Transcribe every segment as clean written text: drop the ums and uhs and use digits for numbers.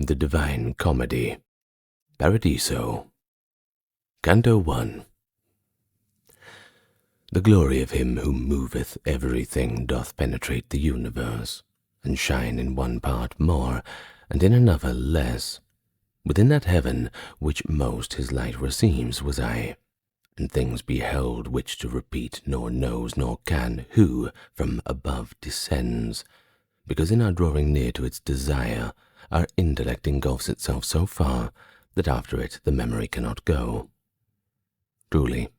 The Divine Comedy, Paradiso, Canto I. The glory of him who moveth everything doth penetrate the universe, and shine in one part more, and in another less. Within that heaven which most his light receives was I, and things beheld which to repeat nor knows nor can who from above descends, because in our drawing near to its desire, our intellect engulfs itself so far that after it the memory cannot go. Truly,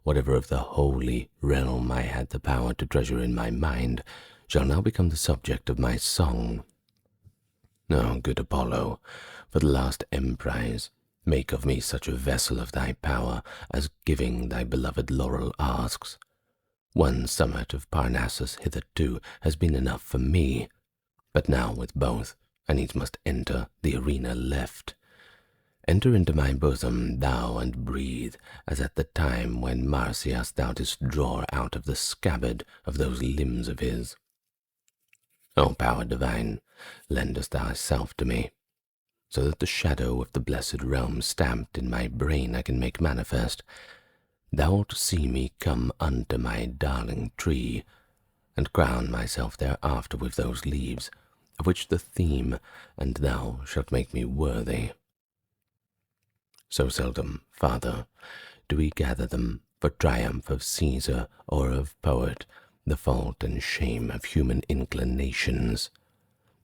whatever of the holy realm I had the power to treasure in my mind shall now become the subject of my song. O good Apollo, for the last emprise, make of me such a vessel of thy power as giving thy beloved laurel asks. One summit of Parnassus hitherto has been enough for me, but now with both I needs must enter the arena left. Enter into my bosom, thou, and breathe, as at the time when Marsyas thou didst draw out of the scabbard of those limbs of his. O power divine, lendest thyself to me, so that the shadow of the blessed realm stamped in my brain I can make manifest. Thou wilt see me come unto my darling tree, and crown myself thereafter with those leaves, of which the theme, and thou shalt make me worthy. So seldom, Father, do we gather them for triumph of Caesar or of poet, the fault and shame of human inclinations,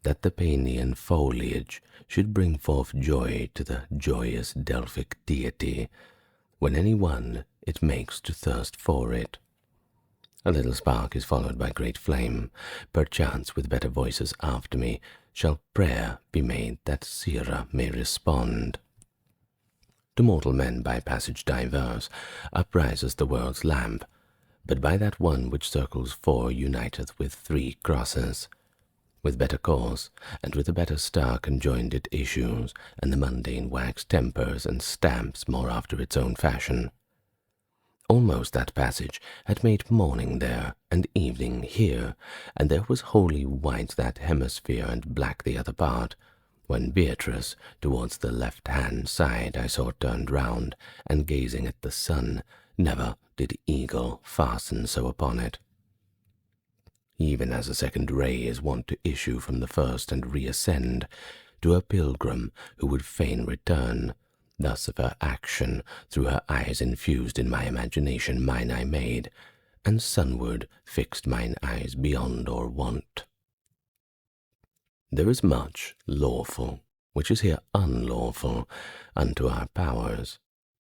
that the Paeanian foliage should bring forth joy to the joyous Delphic deity, when any one it makes to thirst for it. A little spark is followed by great flame. Perchance with better voices after me shall prayer be made that Sira may respond. To mortal men by passage diverse uprises the world's lamp, but by that one which circles four uniteth with three crosses. With better cause, and with a better star conjoined it issues, and the mundane wax tempers and stamps more after its own fashion. Almost that passage had made morning there, and evening here, and there was wholly white that hemisphere, and black the other part, when Beatrice towards the left-hand side I saw turned round, and gazing at the sun, never did eagle fasten so upon it. Even as a second ray is wont to issue from the first and reascend, to a pilgrim who would fain return, thus of her action, through her eyes infused in my imagination mine I made, and sunward fixed mine eyes beyond or want. There is much lawful, which is here unlawful, unto our powers,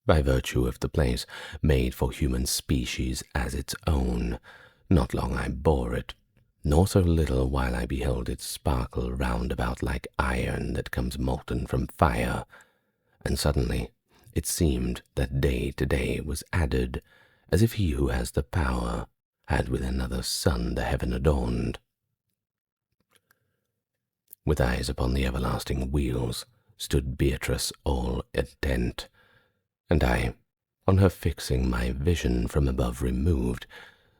by virtue of the place made for human species as its own. Not long I bore it, nor so little while I beheld it sparkle round about like iron that comes molten from fire, and suddenly it seemed that day to day was added, as if he who has the power had with another sun the heaven adorned. With eyes upon the everlasting wheels stood Beatrice all intent, and I, on her fixing my vision from above removed,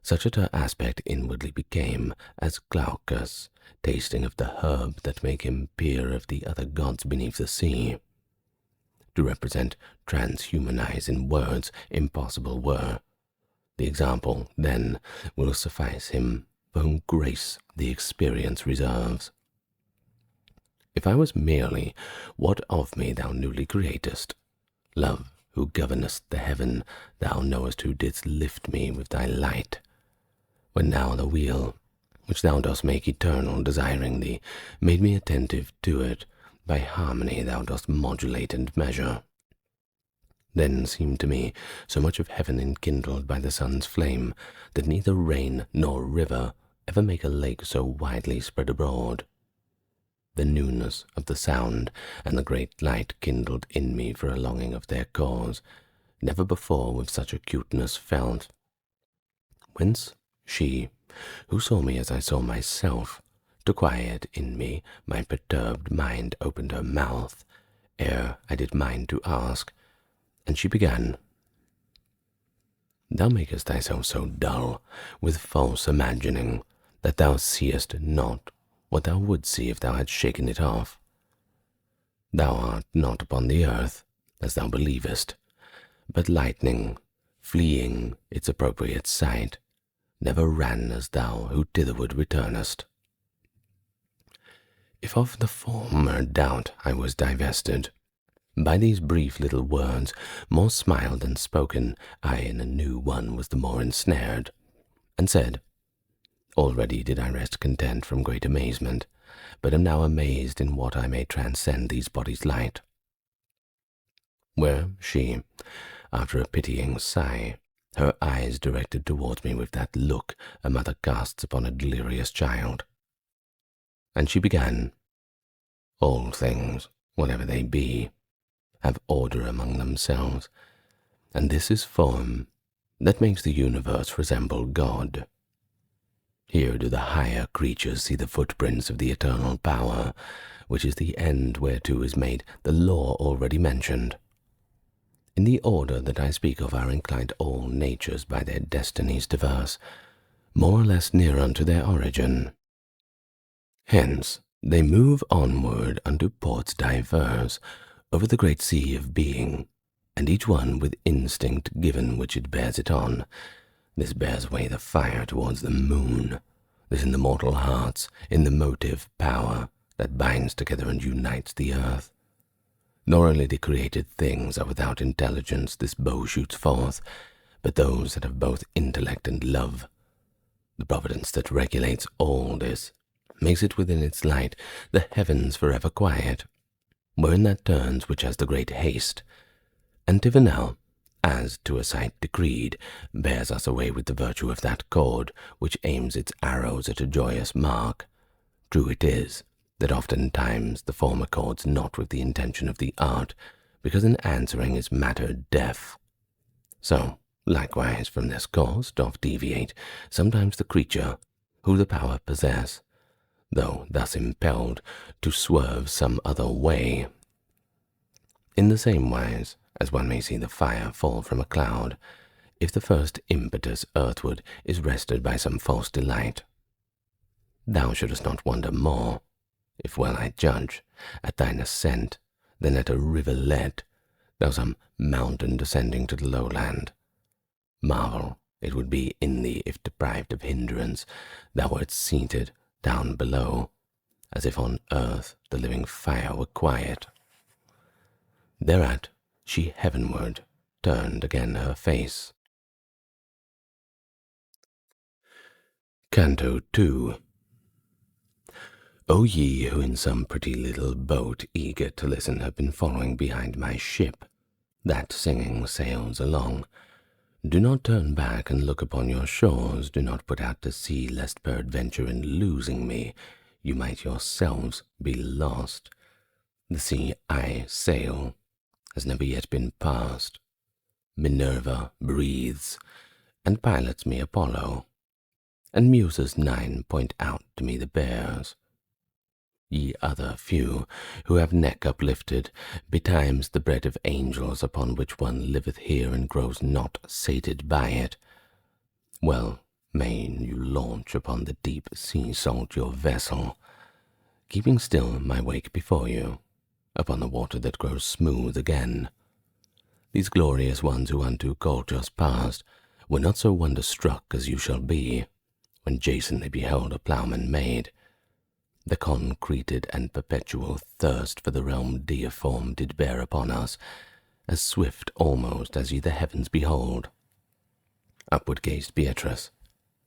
such at her aspect inwardly became as Glaucus, tasting of the herb that make him peer of the other gods beneath the sea. To represent transhumanize in words impossible were. The example, then, will suffice him, for whom grace the experience reserves. If I was merely what of me thou newly createst, love, who governest the heaven, thou knowest who didst lift me with thy light, when now the wheel, which thou dost make eternal, desiring thee, made me attentive to it, by harmony thou dost modulate and measure. Then seemed to me so much of heaven enkindled by the sun's flame, that neither rain nor river ever make a lake so widely spread abroad. The newness of the sound, and the great light kindled in me for a longing of their cause, never before with such acuteness felt. Whence she, who saw me as I saw myself, to quiet in me my perturbed mind opened her mouth, ere I did mind to ask, and she began, Thou makest thyself so dull with false imagining, that thou seest not what thou wouldst see if thou hadst shaken it off. Thou art not upon the earth, as thou believest, but lightning, fleeing its appropriate sight, never ran as thou who thitherward returnest. If of the former doubt I was divested, by these brief little words, more smiled than spoken, I in a new one was the more ensnared, and said, already did I rest content from great amazement, but am now amazed in what I may transcend these bodies' light. Where she, after a pitying sigh, her eyes directed towards me with that look a mother casts upon a delirious child, and she began, all things, whatever they be, have order among themselves, and this is form that makes the universe resemble God. Here do the higher creatures see the footprints of the eternal power, which is the end whereto is made the law already mentioned. In the order that I speak of are inclined all natures by their destinies diverse, more or less near unto their origin. Hence they move onward unto ports diverse, over the great sea of being, and each one with instinct given which it bears it on. This bears away the fire towards the moon, this in the mortal hearts, in the motive power that binds together and unites the earth. Nor only the created things are without intelligence this bow shoots forth, but those that have both intellect and love. The providence that regulates all this makes it within its light the heavens forever quiet, wherein that turns which has the great haste, and Tivinel, as to a sight decreed, bears us away with the virtue of that cord which aims its arrows at a joyous mark. True it is that oftentimes the former cords not with the intention of the art, because in answering is matter deaf. So likewise from this course doth deviate sometimes the creature, who the power possess, though thus impelled to swerve some other way. In the same wise as one may see the fire fall from a cloud, if the first impetus earthward is wrested by some false delight. Thou shouldest not wonder more, if well I judge, at thine ascent, than at a rivulet, thou some mountain descending to the lowland. Marvel it would be in thee if deprived of hindrance, thou wert seated down below, as if on earth the living fire were quiet. Thereat she heavenward turned again her face. Canto II. O ye who in some pretty little boat eager to listen have been following behind my ship, that singing sails along, do not turn back and look upon your shores, do not put out to sea, lest peradventure in losing me you might yourselves be lost. The sea I sail has never yet been passed. Minerva breathes, and pilots me Apollo, and Muses 9 point out to me the bears. Ye other few, who have neck uplifted, betimes the bread of angels upon which one liveth here and grows not sated by it, well may you launch upon the deep sea salt your vessel, keeping still my wake before you, upon the water that grows smooth again. These glorious ones who unto Colchos passed were not so wonder-struck as you shall be, when Jason they beheld a ploughman made. The concreted and perpetual thirst for the realm deiform did bear upon us, as swift almost as ye the heavens behold. Upward gazed Beatrice,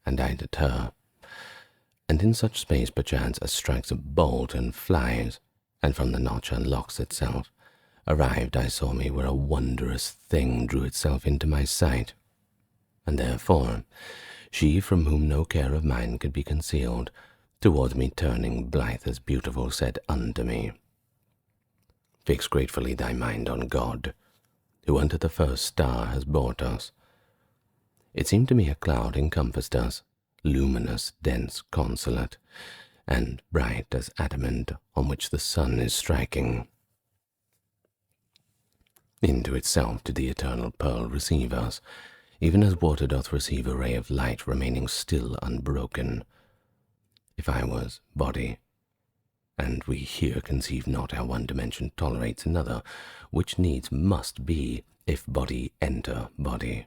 and eyed at her, and in such space perchance as strikes a bolt and flies, and from the notch unlocks itself, arrived I saw me where a wondrous thing drew itself into my sight, and therefore she from whom no care of mine could be concealed, towards me turning blithe as beautiful, said unto me, Fix gratefully thy mind on God, who unto the first star has brought us. It seemed to me a cloud encompassed us, luminous, dense, consolate, and bright as adamant on which the sun is striking. Into itself did the eternal pearl receive us, even as water doth receive a ray of light remaining still unbroken. If I was body, and we here conceive not how one dimension tolerates another, which needs must be, if body enter body.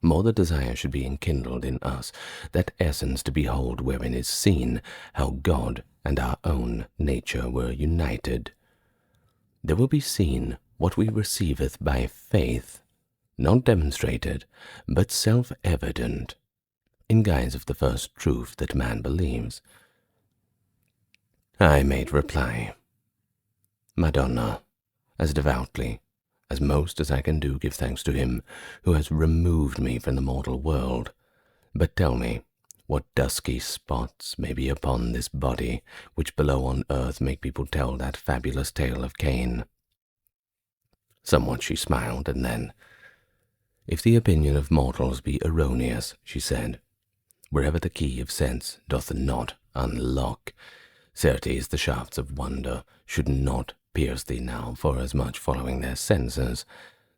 More the desire should be enkindled in us, that essence to behold wherein is seen how God and our own nature were united. There will be seen what we receiveth by faith, not demonstrated, but self-evident, in guise of the first truth that man believes. I made reply, Madonna, as devoutly, as most as I can do, give thanks to him who has removed me from the mortal world. But tell me, what dusky spots may be upon this body, which below on earth make people tell that fabulous tale of Cain? Somewhat she smiled, and then, if the opinion of mortals be erroneous, she said, wherever the key of sense doth not unlock, certes the shafts of wonder should not pierce thee now, forasmuch following their senses,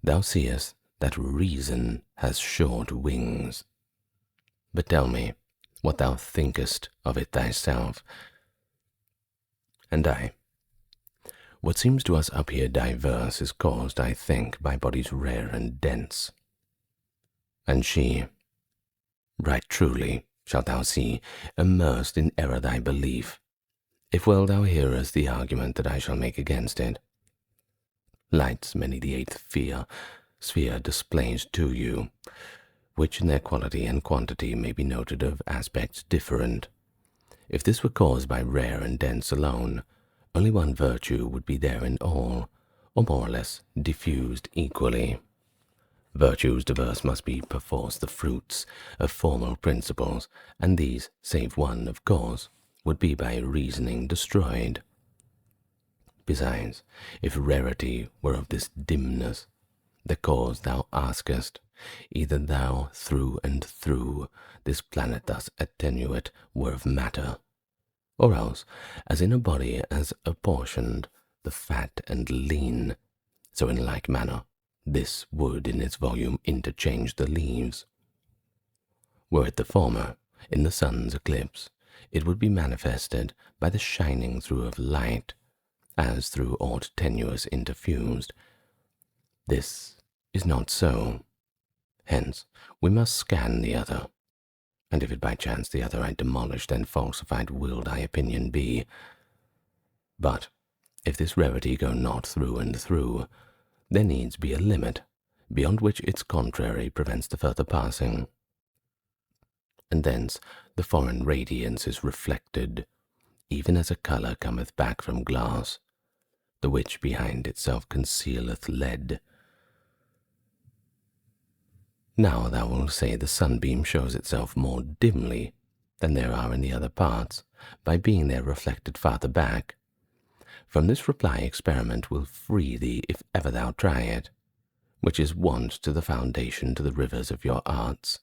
thou seest that reason has short wings. But tell me what thou thinkest of it thyself. And I, what seems to us up here diverse is caused, I think, by bodies rare and dense. And she, right truly shalt thou see, immersed in error thy belief, if well thou hearest the argument that I shall make against it. Lights many the eighth sphere displays to you, which in their quality and quantity may be noted of aspects different. If this were caused by rare and dense alone, only one virtue would be there in all, or more or less diffused equally. Virtues diverse must be perforce the fruits of formal principles, and these, save one, of course, would be by reasoning destroyed. Besides, if rarity were of this dimness, the cause thou askest, either thou through and through this planet thus attenuate were of matter, or else, as in a body as apportioned the fat and lean, so in like manner this would in its volume interchange the leaves. Were it the former, in the sun's eclipse, it would be manifested by the shining through of light, as through aught tenuous interfused. This is not so. Hence we must scan the other, and if it by chance the other I demolish, then falsified will thy opinion be. But if this rarity go not through and through, there needs be a limit, beyond which its contrary prevents the further passing. And thence the foreign radiance is reflected, even as a colour cometh back from glass, the which behind itself concealeth lead. Now thou wilt say the sunbeam shows itself more dimly than there are in the other parts, by being there reflected farther back. From this reply experiment will free thee if ever thou try it, which is wont to the foundation to the rivers of your arts.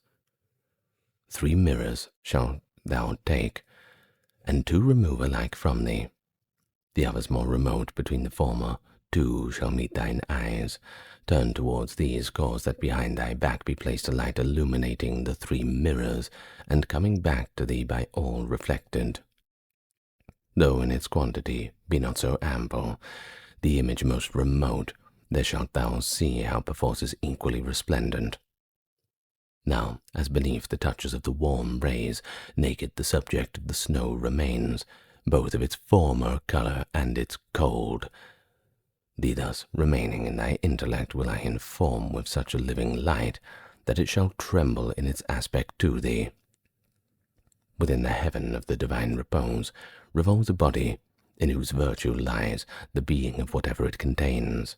3 mirrors shalt thou take, and 2 remove alike from thee. The others more remote between the former 2 shall meet thine eyes. Turn towards these, cause that behind thy back be placed a light illuminating the 3 mirrors, and coming back to thee by all reflected. Though in its quantity be not so ample, the image most remote, there shalt thou see how perforce is equally resplendent. Now, as beneath the touches of the warm rays, naked the subject of the snow remains, both of its former colour and its cold. Thee thus remaining in thy intellect will I inform with such a living light, that it shall tremble in its aspect to thee. Within the heaven of the divine repose revolves a body, in whose virtue lies the being of whatever it contains.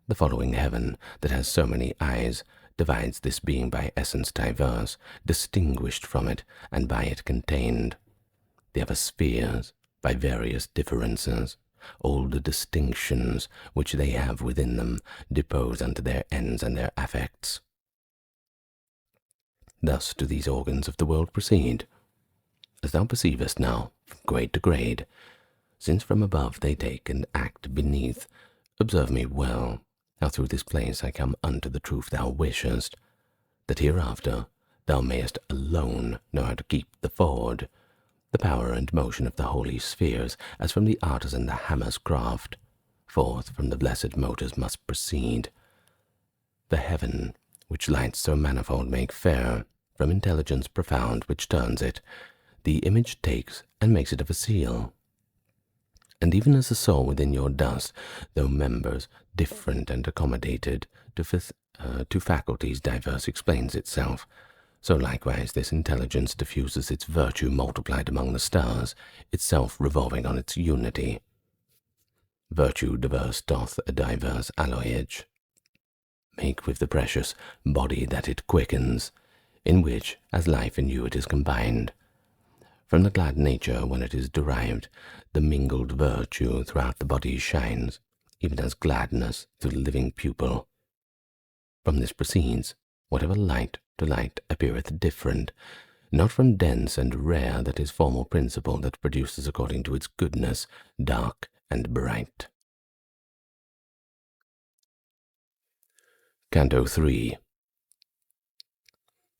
The following heaven, that has so many eyes, divides this being by essence diverse, distinguished from it, and by it contained. The other spheres, by various differences, all the distinctions which they have within them, depose unto their ends and their affects. Thus do these organs of the world proceed, as thou perceivest now, from grade to grade, since from above they take and act beneath. Observe me well, how through this place I come unto the truth thou wishest, that hereafter thou mayest alone know how to keep the ford, the power and motion of the holy spheres, as from the artisan the hammer's craft, forth from the blessed motors must proceed. The heaven, which lights so manifold make fair, from intelligence profound which turns it, the image takes and makes it of a seal. And even as the soul within your dust, though members different and accommodated to faculties diverse explains itself, so likewise this intelligence diffuses its virtue multiplied among the stars, itself revolving on its unity. Virtue diverse doth a diverse alloyage make with the precious body that it quickens, in which as life in you it is combined. From the glad nature when it is derived, the mingled virtue throughout the body shines, even as gladness through the living pupil. From this proceeds, whatever light to light appeareth different, not from dense and rare that is formal principle that produces according to its goodness, dark and bright. Canto III.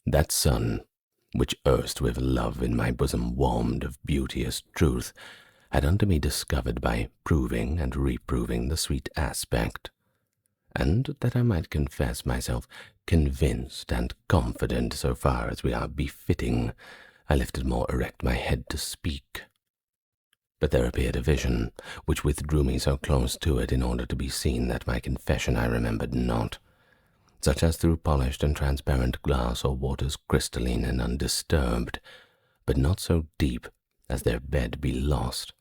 That sun, which erst with love in my bosom warmed of beauteous truth, had unto me discovered by proving and reproving the sweet aspect, and that I might confess myself convinced and confident so far as we are befitting, I lifted more erect my head to speak. But there appeared a vision, which withdrew me so close to it in order to be seen that my confession I remembered not, such as through polished and transparent glass or waters crystalline and undisturbed, but not so deep as their bed be lost.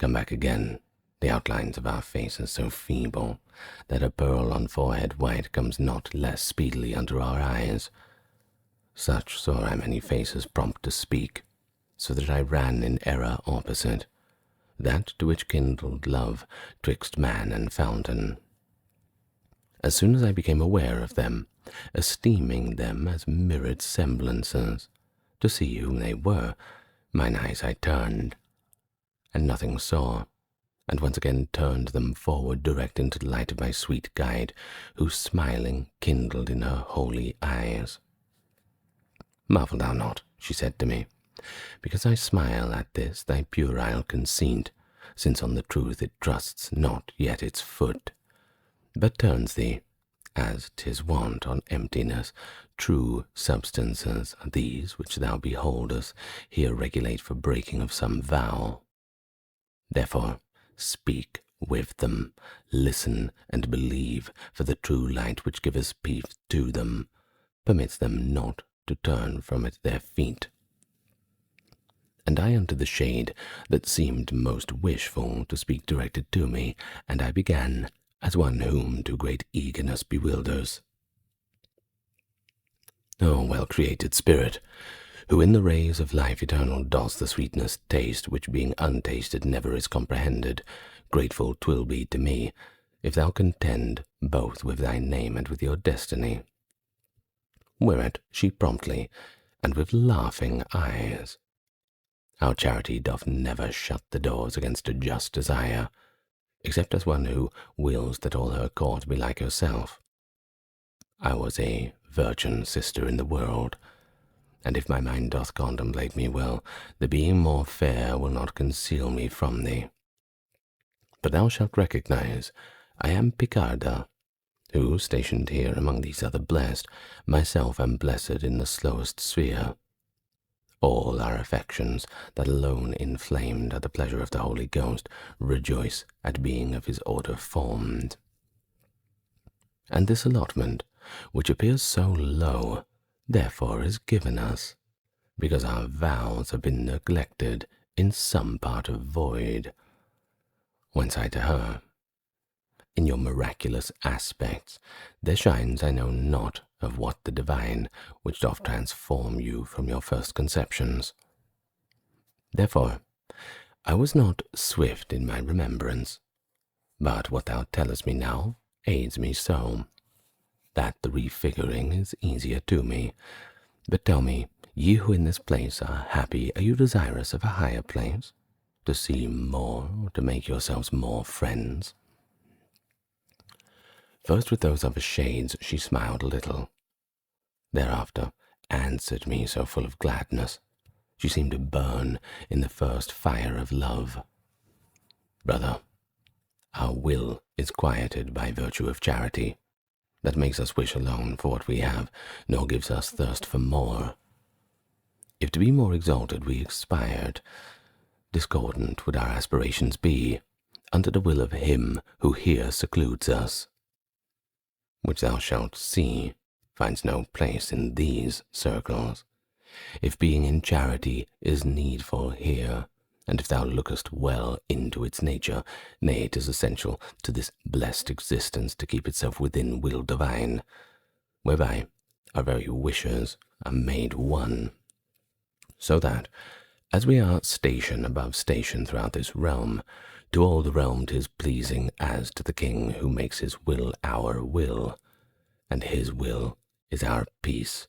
Come back again, the outlines of our faces so feeble, that a pearl on forehead white comes not less speedily under our eyes. Such saw I many faces prompt to speak, so that I ran in error opposite, that to which kindled love twixt man and fountain. As soon as I became aware of them, esteeming them as mirrored semblances, to see whom they were, mine eyes I turned, and nothing saw, and once again turned them forward direct into the light of my sweet guide, who smiling kindled in her holy eyes. Marvel thou not, she said to me, because I smile at this thy puerile conceit, since on the truth it trusts not yet its foot, but turns thee, as 'tis wont on emptiness, true substances, these which thou beholdest, here regulate for breaking of some vow. Therefore speak with them, listen and believe, for the true light which giveth peace to them, permits them not to turn from it their feet. And I unto the shade that seemed most wishful to speak directed to me, and I began, as one whom too great eagerness bewilders. O well-created spirit, who in the rays of life eternal dost the sweetness taste, which being untasted never is comprehended, grateful 'twill be to me, if thou contend both with thy name and with your destiny. Whereat she promptly, and with laughing eyes, our charity doth never shut the doors against a just desire, except as one who wills that all her court be like herself. I was a virgin sister in the world, and if my mind doth contemplate me well, the being more fair will not conceal me from thee. But thou shalt recognize I am Picarda, who, stationed here among these other blessed, myself am blessed in the slowest sphere. All our affections, that alone inflamed at the pleasure of the Holy Ghost, rejoice at being of his order formed. And this allotment, which appears so low, therefore is given us, because our vows have been neglected in some part of void. Whence I to her, in your miraculous aspects, there shines I know not of what the divine, which doth transform you from your first conceptions. Therefore, I was not swift in my remembrance, but what thou tellest me now aids me so, that the refiguring is easier to me. But tell me, ye who in this place are happy, are you desirous of a higher place, to see more, or to make yourselves more friends? First with those other shades she smiled a little. Thereafter answered me so full of gladness. she seemed to burn in the first fire of love. Brother, our will is quieted by virtue of charity. That makes us wish alone for what we have, nor gives us thirst for more. If to be more exalted we expired, discordant would our aspirations be, under the will of him who here secludes us, which thou shalt see finds no place in these circles, if being in charity is needful here, and if thou lookest well into its nature, nay, it is essential to this blessed existence to keep itself within will divine, whereby our very wishes are made one, so that, as we are station above station throughout this realm, to all the realm 'tis pleasing as to the king who makes his will our will, and his will is our peace.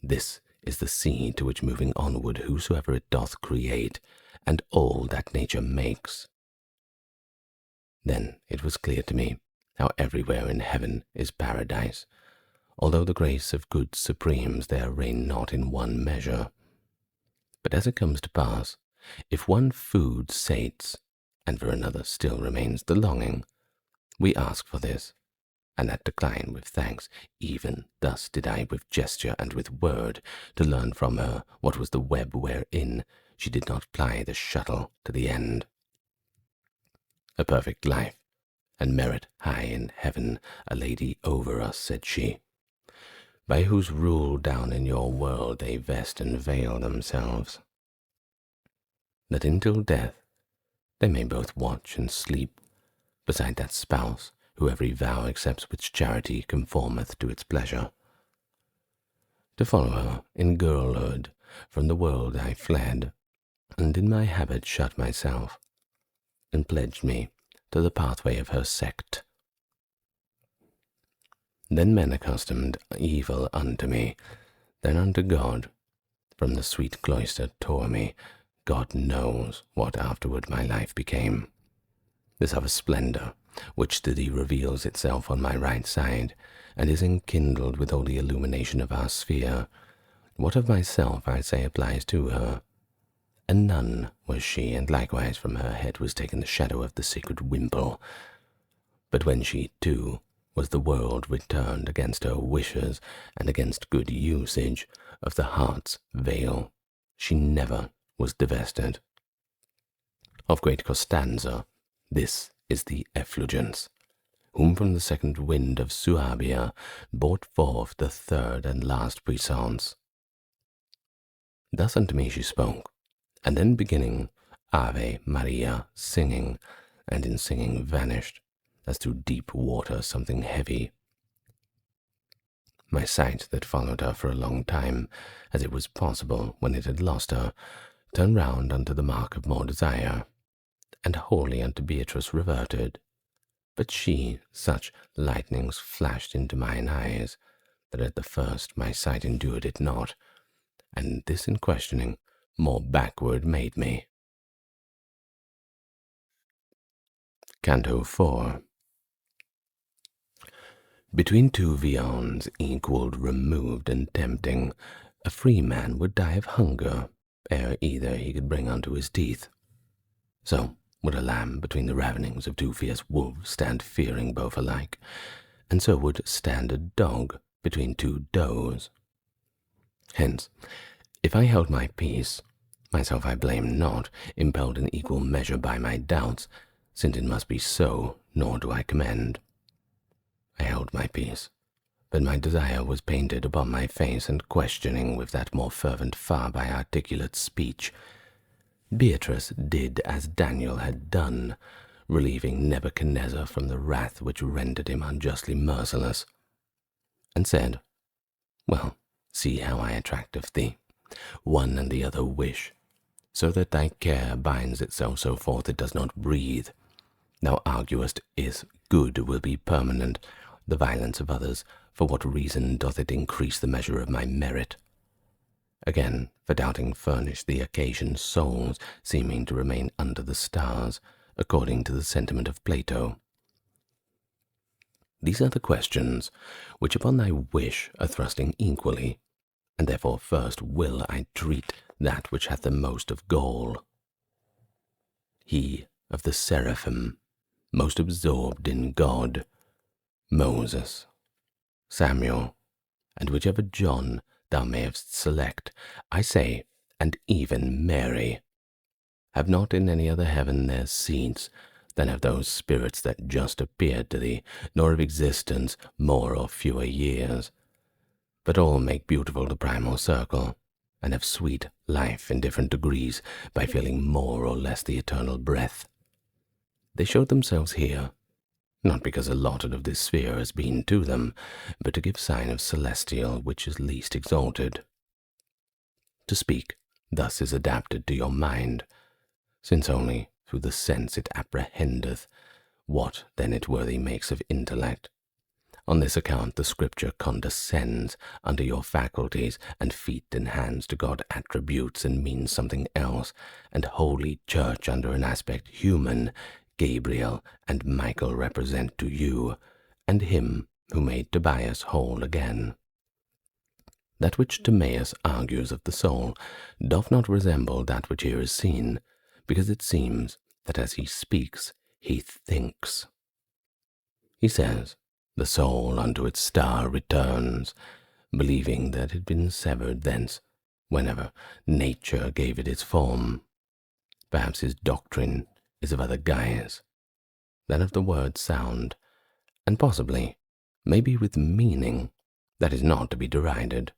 This is the sea to which moving onward whosoever it doth create, and all that nature makes. Then it was clear to me how everywhere in heaven is paradise, although the grace of good supremes there reign not in one measure. But as it comes to pass, if one food sates, and for another still remains the longing, we ask for this, and that decline with thanks. Even thus did I with gesture and with word to learn from her what was the web wherein she did not ply the shuttle to the end. A perfect life, and merit high in heaven, a lady over us, said she, by whose rule down in your world they vest and veil themselves, that until death they may both watch and sleep beside that spouse who every vow accepts which charity conformeth to its pleasure. To follow her in girlhood from the world I fled, and in my habit shut myself, and pledged me to the pathway of her sect. Then men accustomed evil unto me, then unto God, from the sweet cloister tore me. God knows what afterward my life became. This of a splendor, which to thee reveals itself on my right side, and is enkindled with all the illumination of our sphere, what of myself I say applies to her. A nun was she, and likewise from her head was taken the shadow of the sacred wimple. But when she, too, was the world returned against her wishes and against good usage of the heart's veil, she never was divested. Of great Costanza, this is the effulgence, whom from the second wind of Suabia brought forth the third and last puissance. Thus unto me she spoke, and then beginning Ave Maria, singing, and in singing vanished, as through deep water something heavy. My sight, that followed her for a long time, as it was possible when it had lost her, turned round unto the mark of more desire, and wholly unto Beatrice reverted. But she, such lightnings flashed into mine eyes, that at the first my sight endured it not, and this in questioning more backward made me. Canto IV. Between two viands equal, removed, and tempting, a free man would die of hunger ere either he could bring unto his teeth. So would a lamb between the ravenings of two fierce wolves stand fearing both alike, and so would stand a dog between two does. Hence, if I held my peace, myself I blame not, impelled in equal measure by my doubts, since it must be so, nor do I commend. I held my peace, but my desire was painted upon my face, and questioning with that more fervent far by articulate speech. Beatrice did as Daniel had done, relieving Nebuchadnezzar from the wrath which rendered him unjustly merciless, and said, Well, see how I attract of thee. One and the other wish, so that thy care binds itself so forth it does not breathe. Thou arguest is good will be permanent, the violence of others, for what reason doth it increase the measure of my merit? Again, for doubting furnish the occasion souls seeming to remain under the stars, according to the sentiment of Plato. These are the questions which upon thy wish are thrusting equally, and therefore first will I treat that which hath the most of gall. He of the seraphim, most absorbed in God, Moses, Samuel, and whichever John thou mayest select, I say, and even Mary, have not in any other heaven their seats than have those spirits that just appeared to thee, nor of existence more or fewer years, but all make beautiful the primal circle, and have sweet life in different degrees by feeling more or less the eternal breath. They showed themselves here, not because allotted of this sphere has been to them, but to give sign of celestial which is least exalted. To speak thus is adapted to your mind, since only through the sense it apprehendeth, what then it worthy makes of intellect. On this account the Scripture condescends unto your faculties, and feet and hands to God attributes and means something else, and Holy Church under an aspect human, Gabriel and Michael represent to you, and him who made Tobias whole again. That which Timaeus argues of the soul doth not resemble that which here is seen, because it seems that as he speaks he thinks. He says, the soul unto its star returns, believing that it had been severed thence whenever nature gave it its form. Perhaps his doctrine is of other guise than of the word sound, and possibly may be with meaning that is not to be derided.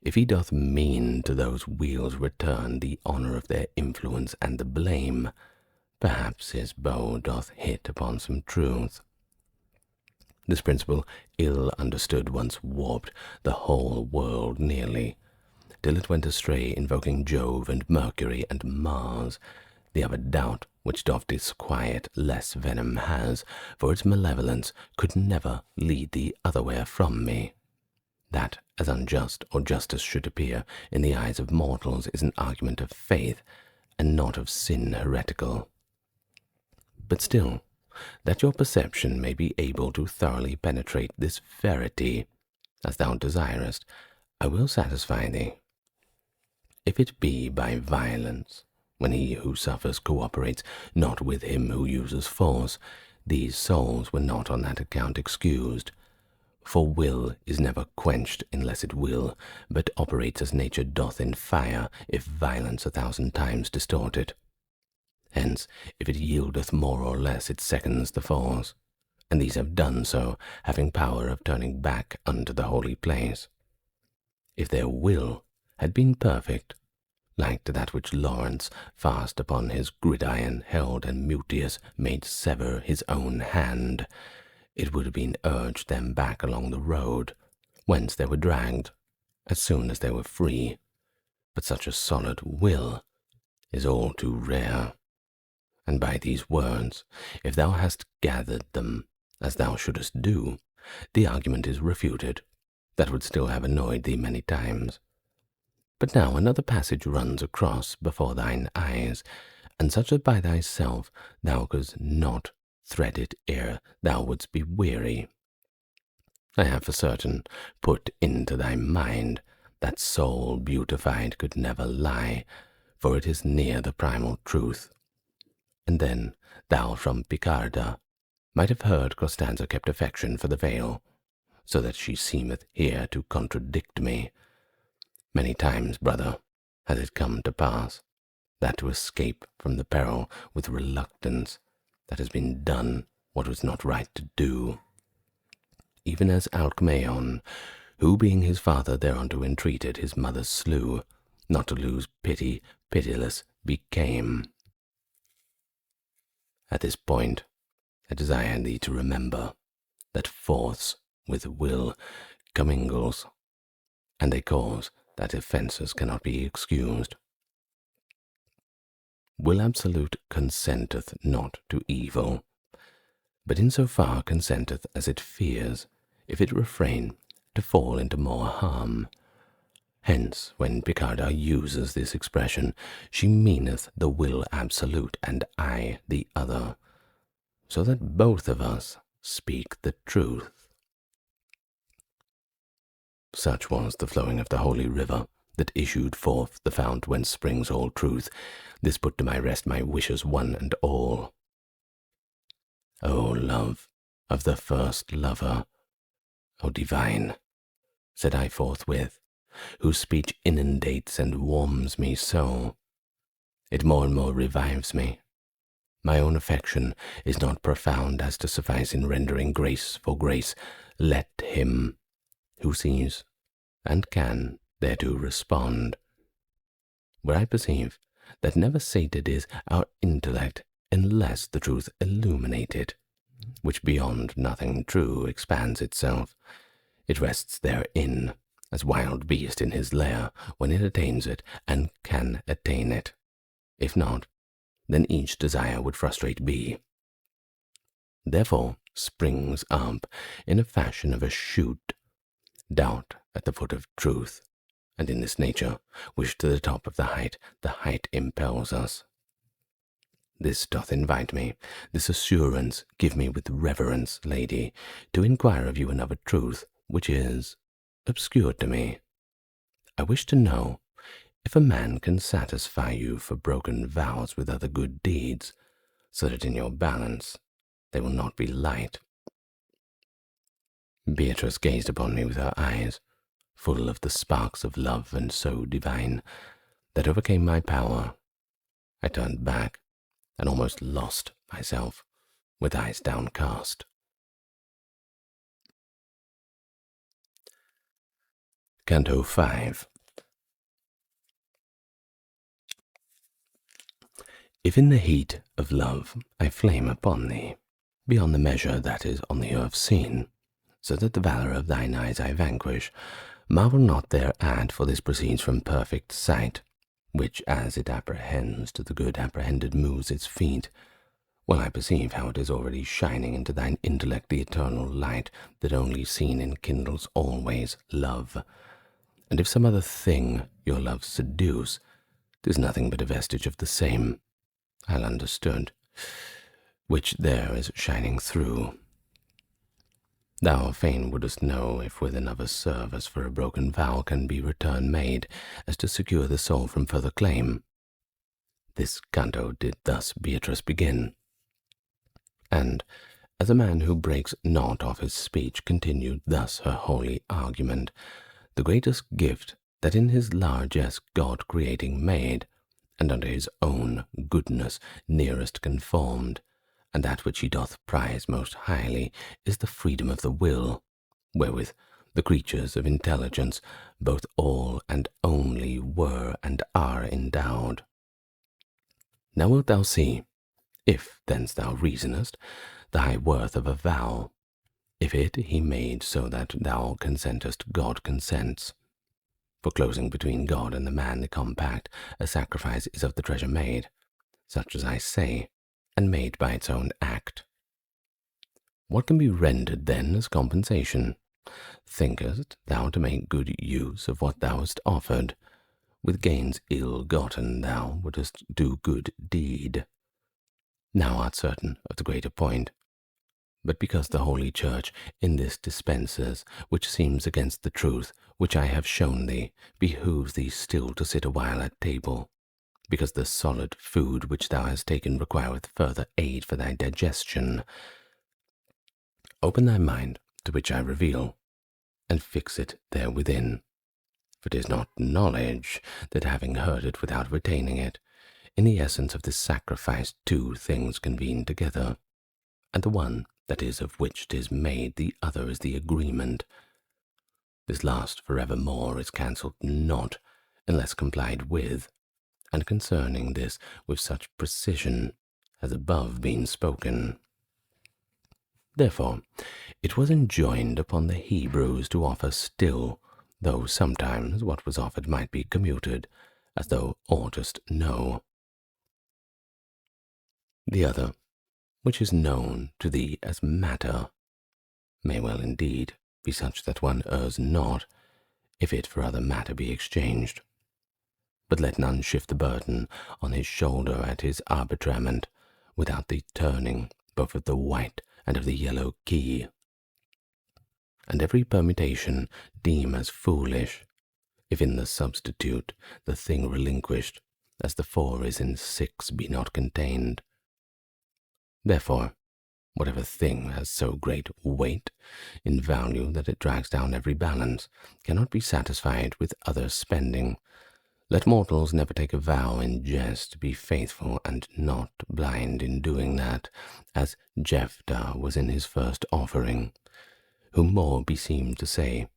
If he doth mean to those wheels return the honour of their influence and the blame, perhaps his bow doth hit upon some truth. This principle, ill understood, once warped the whole world nearly, till it went astray, invoking Jove and Mercury and Mars. The other doubt which doth disquiet less venom has, for its malevolence could never lead thee otherwhere from me. That as unjust or justice should appear in the eyes of mortals is an argument of faith, and not of sin heretical. But still, that your perception may be able to thoroughly penetrate this verity, as thou desirest, I will satisfy thee. If it be by violence, when he who suffers cooperates not with him who uses force, these souls were not on that account excused. For will is never quenched unless it will, but operates as nature doth in fire, if violence 1,000 times distort it. Hence, if it yieldeth more or less, it seconds the force, and these have done so, having power of turning back unto the holy place. If their will had been perfect, like to that which Lawrence, fast upon his gridiron held and Mutius made sever his own hand, it would have been urged them back along the road, whence they were dragged, as soon as they were free. But such a solid will is all too rare. And by these words, if thou hast gathered them, as thou shouldest do, the argument is refuted, that would still have annoyed thee many times. But now another passage runs across before thine eyes, and such that by thyself thou couldst not thread it ere thou wouldst be weary. I have for certain put into thy mind that soul beautified could never lie, for it is near the primal truth. And then thou from Picarda might have heard Costanza kept affection for the veil, so that she seemeth here to contradict me. Many times, brother, has it come to pass, that to escape from the peril with reluctance, that has been done what was not right to do. Even as Alcmaeon, who being his father thereunto entreated, his mother slew, not to lose pity, pitiless became. At this point, I desire thee to remember that force with will commingles, and they cause that offences cannot be excused. Will absolute consenteth not to evil, but in so far consenteth as it fears, if it refrain, to fall into more harm. Hence, when Picarda uses this expression, she meaneth the will absolute, and I the other, so that both of us speak the truth. Such was the flowing of the holy river, that issued forth the fount whence springs all truth, this put to my rest my wishes one and all. O love of the first lover, O divine, said I forthwith, whose speech inundates and warms me so, it more and more revives me. My own affection is not profound as to suffice in rendering grace for grace. Let him who sees and can thereto respond. Where I perceive that never sated is our intellect unless the truth illuminate it, which beyond nothing true expands itself. It rests therein, as wild beast in his lair, when it attains it and can attain it. If not, then each desire would frustrate be. Therefore springs up, in a fashion of a shoot, doubt at the foot of truth, and in this nature, which to the top of the height impels us. This doth invite me, this assurance give me with reverence, lady, to inquire of you another truth, which is obscure to me. I wish to know if a man can satisfy you for broken vows with other good deeds, so that in your balance they will not be light. Beatrice gazed upon me with her eyes, full of the sparks of love and so divine, that overcame my power. I turned back, and almost lost myself, with eyes downcast. Canto V. If in the heat of love I flame upon thee, beyond the measure that is on the earth seen, so that the valour of thine eyes I vanquish, marvel not thereat, for this proceeds from perfect sight, which as it apprehends to the good apprehended moves its feet, while I perceive how it is already shining into thine intellect the eternal light that only seen enkindles always love. And if some other thing your love seduce, 'tis nothing but a vestige of the same, I'll understood, which there is shining through. Thou fain wouldest know if with another service for a broken vow can be return made, as to secure the soul from further claim. This canto did thus Beatrice begin, and, as a man who breaks not off his speech, continued thus her holy argument, the greatest gift that in his largesse God creating made, and unto his own goodness nearest conformed, and that which he doth prize most highly, is the freedom of the will, wherewith the creatures of intelligence both all and only were and are endowed. Now wilt thou see, if thence thou reasonest, the high worth of a vow, if it he made so that thou consentest, God consents. For closing between God and the man the compact, a sacrifice is of the treasure made, such as I say, and made by its own act. What can be rendered then as compensation? Thinkest thou to make good use of what thou hast offered? With gains ill-gotten thou wouldest do good deed. Now art certain of the greater point, but because the Holy Church in this dispenses, which seems against the truth which I have shown thee, behooves thee still to sit a while at table, because the solid food which thou hast taken requireth further aid for thy digestion. Open thy mind to which I reveal, and fix it there within. For 'tis not knowledge that, having heard it without retaining it, in the essence of this sacrifice two things convene together, and the one that is of which 'tis made, the other is the agreement. This last for evermore is cancelled not, unless complied with, and concerning this with such precision as above been spoken. Therefore it was enjoined upon the Hebrews to offer still, though sometimes what was offered might be commuted, as thou oughtest know. The other, which is known to thee as matter, may well indeed be such that one errs not, if it for other matter be exchanged. But let none shift the burden on his shoulder at his arbitrament, without the turning both of the white and of the yellow key. And every permutation deem as foolish, if in the substitute the thing relinquished, as the 4 is in 6, be not contained. Therefore, whatever thing has so great weight in value that it drags down every balance, cannot be satisfied with other spending. Let mortals never take a vow in jest to be faithful and not blind in doing that, as Jephthah was in his first offering, whom more beseemed to say,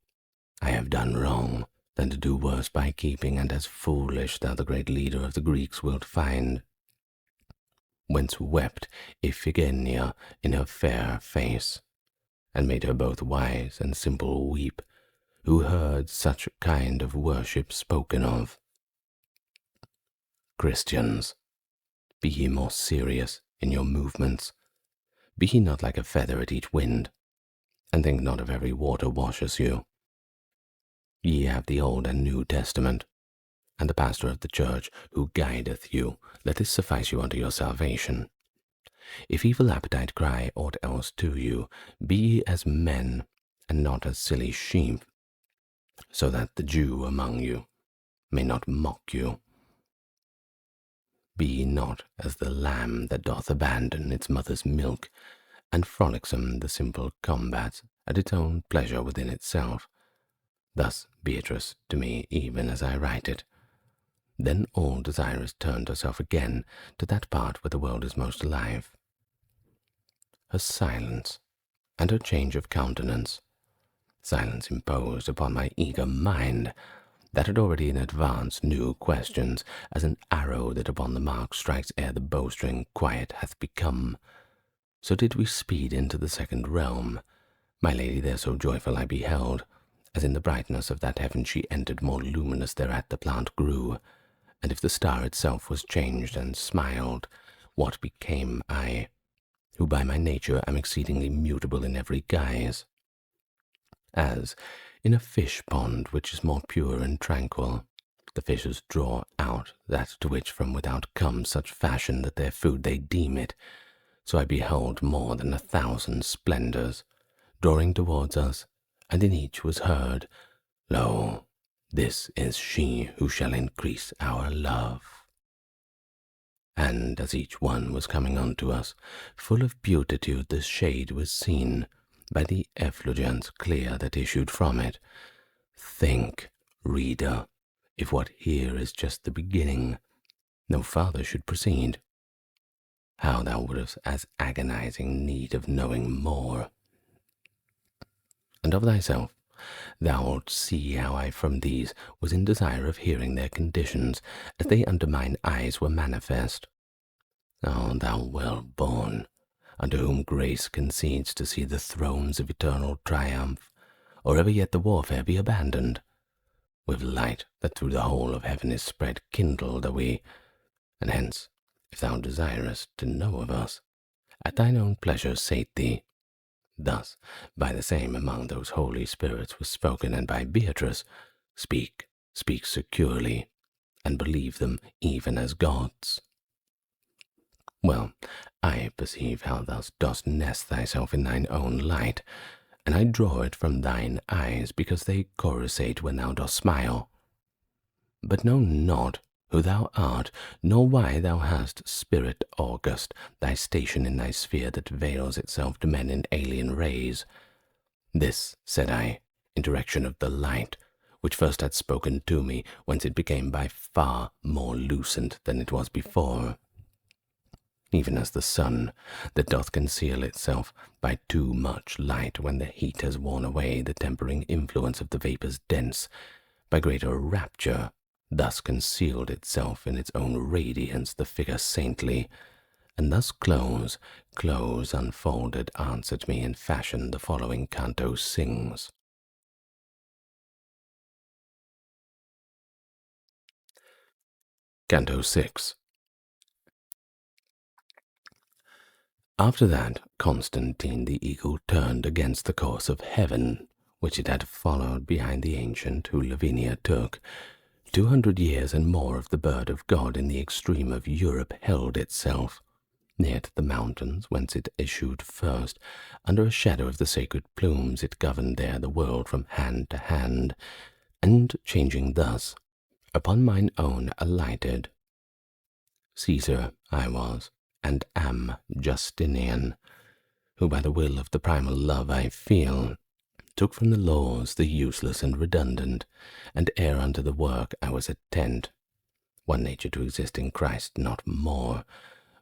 I have done wrong, than to do worse by keeping, and as foolish thou the great leader of the Greeks wilt find. Whence wept Iphigenia in her fair face, and made her both wise and simple weep, who heard such kind of worship spoken of. Christians, be ye more serious in your movements. Be ye not like a feather at each wind, and think not of every water washes you. Ye have the Old and New Testament, and the pastor of the church who guideth you. Let this suffice you unto your salvation. If evil appetite cry aught else to you, be ye as men, and not as silly sheep, so that the Jew among you may not mock you. Be ye not as the lamb that doth abandon its mother's milk, and frolicsome the simple combats at its own pleasure within itself. Thus Beatrice to me even as I write it. Then all desirous turned herself again to that part where the world is most alive. Her silence, and her change of countenance, silence imposed upon my eager mind, that had already in advance new questions, as an arrow that upon the mark strikes ere the bowstring quiet hath become. So did we speed into the second realm. My lady there so joyful I beheld, as in the brightness of that heaven she entered more luminous thereat the plant grew, and if the star itself was changed and smiled, what became I, who by my nature am exceedingly mutable in every guise? As in a fish pond which is more pure and tranquil, the fishes draw out that to which from without comes such fashion that their food they deem it, so I beheld more than 1,000 splendors, drawing towards us, and in each was heard, Lo, this is she who shall increase our love. And as each one was coming unto us, full of beatitude the shade was seen, by the effulgence clear that issued from it. Think, reader, if what here is just the beginning, no farther should proceed, how thou wouldst as agonizing need of knowing more. And of thyself, thou wilt see how I from these was in desire of hearing their conditions, as they under mine eyes were manifest. O thou well born, unto whom grace concedes to see the thrones of eternal triumph, or ever yet the warfare be abandoned. With light that through the whole of heaven is spread kindled are we, and hence, if thou desirest to know of us, at thine own pleasure sate thee. Thus, by the same among those holy spirits was spoken, and by Beatrice, speak securely, and believe them even as gods. Well, I perceive how thou dost nest thyself in thine own light, and I draw it from thine eyes, because they coruscate when thou dost smile. But know not who thou art, nor why thou hast, spirit august, thy station in thy sphere that veils itself to men in alien rays. This, said I, in direction of the light, which first had spoken to me, whence it became by far more lucent than it was before. Even as the sun, that doth conceal itself by too much light when the heat has worn away the tempering influence of the vapours dense, by greater rapture, thus concealed itself in its own radiance the figure saintly, and thus close unfolded answered me in fashion the following canto sings. Canto VI. After that, Constantine the eagle turned against the course of heaven, which it had followed behind the ancient who Lavinia took. 200 years and more of the bird of God in the extreme of Europe held itself, near to the mountains whence it issued first. Under a shadow of the sacred plumes it governed there the world from hand to hand, and changing thus, upon mine own alighted. Caesar I was, and am Justinian, who by the will of the primal love I feel, took from the laws the useless and redundant, and ere unto the work I was attent, one nature to exist in Christ, not more,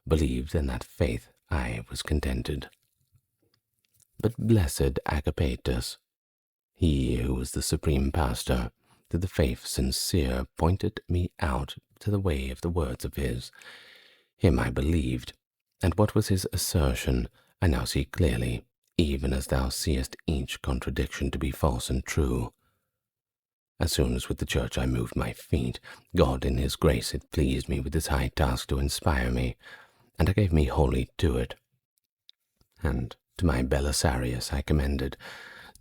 believed in that faith I was contented. But blessed Agapetus, he who was the supreme pastor, to the faith sincere, pointed me out to the way of the words of his. Him I believed, and what was his assertion I now see clearly, even as thou seest each contradiction to be false and true. As soon as with the church I moved my feet, God in his grace had pleased me with this high task to inspire me, and I gave me wholly to it. And to my Belisarius I commended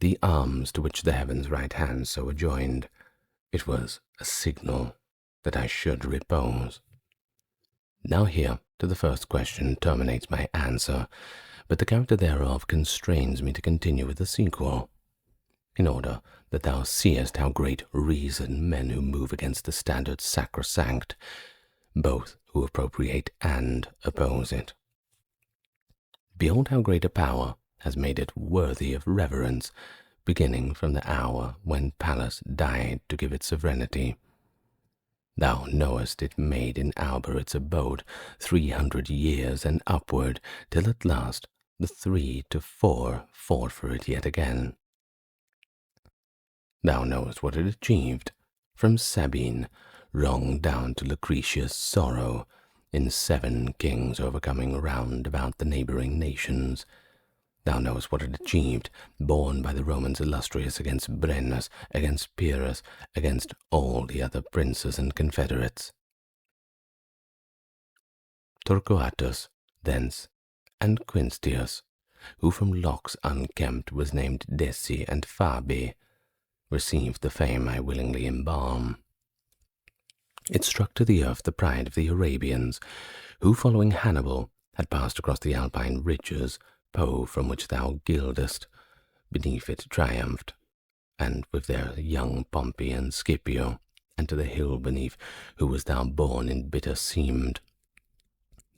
the arms to which the heaven's right hand so adjoined. It was a signal that I should repose. Now here to the first question terminates my answer, but the character thereof constrains me to continue with the sequel, in order that thou seest how great reason men who move against the standard sacrosanct, both who appropriate and oppose it. Behold how great a power has made it worthy of reverence, beginning from the hour when Pallas died to give it sovereignty. Thou knowest it made in Alba its abode 300 years and upward, till at last the 3 to 4 fought for it yet again. Thou knowest what it achieved, from Sabine, wrong down to Lucretia's sorrow, in 7 kings overcoming round about the neighboring nations. Thou knowest what it achieved, borne by the Romans illustrious against Brennus, against Pyrrhus, against all the other princes and confederates. Torquatus, thence, and Quinctius, who from locks unkempt was named Deci and Fabi, received the fame I willingly embalm. It struck to the earth the pride of the Arabians, who, following Hannibal, had passed across the Alpine ridges, Po from which thou gildest, beneath it triumphed, and with their young Pompey and Scipio, and to the hill beneath, who was thou born in bitter seamed.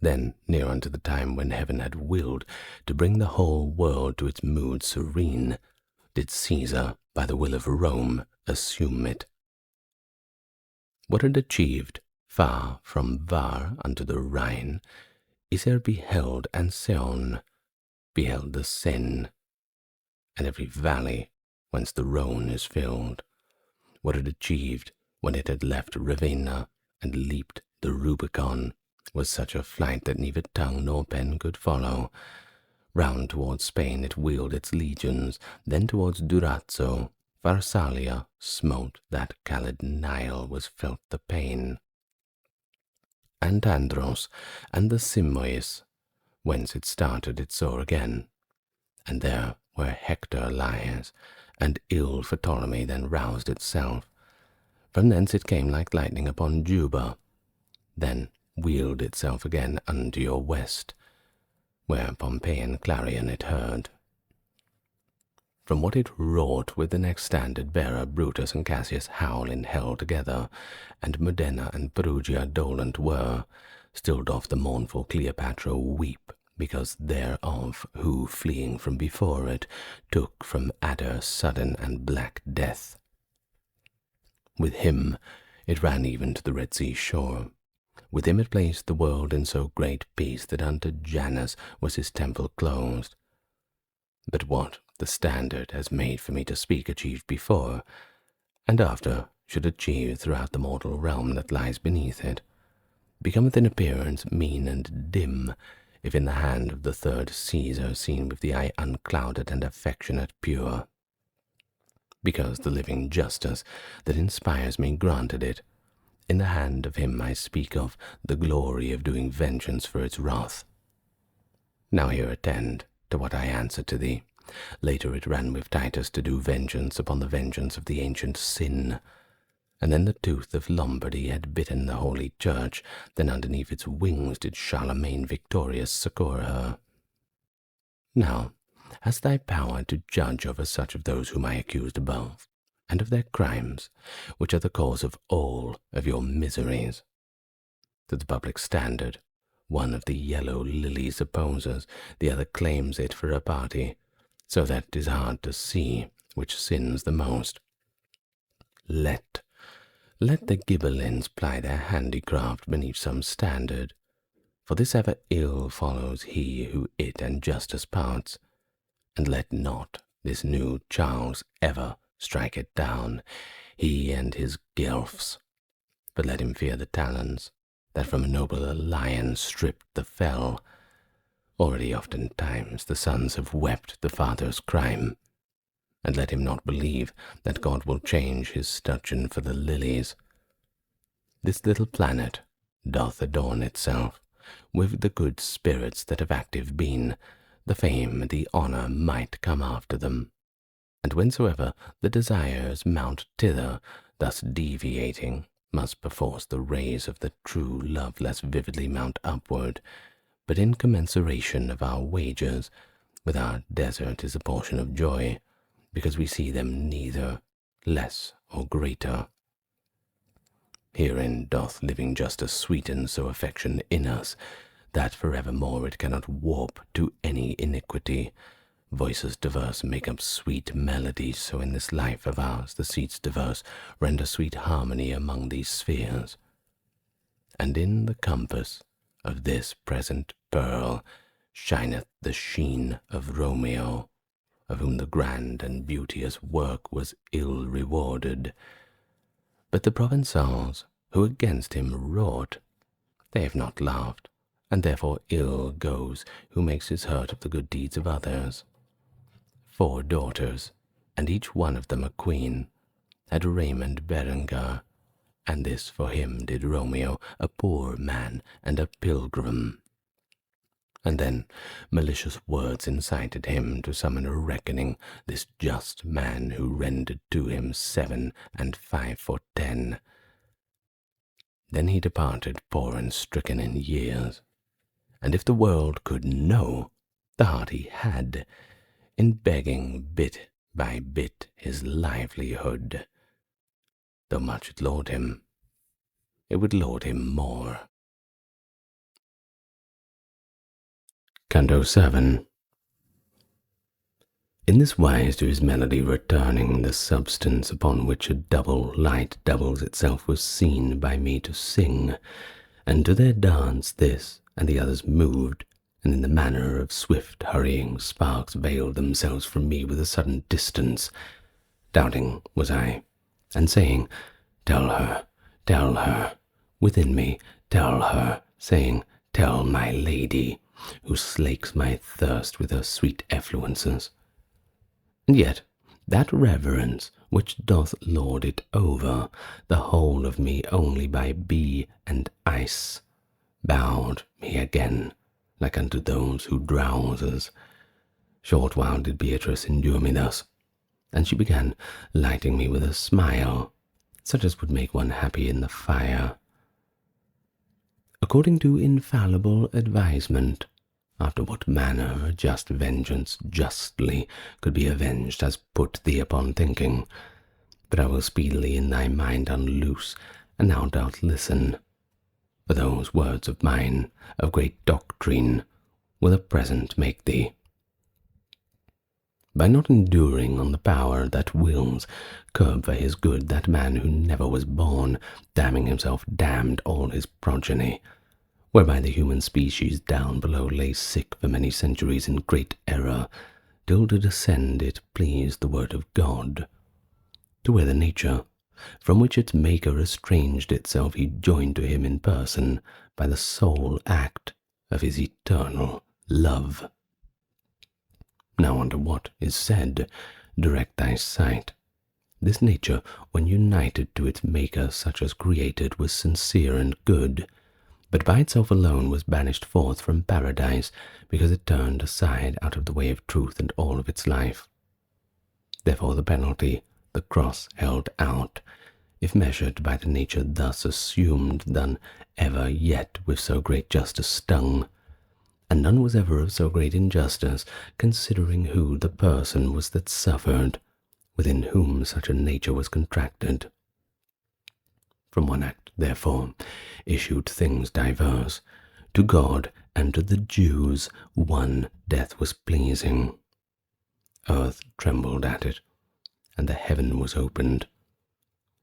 Then, near unto the time when heaven had willed to bring the whole world to its mood serene, did Caesar, by the will of Rome, assume it. What it achieved, far from Var unto the Rhine, Isere beheld, and Seon beheld the Seine, and every valley whence the Rhone is filled. What it achieved when it had left Ravenna and leaped the Rubicon was such a flight that neither tongue nor pen could follow. Round towards Spain it wheeled its legions, then towards Durazzo, Pharsalia smote that callid Nile was felt the pain. And Andros and the Simois, whence it started it soar again, and there where Hector lies, and ill for Ptolemy then roused itself. From thence it came like lightning upon Juba, then wheeled itself again unto your west, where Pompeian clarion it heard. From what it wrought with the next standard-bearer, Brutus and Cassius howl in hell together, and Modena and Perugia dolent were. Still doth the mournful Cleopatra weep, because thereof, who, fleeing from before it, took from adder sudden and black death. With him it ran even to the Red Sea shore. With him it placed the world in so great peace that unto Janus was his temple closed. But what the standard has made for me to speak achieved before, and after should achieve throughout the mortal realm that lies beneath it, becometh in appearance mean and dim, if in the hand of the third Caesar seen with the eye unclouded and affectionate pure. Because the living justice that inspires me granted it, in the hand of him I speak of the glory of doing vengeance for its wrath. Now here attend to what I answer to thee. Later it ran with Titus to do vengeance upon the vengeance of the ancient sin, and then the tooth of Lombardy had bitten the holy church, then underneath its wings did Charlemagne victorious succour her. Now, hast thy power to judge over such of those whom I accused above, and of their crimes, which are the cause of all of your miseries. To the public standard, one of the yellow lilies opposes, the other claims it for a party, so that it is hard to see which sins the most. Let the Ghibellines ply their handicraft beneath some standard, for this ever ill follows he who it and justice parts, and let not this new Charles ever strike it down, he and his gilfs, but let him fear the talons that from a nobler lion stripped the fell. Already oftentimes the sons have wept the father's crime, and let him not believe that God will change his sturgeon for the lilies. This little planet doth adorn itself with the good spirits that have active been, the fame and the honour might come after them, and whensoever the desires mount thither, thus deviating, must perforce the rays of the true love less vividly mount upward, but in commensuration of our wages, with our desert is a portion of joy, because we see them neither less or greater. Herein doth living justice sweeten so affection in us, that forevermore it cannot warp to any iniquity. Voices diverse make up sweet melodies, so in this life of ours the seats diverse render sweet harmony among these spheres. And in the compass of this present pearl shineth the sheen of Romeo, of whom the grand and beauteous work was ill rewarded. But the Provençals, who against him wrought, they have not laughed, and therefore ill goes who makes his hurt of the good deeds of others. 4 daughters, and each one of them a queen, had Raymond Berengar, and this for him did Romeo, a poor man and a pilgrim. And then malicious words incited him to summon a reckoning, this just man who rendered to him 7 and 5 for 10. Then he departed poor and stricken in years, and if the world could know the heart he had, in begging bit by bit his livelihood, though much it lord him, it would lord him more. Canto VII. In this wise to his melody returning, the substance upon which a double light doubles itself was seen by me to sing, and to their dance this and the others moved, and in the manner of swift hurrying sparks veiled themselves from me with a sudden distance. Doubting was I, and saying, tell her, within me, tell her, saying, tell my lady, who slakes my thirst with her sweet effluences. And yet that reverence which doth lord it over the whole of me only by bee and ice, bowed me again, like unto those who drowses. Short while did Beatrice endure me thus, and she began lighting me with a smile, such as would make one happy in the fire. According to infallible advisement, after what manner a just vengeance justly could be avenged has put thee upon thinking, but I will speedily in thy mind unloose, and thou dost listen. For those words of mine, of great doctrine, will a present make thee. By not enduring on the power that wills, curb for his good that man who never was born, damning himself damned all his progeny, whereby the human species down below lay sick for many centuries in great error, till to descend it pleased the word of God, to where the nature, from which its maker estranged itself, he joined to him in person by the sole act of his eternal love. Now unto what is said, direct thy sight. This nature, when united to its maker, such as created, was sincere and good, but by itself alone was banished forth from paradise, because it turned aside out of the way of truth and all of its life. Therefore the penalty, the cross held out, if measured by the nature thus assumed, than ever yet with so great justice stung, and none was ever of so great injustice, considering who the person was that suffered, within whom such a nature was contracted. From one act, therefore, issued things diverse. To God and to the Jews one death was pleasing. Earth trembled at it, and the heaven was opened.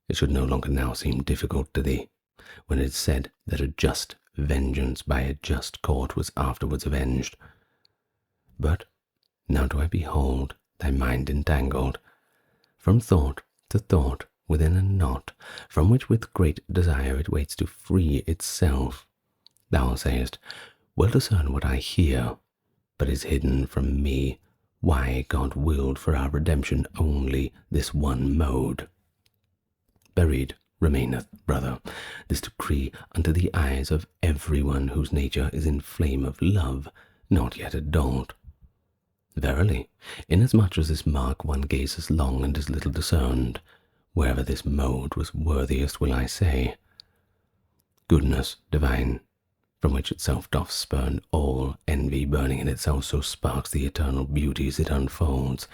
It should no longer now seem difficult to thee, when it is said that a just vengeance by a just court was afterwards avenged. But now do I behold thy mind entangled, from thought to thought within a knot, from which with great desire it waits to free itself. Thou sayest, well discern what I hear, but is hidden from me why God willed for our redemption only this one mode. Buried remaineth, brother, this decree unto the eyes of everyone whose nature is in flame of love, not yet adult. Verily, inasmuch as this mark one gazes long and is little discerned, wherever this mode was worthiest will I say. Goodness divine, from which itself doth spurn all envy burning in itself, so sparks the eternal beauties it unfolds.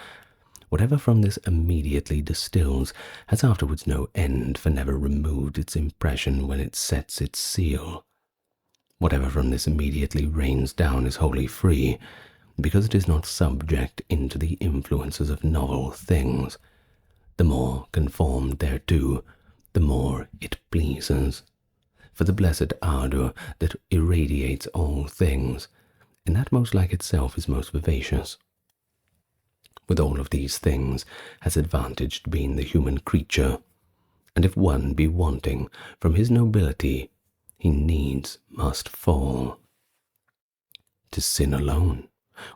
Whatever from this immediately distills has afterwards no end, for never removed its impression when it sets its seal. Whatever from this immediately rains down is wholly free, because it is not subject into the influences of novel things. The more conformed thereto, the more it pleases. For the blessed ardour that irradiates all things, in that most like itself is most vivacious. With all of these things has advantaged been the human creature, and if one be wanting from his nobility, he needs must fall. 'Tis sin alone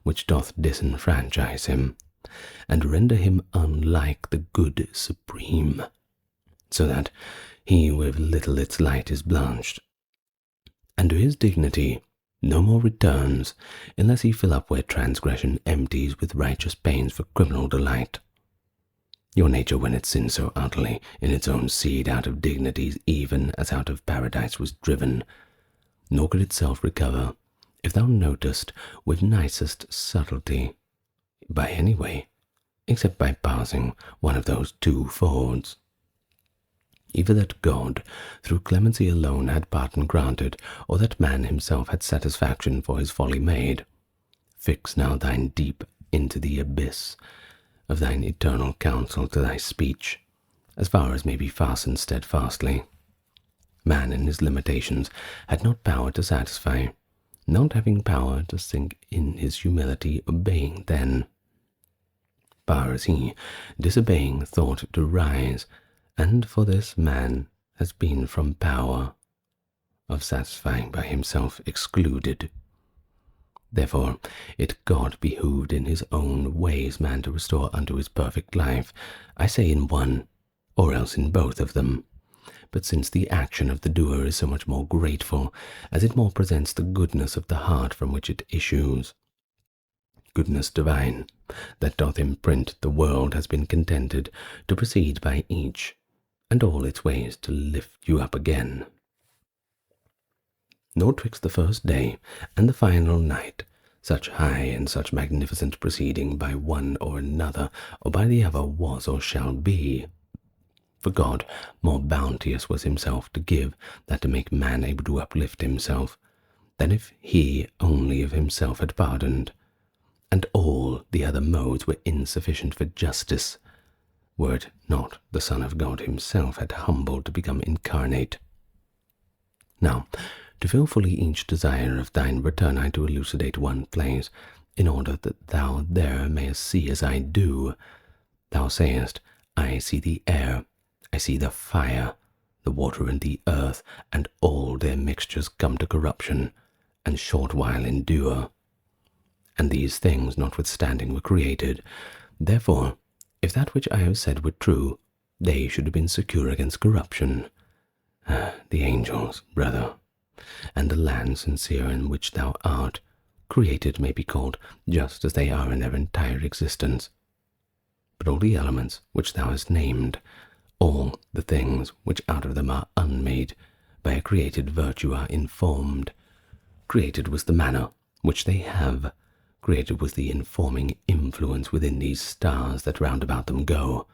which doth disenfranchise him, and render him unlike the good supreme, so that he with little its light is blanched, and to his dignity no more returns, unless he fill up where transgression empties with righteous pains for criminal delight. Your nature, when it sins so utterly in its own seed out of dignities, even as out of paradise was driven, nor could itself recover, if thou notest with nicest subtlety, by any way, except by passing one of those two fords. Either that God through clemency alone had pardon granted, or that man himself had satisfaction for his folly made. Fix now thine deep into the abyss of thine eternal counsel to thy speech, as far as may be fastened steadfastly. Man in his limitations had not power to satisfy, not having power to sink in his humility, obeying then. Far as he, disobeying, thought to rise, and for this man has been from power of satisfying by himself excluded. Therefore it God behooved in his own ways man to restore unto his perfect life, I say in one, or else in both of them. But since the action of the doer is so much more grateful, as it more presents the goodness of the heart from which it issues. Goodness divine, that doth imprint the world, has been contented to proceed by each, and all its ways to lift you up again. Nor twixt the first day and the final night, such high and such magnificent proceeding by one or another, or by the other was or shall be. For God more bounteous was himself to give, that to make man able to uplift himself, than if he only of himself had pardoned, and all the other modes were insufficient for justice, were it not the Son of God himself had humbled to become incarnate. Now, to fill fully each desire of thine, return I to elucidate one place, in order that thou there mayest see as I do. Thou sayest, I see the air, I see the fire, the water and the earth, and all their mixtures come to corruption, and short while endure. And these things notwithstanding were created. Therefore, if that which I have said were true, they should have been secure against corruption. The angels, brother, and the land sincere in which thou art, created may be called just as they are in their entire existence. But all the elements which thou hast named, all the things which out of them are unmade, by a created virtue are informed. Created was the manner which they have, Created was the informing influence within these stars that round about them go.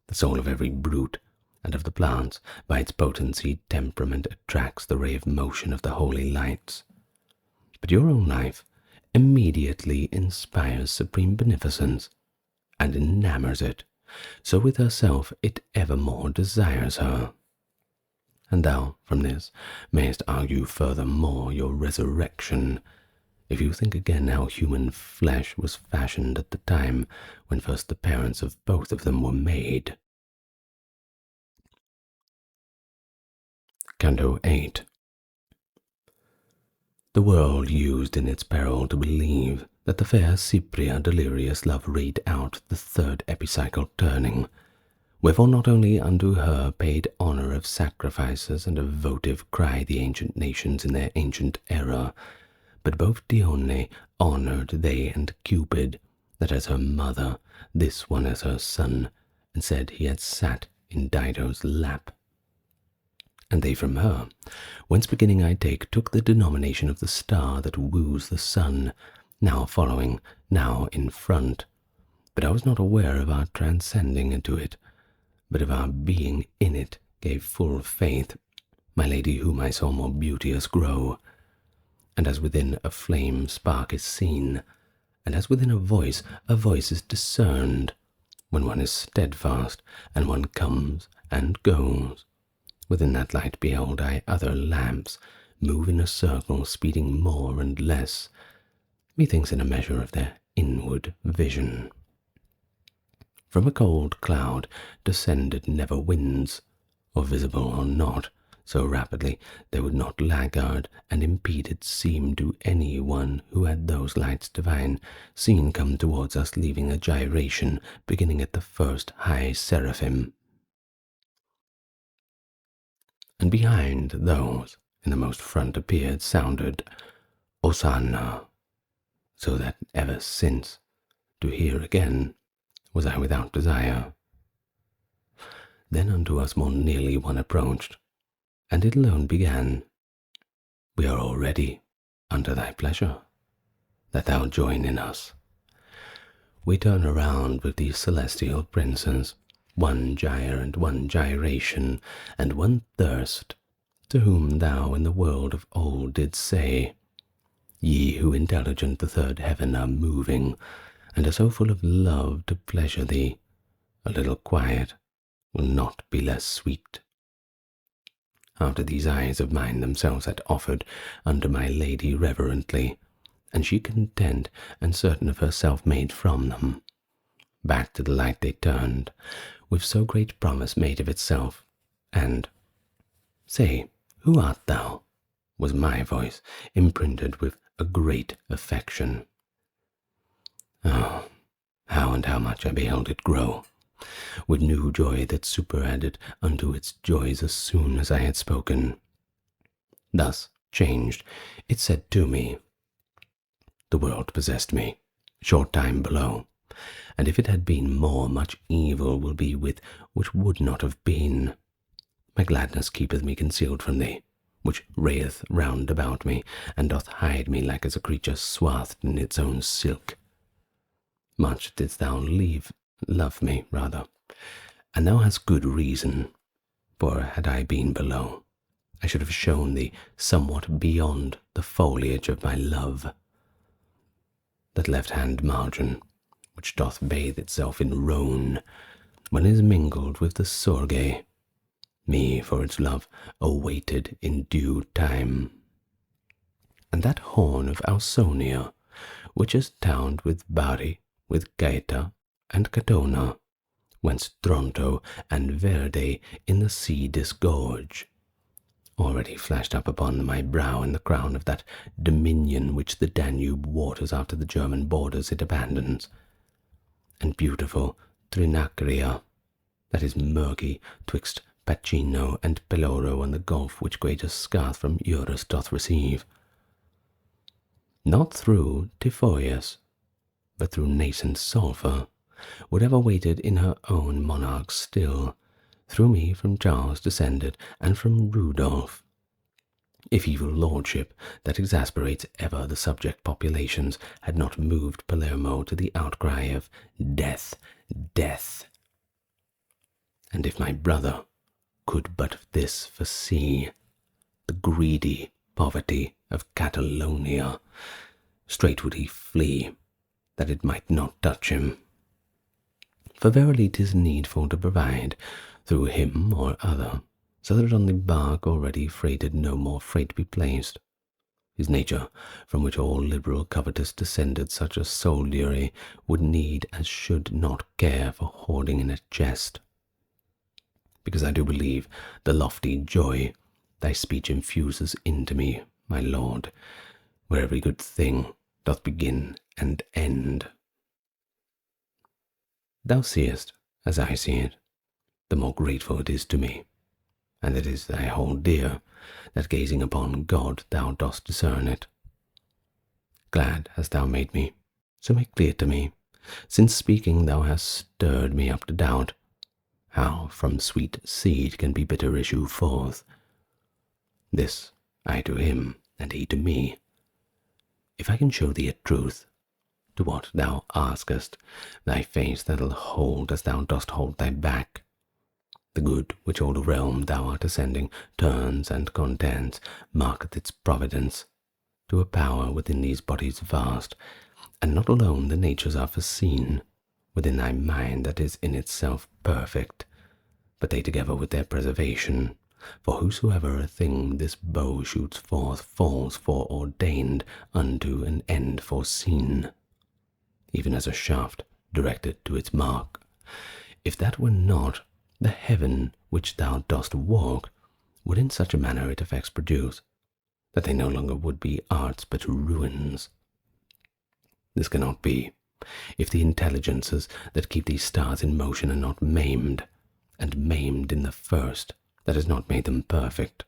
The soul of every brute, and of the plants, by its potency temperament, attracts the ray of motion of the holy lights. But your own life immediately inspires supreme beneficence, and enamors it, so with herself it evermore desires her. And thou, from this, mayest argue furthermore your resurrection, if you think again how human flesh was fashioned at the time when first the parents of both of them were made. Canto VIII. The world used in its peril to believe that the fair Cypria delirious love read out the third epicycle turning, wherefore not only unto her paid honour of sacrifices and of votive cry the ancient nations in their ancient error, but both Dione honoured they and Cupid, that as her mother, this one as her son, and said he had sat in Dido's lap. And they from her, whence beginning I took the denomination of the star that woos the sun, now following, now in front. But I was not aware of our transcending into it, but of our being in it gave full faith, my lady whom I saw more beauteous grow. And as within a flame spark is seen, and as within a voice is discerned, when one is steadfast, and one comes and goes, within that light beheld I other lamps move in a circle, speeding more and less, methinks in a measure of their inward vision. From a cold cloud descended never winds, or visible or not, so rapidly they would not laggard and impeded seem to any one who had those lights divine seen come towards us, leaving a gyration beginning at the first high seraphim. And behind those in the most front appeared, sounded, Hosanna, so that ever since to hear again was I without desire. Then unto us more nearly one approached, and it alone began, We are all ready unto thy pleasure, that thou join in us. We turn around with these celestial princes, one gyre and one gyration, and one thirst, to whom thou in the world of old didst say, Ye who intelligent the third heaven are moving, and are so full of love to pleasure thee, a little quiet will not be less sweet. After these eyes of mine themselves had offered unto my lady reverently, and she content and certain of herself made from them, back to the light they turned, with so great promise made of itself, and, Say, who art thou? Was my voice, imprinted with a great affection. Oh, how and how much I beheld it grow, with new joy that superadded unto its joys as soon as I had spoken. Thus changed, it said to me, The world possessed me, short time below, and if it had been more, much evil will be with which would not have been. My gladness keepeth me concealed from thee, which rayeth round about me, and doth hide me like as a creature swathed in its own silk. Much didst thou love me, rather, and thou hast good reason, for had I been below, I should have shown thee somewhat beyond the foliage of my love. That left-hand margin, which doth bathe itself in roan, when it is mingled with the sorge, me for its love awaited in due time. And that horn of Ausonia, which is towned with Bari, with Gaeta and Catona, whence Tronto and Verde in the sea disgorge, already flashed up upon my brow in the crown of that dominion which the Danube waters after the German borders it abandons, and beautiful Trinacria, that is murky twixt Pacino and Peloro and the gulf which greater scarth from Eurus doth receive. Not through Typhoeus, but through nascent sulphur, would have awaited in her own monarch still, through me from Charles descended, and from Rudolph. If evil lordship that exasperates ever the subject populations had not moved Palermo to the outcry of death, death, and if my brother could but this foresee, the greedy poverty of Catalonia, straight would he flee, that it might not touch him. For verily 'tis needful to provide, through him or other, so that on the bark already freighted no more freight be placed. His nature, from which all liberal covetous descended, such a soldiery would need as should not care for hoarding in a chest. Because I do believe the lofty joy thy speech infuses into me, my lord, where every good thing doth begin and end. Thou seest, as I see it, the more grateful it is to me, and it is I hold dear, that gazing upon God thou dost discern it. Glad hast thou made me, so make clear to me, since speaking thou hast stirred me up to doubt, how from sweet seed can be bitter issue forth. This I to him, and he to me. If I can show thee a truth, to what thou askest, thy face that'll hold as thou dost hold thy back. The good which all the realm thou art ascending turns and contends, marketh its providence, to a power within these bodies vast, and not alone the natures are foreseen, within thy mind that is in itself perfect, but they together with their preservation. For whosoever a thing this bow shoots forth falls foreordained unto an end foreseen, even as a shaft directed to its mark. If that were not, the heaven which thou dost walk would in such a manner its effects produce, that they no longer would be arts but ruins. This cannot be, if the intelligences that keep these stars in motion are not maimed, and maimed in the first that has not made them perfect.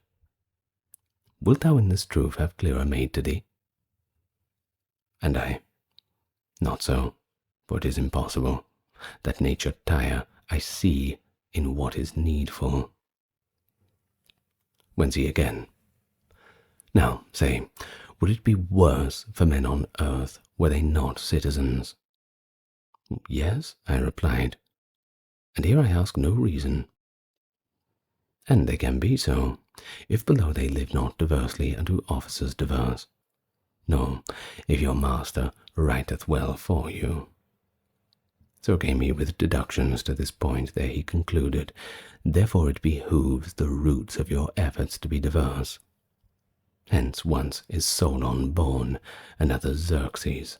Wilt thou in this truth have clearer made to thee? And I, not so, for it is impossible, that nature tire, I see in what is needful. Whence he again. Now, say, would it be worse for men on earth were they not citizens? Yes, I replied, and here I ask no reason. And they can be so, if below they live not diversely unto offices diverse, nor if your master writeth well for you. So came he with deductions to this point, there he concluded, therefore it behooves the roots of your efforts to be diverse. Hence once is Solon born, another Xerxes,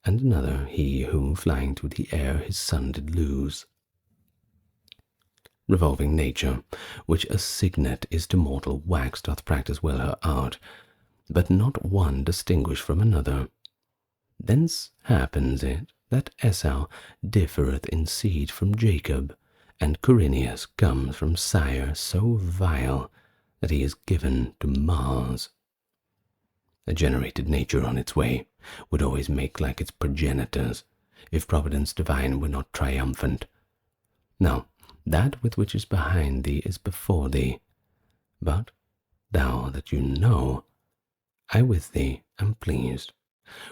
and another he who, flying through the air, his son did lose. Revolving nature, which a signet is to mortal wax, doth practice well her art, but not one distinguish from another. Thence happens it that Esau differeth in seed from Jacob, and Quirinius comes from sire so vile that he is given to Mars. A generated nature on its way would always make like its progenitors, if Providence divine were not triumphant. Now, that with which is behind thee is before thee, but thou that you know, I with thee am pleased.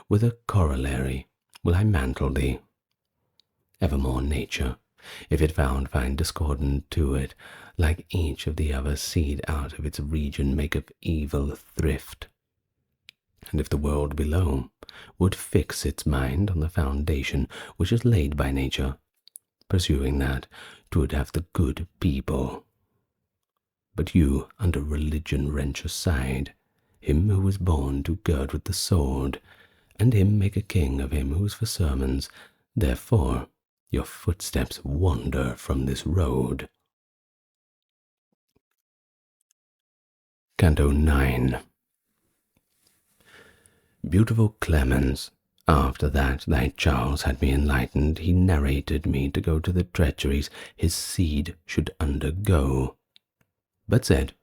With a corollary will I mantle thee. Evermore nature, if it find discordant to it, like each of the other seed out of its region maketh evil thrift. And if the world below would fix its mind on the foundation which is laid by nature, pursuing that, 'twould have the good people. But you under religion wrench aside him who was born to gird with the sword, and him make a king of him who is for sermons. Therefore your footsteps wander from this road. Canto IX. Beautiful Clemens, after that thy Charles had me enlightened, he narrated me to go to the treacheries his seed should undergo, but said,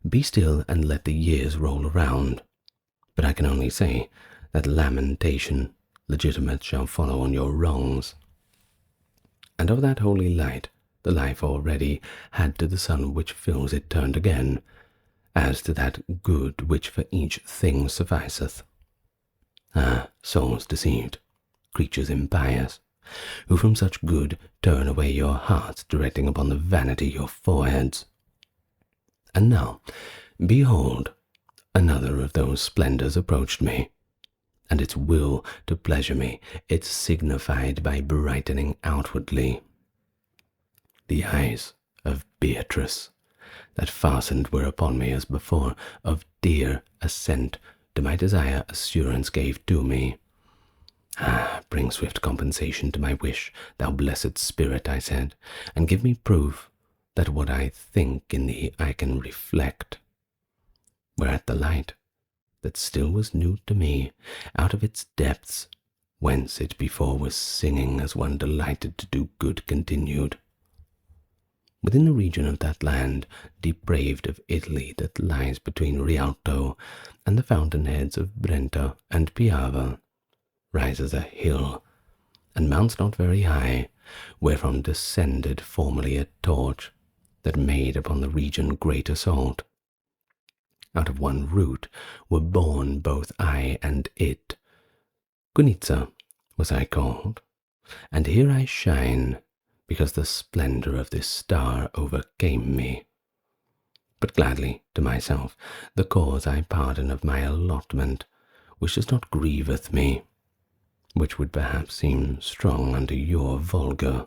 be still and let the years roll around. But I can only say that lamentation legitimate shall follow on your wrongs. And of that holy light the life already had to the sun which fills it turned again, as to that good which for each thing sufficeth. Ah, souls deceived, creatures impious, who from such good turn away your hearts, directing upon the vanity your foreheads. And now, behold, another of those splendours approached me, and its will to pleasure me it signified by brightening outwardly. The eyes of Beatrice, that fastened were upon me as before, of dear assent to my desire assurance gave to me. Ah, bring swift compensation to my wish, thou blessed spirit, I said, and give me proof that what I think in thee I can reflect. Whereat the light, that still was new to me, out of its depths, whence it before was singing as one delighted to do good, continued. Within the region of that land, depraved of Italy, that lies between Rialto and the fountainheads of Brenta and Piave, rises a hill, and mounts not very high, wherefrom descended formerly a torch that made upon the region great assault. Out of one root were born both I and it. Gunitza was I called, and here I shine, because the splendour of this star overcame me. But gladly to myself the cause I pardon of my allotment, which does not grieveth me, which would perhaps seem strong unto your vulgar.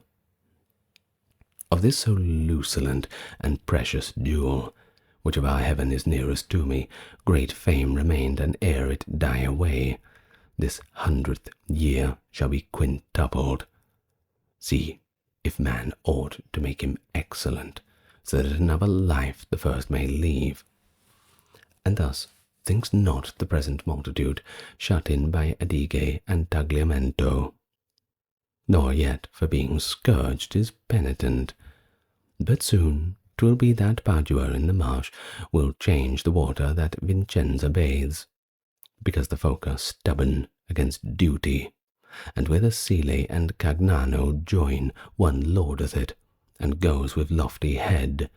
Of this so lucilent and precious jewel, which of our heaven is nearest to me, great fame remained, and ere it die away, this 100th year shall be quintupled. See if man ought to make him excellent, so that another life the first may leave. And thus thinks not the present multitude, shut in by Adige and Tagliamento, nor yet for being scourged is penitent. But soon 'twill be that Padua in the marsh will change the water that Vincenza bathes, because the folk are stubborn against duty, and where the Sile and Cagnano join, one laudeth it, and goes with lofty head,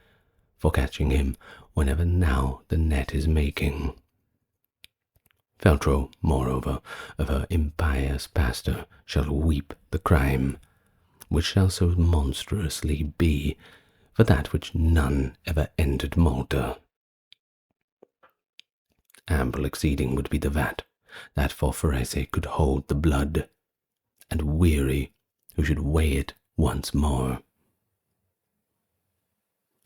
for catching him whenever now the net is making. Feltro, moreover, of her impious pastor shall weep the crime, which shall so monstrously be, for that which none ever entered Malta. Ample exceeding would be the vat, that for Forese could hold the blood, and weary who should weigh it once more.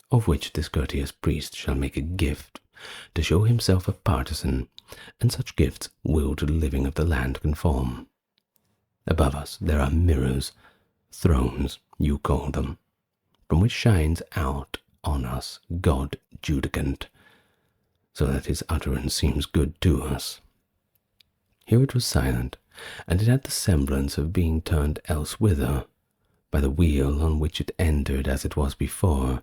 Of which this courteous priest shall make a gift, to show himself a partisan, and such gifts will to the living of the land conform. Above us there are mirrors, thrones you call them, from which shines out on us God judicant, so that his utterance seems good to us. Here it was silent, and it had the semblance of being turned elsewhither, by the wheel on which it entered as it was before.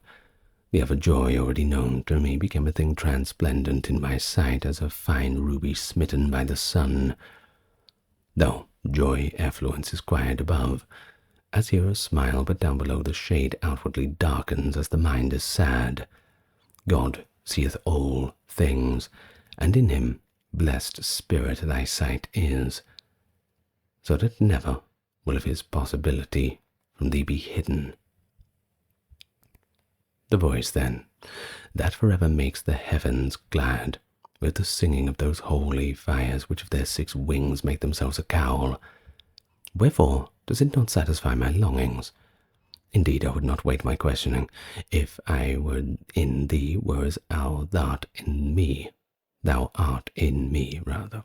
The other joy already known to me became a thing transplendent in my sight as a fine ruby smitten by the sun. Though joy effluence is quiet above, as here a smile, but down below the shade outwardly darkens as the mind is sad. God seeth all things, and in him blessed spirit thy sight is, so that never will of his possibility from thee be hidden. The voice, then, that forever makes the heavens glad with the singing of those holy fires which of their 6 wings make themselves a cowl, wherefore does it not satisfy my longings? Indeed, I would not wait my questioning, if I were in thee, whereas thou art in me, rather.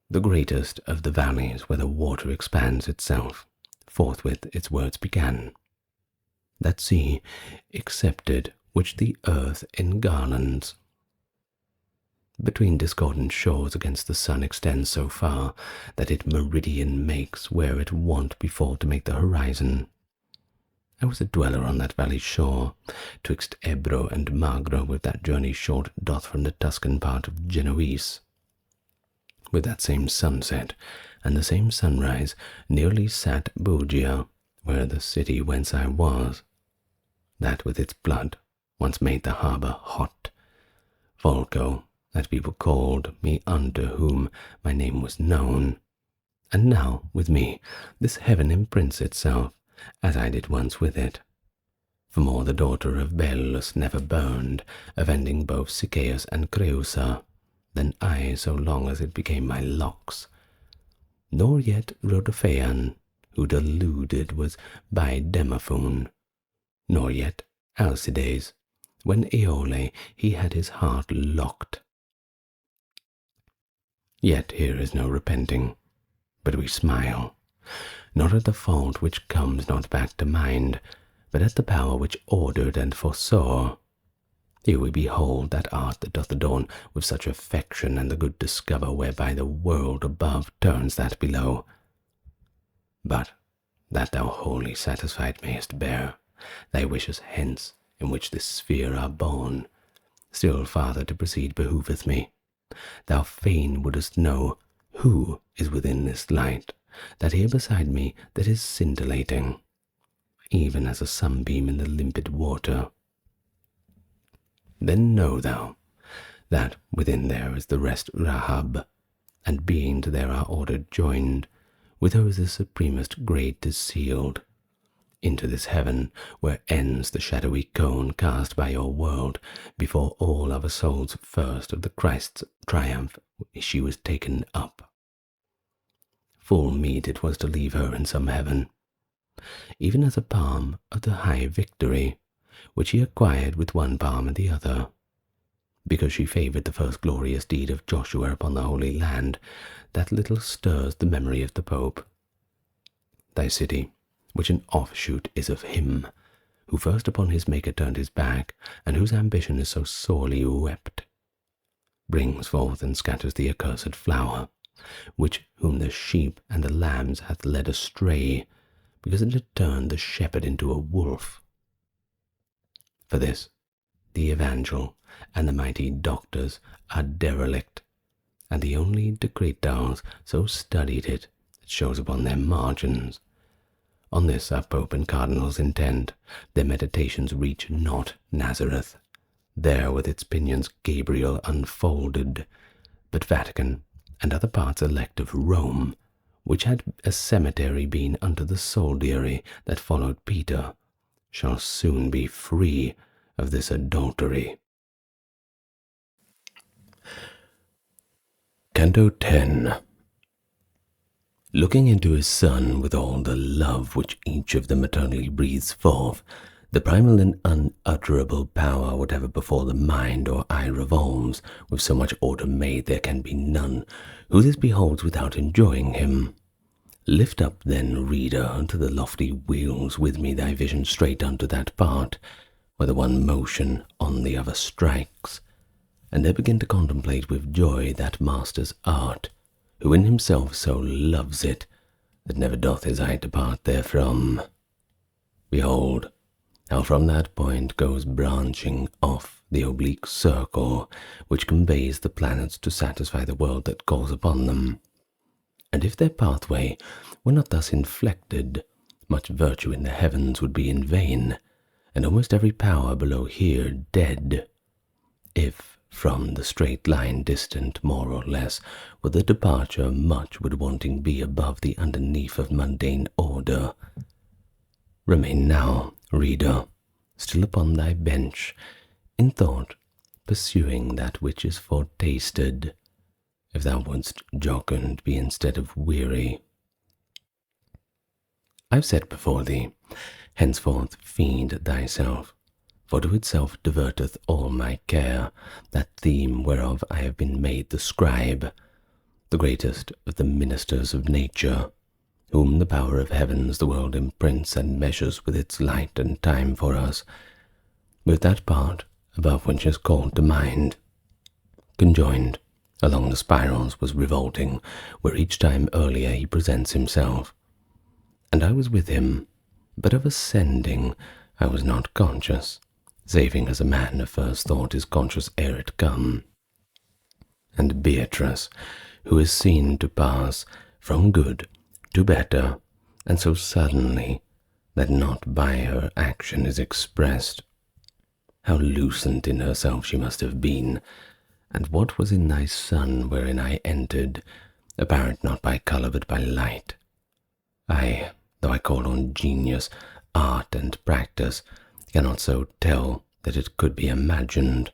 The greatest of the valleys where the water expands itself, forthwith its words began. That sea excepted which the earth engarlands. Between discordant shores against the sun extends so far, that it meridian makes where it wont before to make the horizon. I was a dweller on that valley's shore, twixt Ebro and Magro, with that journey short doth from the Tuscan part of Genoese. With that same sunset and the same sunrise nearly sat Bugia, where the city whence I was, that with its blood once made the harbour hot, Folco, that people called me, unto whom my name was known. And now, with me, this heaven imprints itself, as I did once with it. For more the daughter of Belus never burned, avenging both Sichaeus and Creusa, than I, so long as it became my locks. Nor yet Rhodophaeon, who deluded was by Demophoon, nor yet Alcides, when Aeole he had his heart locked. Yet here is no repenting, but we smile, not at the fault which comes not back to mind, but at the power which ordered and foresaw. Here we behold that art that doth adorn with such affection, and the good discover whereby the world above turns that below. But that thou wholly satisfied mayest bear, thy wishes hence, in which this sphere are born, still farther to proceed behoveth me. Thou fain wouldest know who is within this light, that here beside me that is scintillating, even as a sunbeam in the limpid water. Then know thou that within there is the rest Rahab, and beings there are ordered joined, with whose the supremest great is sealed, into this heaven where ends the shadowy cone cast by your world, before all other souls first of the Christ's triumph she was taken up. Full meet it was to leave her in some heaven, even as a palm of the high victory, which he acquired with one palm and the other, because she favoured the first glorious deed of Joshua upon the Holy Land, that little stirs the memory of the Pope. Thy city, which an offshoot is of him, who first upon his Maker turned his back, and whose ambition is so sorely wept, brings forth and scatters the accursed flower, which whom the sheep and the lambs hath led astray, because it had turned the shepherd into a wolf. For this, the Evangel and the mighty doctors are derelict, and the only decretals so studied it shows upon their margins. On this our Pope and Cardinals intent, their meditations reach not Nazareth, there with its pinions Gabriel unfolded, but Vatican and other parts elect of Rome, which had a cemetery been unto the soldiery that followed Peter, shall soon be free of this adultery. Canto X. Looking into his son with all the love which each of them eternally breathes forth, the primal and unutterable power, whatever before the mind or eye revolves, with so much order made there can be none who this beholds without enjoying him. Lift up then, reader, to the lofty wheels with me thy vision straight unto that part, where the one motion on the other strikes, and there begin to contemplate with joy that master's art, who in himself so loves it, that never doth his eye depart therefrom. Behold, how from that point goes branching off the oblique circle, which conveys the planets to satisfy the world that calls upon them. And if their pathway were not thus inflected, much virtue in the heavens would be in vain, and almost every power below here dead, if from the straight line distant more or less were the departure, much would wanting be above the underneath of mundane order. Remain now, reader, still upon thy bench, in thought, pursuing that which is foretasted, if thou wouldst jocund be instead of weary. I've set before thee, henceforth feed thyself, for to itself diverteth all my care, that theme whereof I have been made the scribe, the greatest of the ministers of nature, whom the power of heavens the world imprints and measures with its light and time for us, with that part above which is called the mind, conjoined along the spirals was revolting, where each time earlier he presents himself. And I was with him, but of ascending I was not conscious, saving as a man of first thought is conscious ere it come. And Beatrice, who is seen to pass from good to better, and so suddenly that not by her action is expressed, How lucent in herself she must have been, and what was in thy sun wherein I entered, apparent not by colour but by light? I, though I call on genius, art, and practice, cannot so tell that it could be imagined.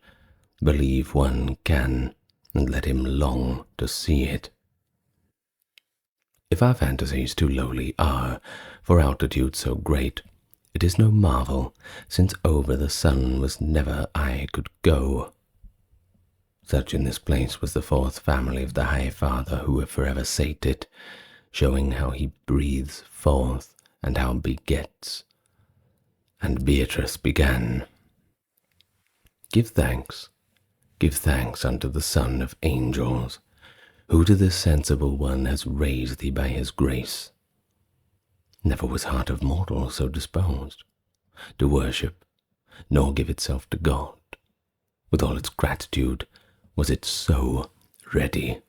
Believe one can, and let him long to see it. If our fantasies too lowly are, for altitude so great, it is no marvel, since over the sun was never eye could go. Such in this place was the fourth family of the High Father who have forever sate it, showing how he breathes forth and how begets. And Beatrice began, give thanks unto the Son of Angels, who to this sensible one has raised thee by his grace. Never was heart of mortal so disposed to worship, nor give itself to God. With all its gratitude was it so ready.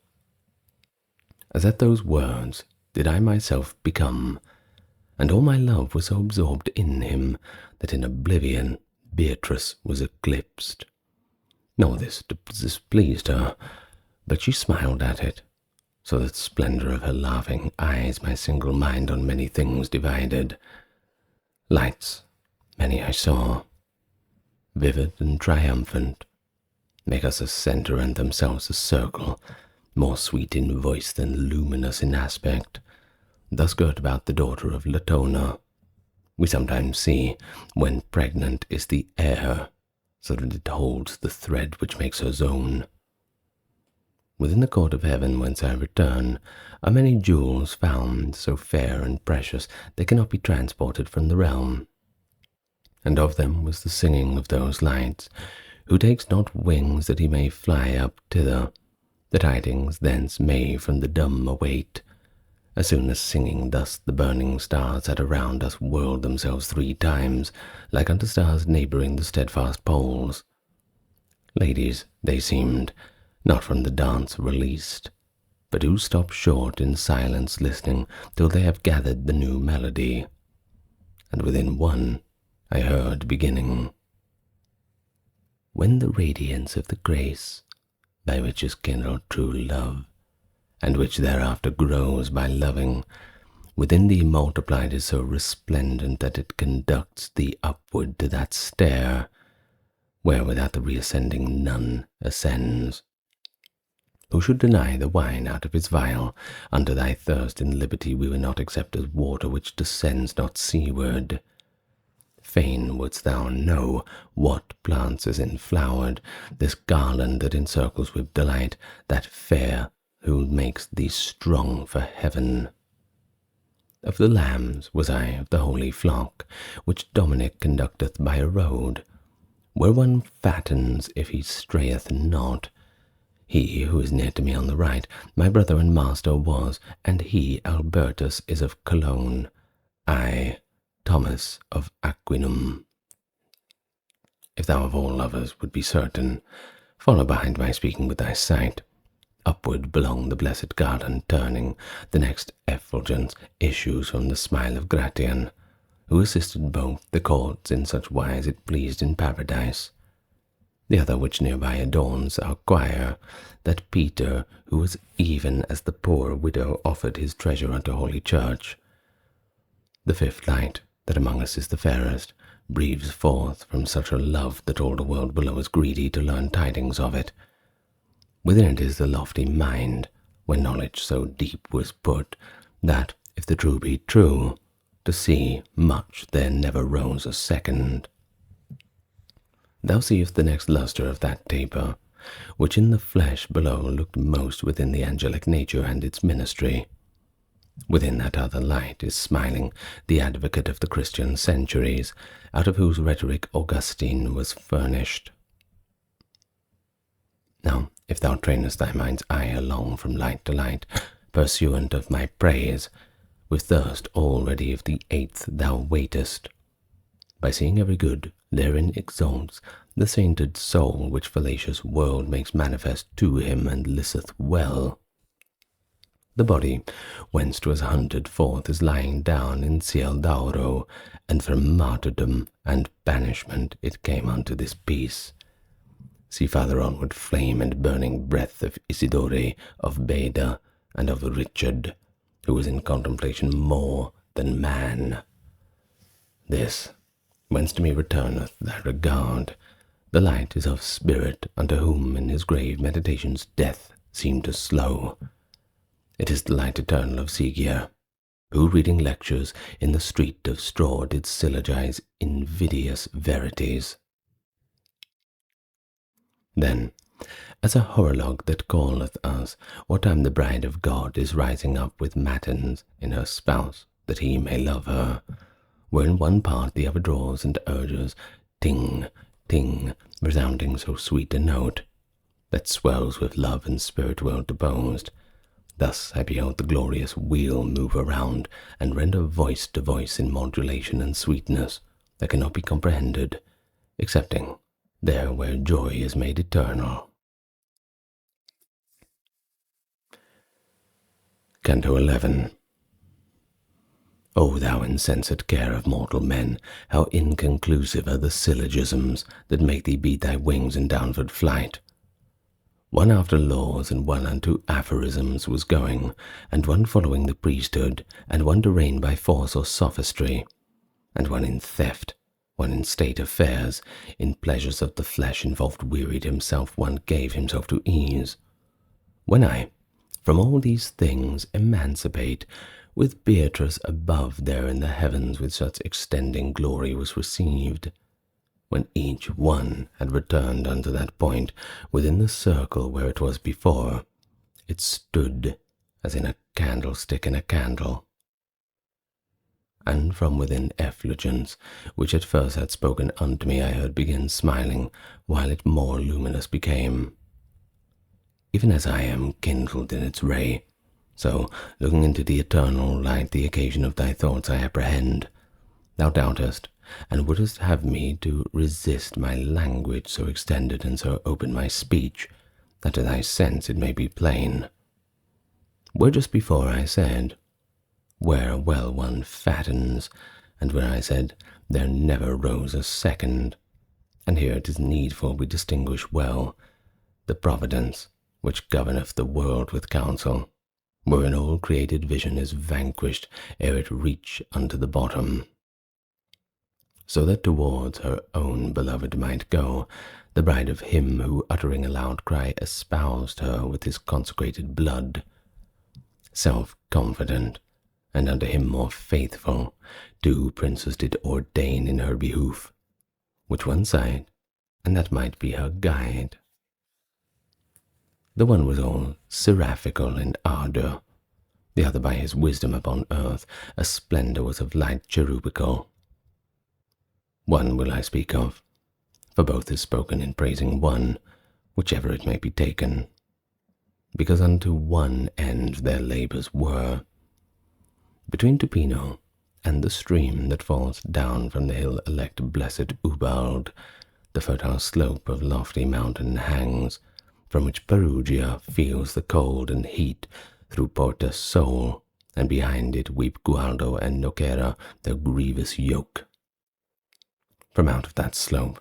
As at those words did I myself become, and all my love was so absorbed in him that in oblivion Beatrice was eclipsed. Nor this displeased her, but she smiled at it, so that splendour of her laughing eyes my single mind on many things divided. Lights many I saw, vivid and triumphant, make us a centre and themselves a circle, more sweet in voice than luminous in aspect, thus girt about the daughter of Latona. We sometimes see, when pregnant is the air, so that it holds the thread which makes her zone. Within the court of heaven whence I return are many jewels found so fair and precious they cannot be transported from the realm. And of them was the singing of those lights, who takes not wings that he may fly up thither, the tidings thence may from the dumb await. As soon as singing thus the burning stars that around us whirled themselves 3 times, like unto stars neighbouring the steadfast poles. Ladies they seemed, not from the dance released, but who stop short in silence listening till they have gathered the new melody. And within one I heard beginning, when the radiance of the grace, by which is kindled true love, and which thereafter grows by loving, within thee multiplied is so resplendent that it conducts thee upward to that stair, where without the reascending none ascends. Who should deny the wine out of his vial? Unto thy thirst in liberty we will not accept as water which descends not seaward. Fain wouldst thou know what plants is enflowered, this garland that encircles with delight that fair who makes thee strong for heaven. Of the lambs was I of the holy flock, which Dominic conducteth by a road, where one fattens if he strayeth not. He who is near to me on the right, my brother and master was, and he, Albertus, is of Cologne, I, Thomas of Aquinum. If thou of all lovers would be certain, follow behind my speaking with thy sight. Upward belong the blessed garden turning, the next effulgence issues from the smile of Gratian, who assisted both the courts in such wise it pleased in paradise. The other which nearby adorns our choir, that Peter, who was even as the poor widow offered his treasure unto holy church. The fifth light, that among us is the fairest, breathes forth from such a love that all the world below is greedy to learn tidings of it. Within it is the lofty mind, where knowledge so deep was put, that, if the true be true, to see much there never rose a second. Thou seest the next lustre of that taper, which in the flesh below looked most within the angelic nature and its ministry. Within that other light is smiling the advocate of the Christian centuries, out of whose rhetoric Augustine was furnished. Now, if thou trainest thy mind's eye along from light to light, pursuant of my praise, with thirst already of the 8th thou waitest, by seeing every good therein exalts the sainted soul which fallacious world makes manifest to him and listeth well. The body whence 'twas hunted forth is lying down in Ciel d'Auro, and from martyrdom and banishment it came unto this peace. See farther onward flame and burning breath of Isidore, of Beda, and of Richard, who was in contemplation more than man. This, whence to me returneth thy regard, the light is of spirit, unto whom in his grave meditations death seemed to slow. It is the light eternal of Sigia, who reading lectures in the street of straw did syllogize invidious verities. Then, as a horologe that calleth us what time the bride of God is rising up with matins in her spouse, that he may love her, where in one part the other draws and urges, ting, ting, resounding so sweet a note, that swells with love and spirit well deposed. Thus I beheld the glorious wheel move around, and render voice to voice in modulation and sweetness that cannot be comprehended, excepting there where joy is made eternal. Canto XI. O thou insensate care of mortal men, how inconclusive are the syllogisms that make thee beat thy wings in downward flight! One after laws, and one unto aphorisms was going, and one following the priesthood, and one to reign by force or sophistry, and one in theft, one in state affairs, in pleasures of the flesh involved wearied himself, one gave himself to ease. When I, from all these things emancipate, with Beatrice above there in the heavens with such extending glory was received, when each one had returned unto that point within the circle where it was before, it stood as in a candlestick in a candle. And from within effulgence, which at first had spoken unto me, I heard begin smiling, while it more luminous became. Even as I am kindled in its ray, so, looking into the eternal light, the occasion of thy thoughts I apprehend. Thou doubtest, and wouldest have me to resist my language so extended and so open my speech, that to thy sense it may be plain. Where just before I said, where well one fattens, and where I said, there never rose a second, and here it is needful we distinguish well the providence which governeth the world with counsel, wherein all created vision is vanquished ere it reach unto the bottom, so that towards her own beloved might go, the bride of him who, uttering a loud cry, espoused her with his consecrated blood. Self-confident, and unto him more faithful, two princes did ordain in her behoof, which one side, and that might be her guide. The one was all seraphical in ardour, the other by his wisdom upon earth, a splendour was of light cherubical. One will I speak of, for both is spoken in praising one, whichever it may be taken, because unto one end their labours were. Between Tupino and the stream that falls down from the hill elect blessed Ubald, the fertile slope of lofty mountain hangs, from which Perugia feels the cold and heat through Porta Sol, and behind it weep Gualdo and Noquera their grievous yoke. From out of that slope,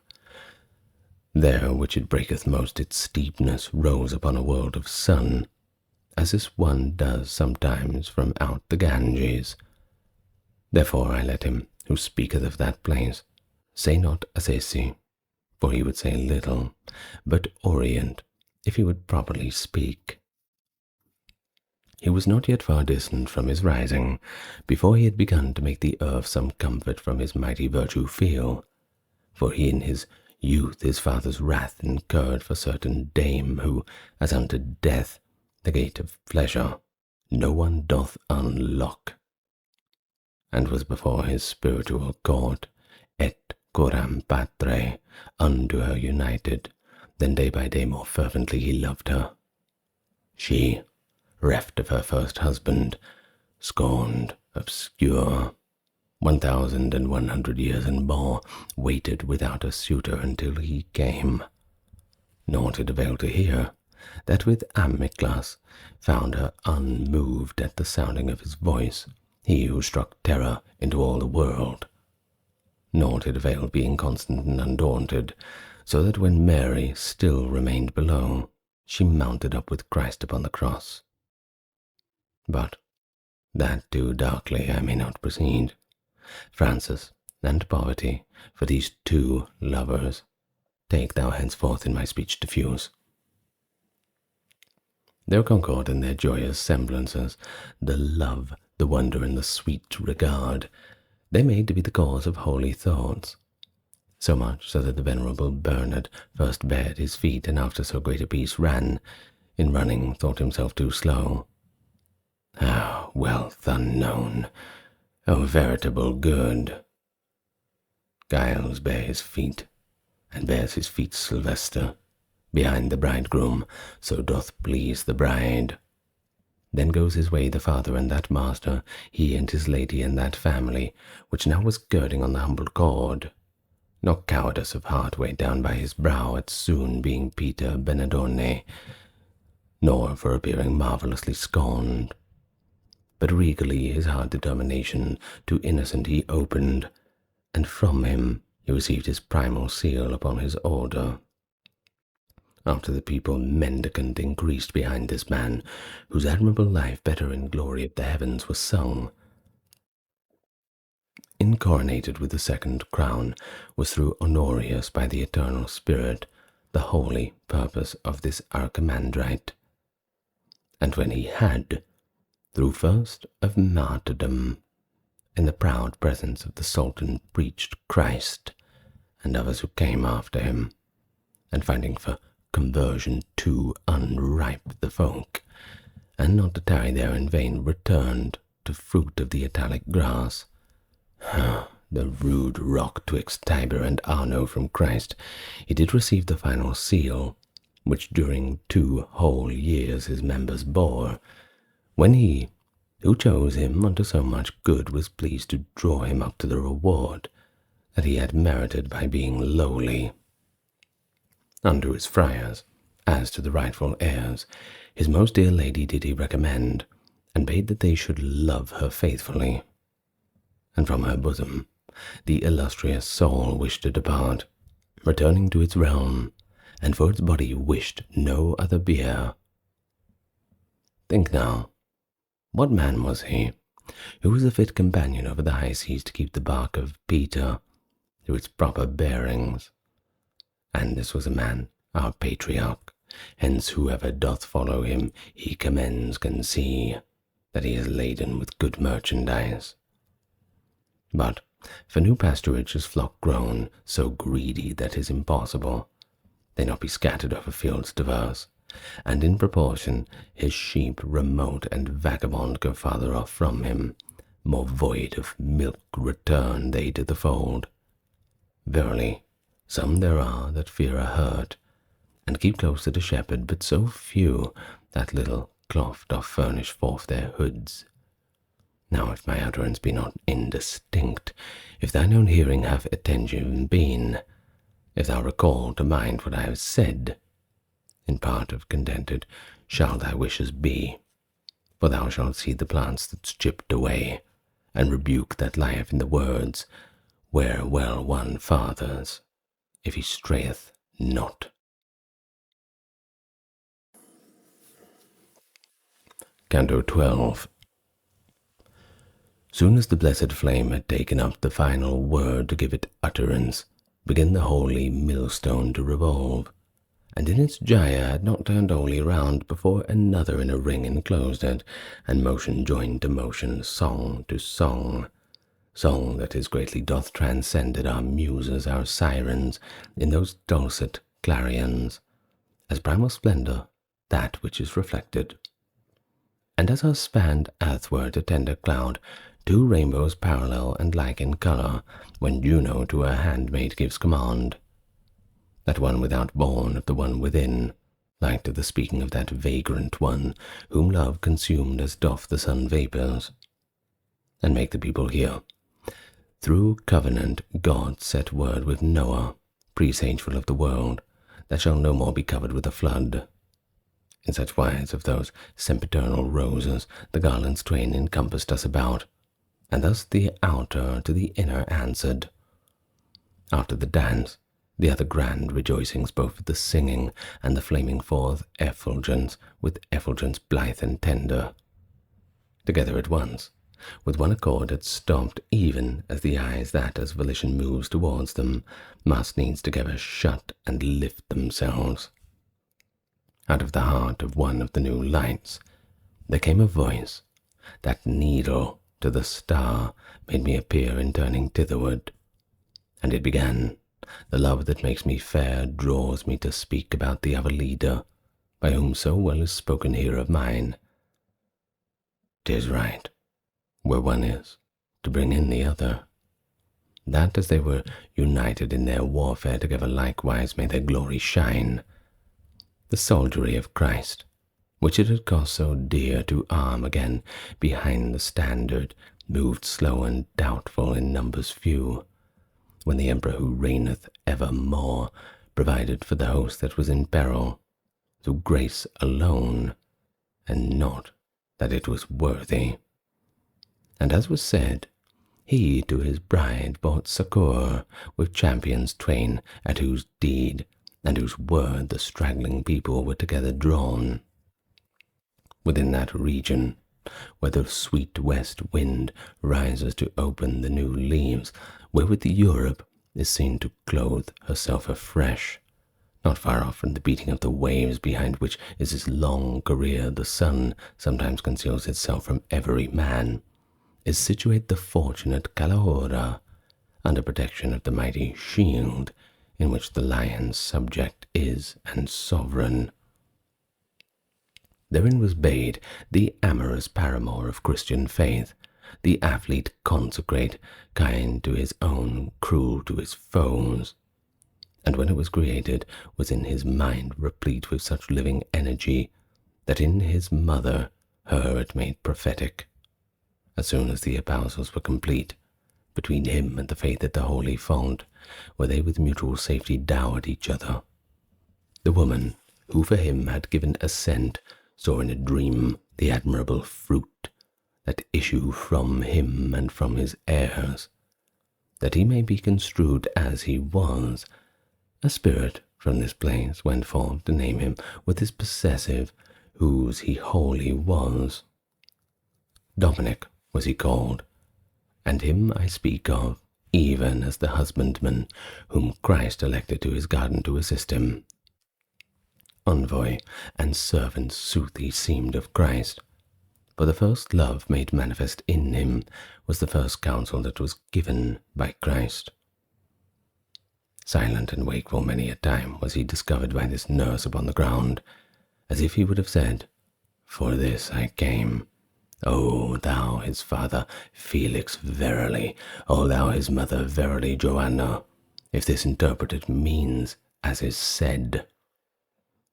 there which it breaketh most, its steepness rose upon a world of sun, as this one does sometimes from out the Ganges. Therefore I let him, who speaketh of that place, say not Assisi, for he would say little, but Orient, if he would properly speak. He was not yet far distant from his rising, before he had begun to make the earth some comfort from his mighty virtue feel, for he in his youth his father's wrath incurred for certain dame, who, as unto death, the gate of pleasure, no one doth unlock, and was before his spiritual court, et coram patre, unto her united, then day by day more fervently he loved her. She, reft of her first husband, scorned, obscure, 1,100 years and more, waited without a suitor until he came. Naught it availed to hear, that with Amyclas found her unmoved at the sounding of his voice, he who struck terror into all the world. Naught it availed being constant and undaunted, so that when Mary still remained below, she mounted up with Christ upon the cross. But that too darkly I may not proceed. Francis and Poverty, for these two lovers, take thou henceforth in my speech diffuse. Their concord and their joyous semblances, the love, the wonder, and the sweet regard, they made to be the cause of holy thoughts, so much so that the venerable Bernard first bared his feet, and after so great a piece ran, in running thought himself too slow. Ah, wealth unknown, O veritable good! Giles bare his feet, and bears his feet Sylvester, behind the bridegroom, so doth please the bride. Then goes his way the father and that master, he and his lady and that family, which now was girding on the humble cord. Nor cowardice of heart weighed down by his brow at soon being Peter Benedorne, nor for appearing marvellously scorned. But regally his hard determination to innocent he opened, and from him he received his primal seal upon his order. After the people mendicant increased behind this man, whose admirable life better in glory of the heavens was sung. Incoronated with the second crown was through Honorius by the eternal Spirit the holy purpose of this Archimandrite. And when he had, through first of martyrdom, in the proud presence of the Sultan preached Christ, and others who came after him, and finding for conversion too unripe the folk, and not to tarry there in vain, returned to fruit of the Italic grass. The rude rock twixt Tiber and Arno from Christ, he did receive the final seal, which during 2 whole years his members bore, when he, who chose him unto so much good, was pleased to draw him up to the reward that he had merited by being lowly. Unto his friars, as to the rightful heirs, his most dear lady did he recommend, and bade that they should love her faithfully. And from her bosom the illustrious soul wished to depart, returning to its realm, and for its body wished no other bier. Think now, what man was he, who was a fit companion over the high seas to keep the bark of Peter to its proper bearings? And this was a man, our patriarch, hence whoever doth follow him, he commends can see that he is laden with good merchandise. But for new pasturage his flock grown, so greedy that 'tis impossible they not be scattered over fields diverse, and in proportion his sheep remote and vagabond go farther off from him, more void of milk return they to the fold. Verily, some there are that fear a hurt, and keep close to the shepherd, but so few that little cloth doth furnish forth their hoods. Now if my utterance be not indistinct, if thine own hearing have attentive been, if thou recall to mind what I have said, in part of contented shall thy wishes be, for thou shalt see the plants that's chipped away, and rebuke that lieth in the words, where well one fathers, if he strayeth not. Canto XII. Soon as the blessed flame had taken up the final word to give it utterance, began the holy millstone to revolve, and in its gyre had not turned wholly round before another in a ring enclosed it, and motion joined to motion, song to song, song that is greatly doth transcended our muses, our sirens, in those dulcet clarions, as primal splendour that which is reflected. And as are spanned athward a tender cloud, 2 rainbows parallel and like in colour, when Juno to her handmaid gives command, that one without born of the one within, like to the speaking of that vagrant one, whom love consumed as doth the sun vapours, and make the people hear. Through covenant God set word with Noah, presageful of the world, that shall no more be covered with a flood. In such wise of those sempiternal roses the garlands twain encompassed us about, and thus the outer to the inner answered. After the dance, the other grand rejoicings, both with the singing and the flaming forth effulgence, with effulgence blithe and tender, together at once, with one accord had stopped, even as the eyes that, as volition moves towards them, must needs together shut and lift themselves. Out of the heart of one of the new lights there came a voice, that needle to the star made me appear in turning thitherward, and it began, "The love that makes me fair draws me to speak about the other leader, by whom so well is spoken here of mine. 'Tis right, where one is, to bring in the other, that as they were united in their warfare together likewise may their glory shine. The soldiery of Christ, which it had cost so dear to arm again behind the standard, moved slow and doubtful in numbers few, when the Emperor who reigneth evermore provided for the host that was in peril, through grace alone, and not that it was worthy. And as was said, he to his bride brought succour, with champions twain, at whose deed and whose word the straggling people were together drawn. Within that region, where the sweet west wind rises to open the new leaves, wherewith Europe is seen to clothe herself afresh, not far off from the beating of the waves behind which is his long career the sun sometimes conceals itself from every man, is situate the fortunate Calahorra, under protection of the mighty shield, in which the lion's subject is and sovereign. Therein was bade the amorous paramour of Christian faith, the athlete consecrate, kind to his own, cruel to his foes, and when it was created, was in his mind replete with such living energy, that in his mother her it made prophetic. As soon as the espousals were complete, between him and the faith at the holy font, where they with mutual safety dowered each other, the woman, who for him had given assent, saw in a dream the admirable fruit that issue from him and from his heirs, that he may be construed as he was. A spirit from this place went forth to name him with his possessive, whose he wholly was. Dominic was he called, and him I speak of, even as the husbandman whom Christ elected to his garden to assist him. Envoy and servant sooth he seemed of Christ, for the first love made manifest in him was the first counsel that was given by Christ. Silent and wakeful many a time was he discovered by this nurse upon the ground, as if he would have said, "For this I came. O thou his father, Felix, verily, O thou his mother, verily, Joanna, if this interpreted means as is said."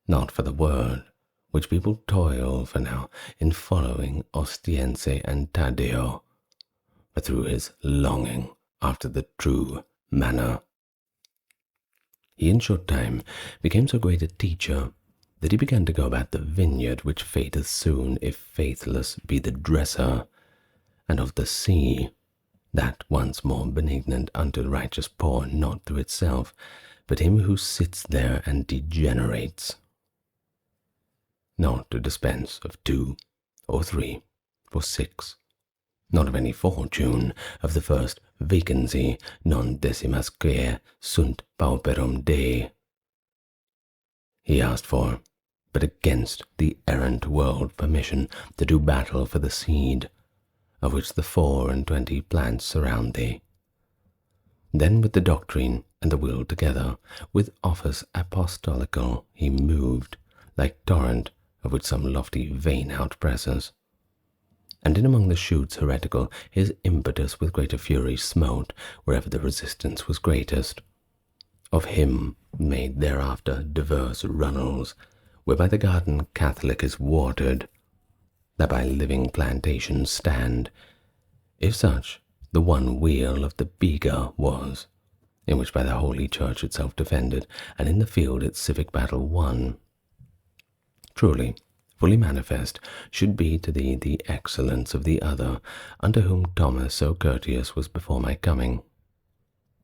Not for the word, which people toil for now in following Ostiense and Taddeo, but through his longing after the true manner. He in short time became so great a teacher that he began to go about the vineyard which fateth soon if faithless be the dresser, and of the sea, that once more benignant unto the righteous poor, not to itself, but him who sits there and degenerates. Not to dispense of 2 or 3 or 6, not of any fortune, of the first vacancy, non decimasque sunt pauperum Dei, he asked for, but against the errant world permission to do battle for the seed, of which the 24 plants surround thee. Then with the doctrine and the will together, with office apostolical, he moved, like torrent of which some lofty vein outpresses. And in among the shoots heretical, his impetus with greater fury smote wherever the resistance was greatest. Of him made thereafter diverse runnels, whereby the garden Catholic is watered, that by living plantations stand, if such the one wheel of the Bega was, in which by the Holy Church itself defended, and in the field its civic battle won. Truly, fully manifest should be to thee the excellence of the other, unto whom Thomas so courteous was before my coming.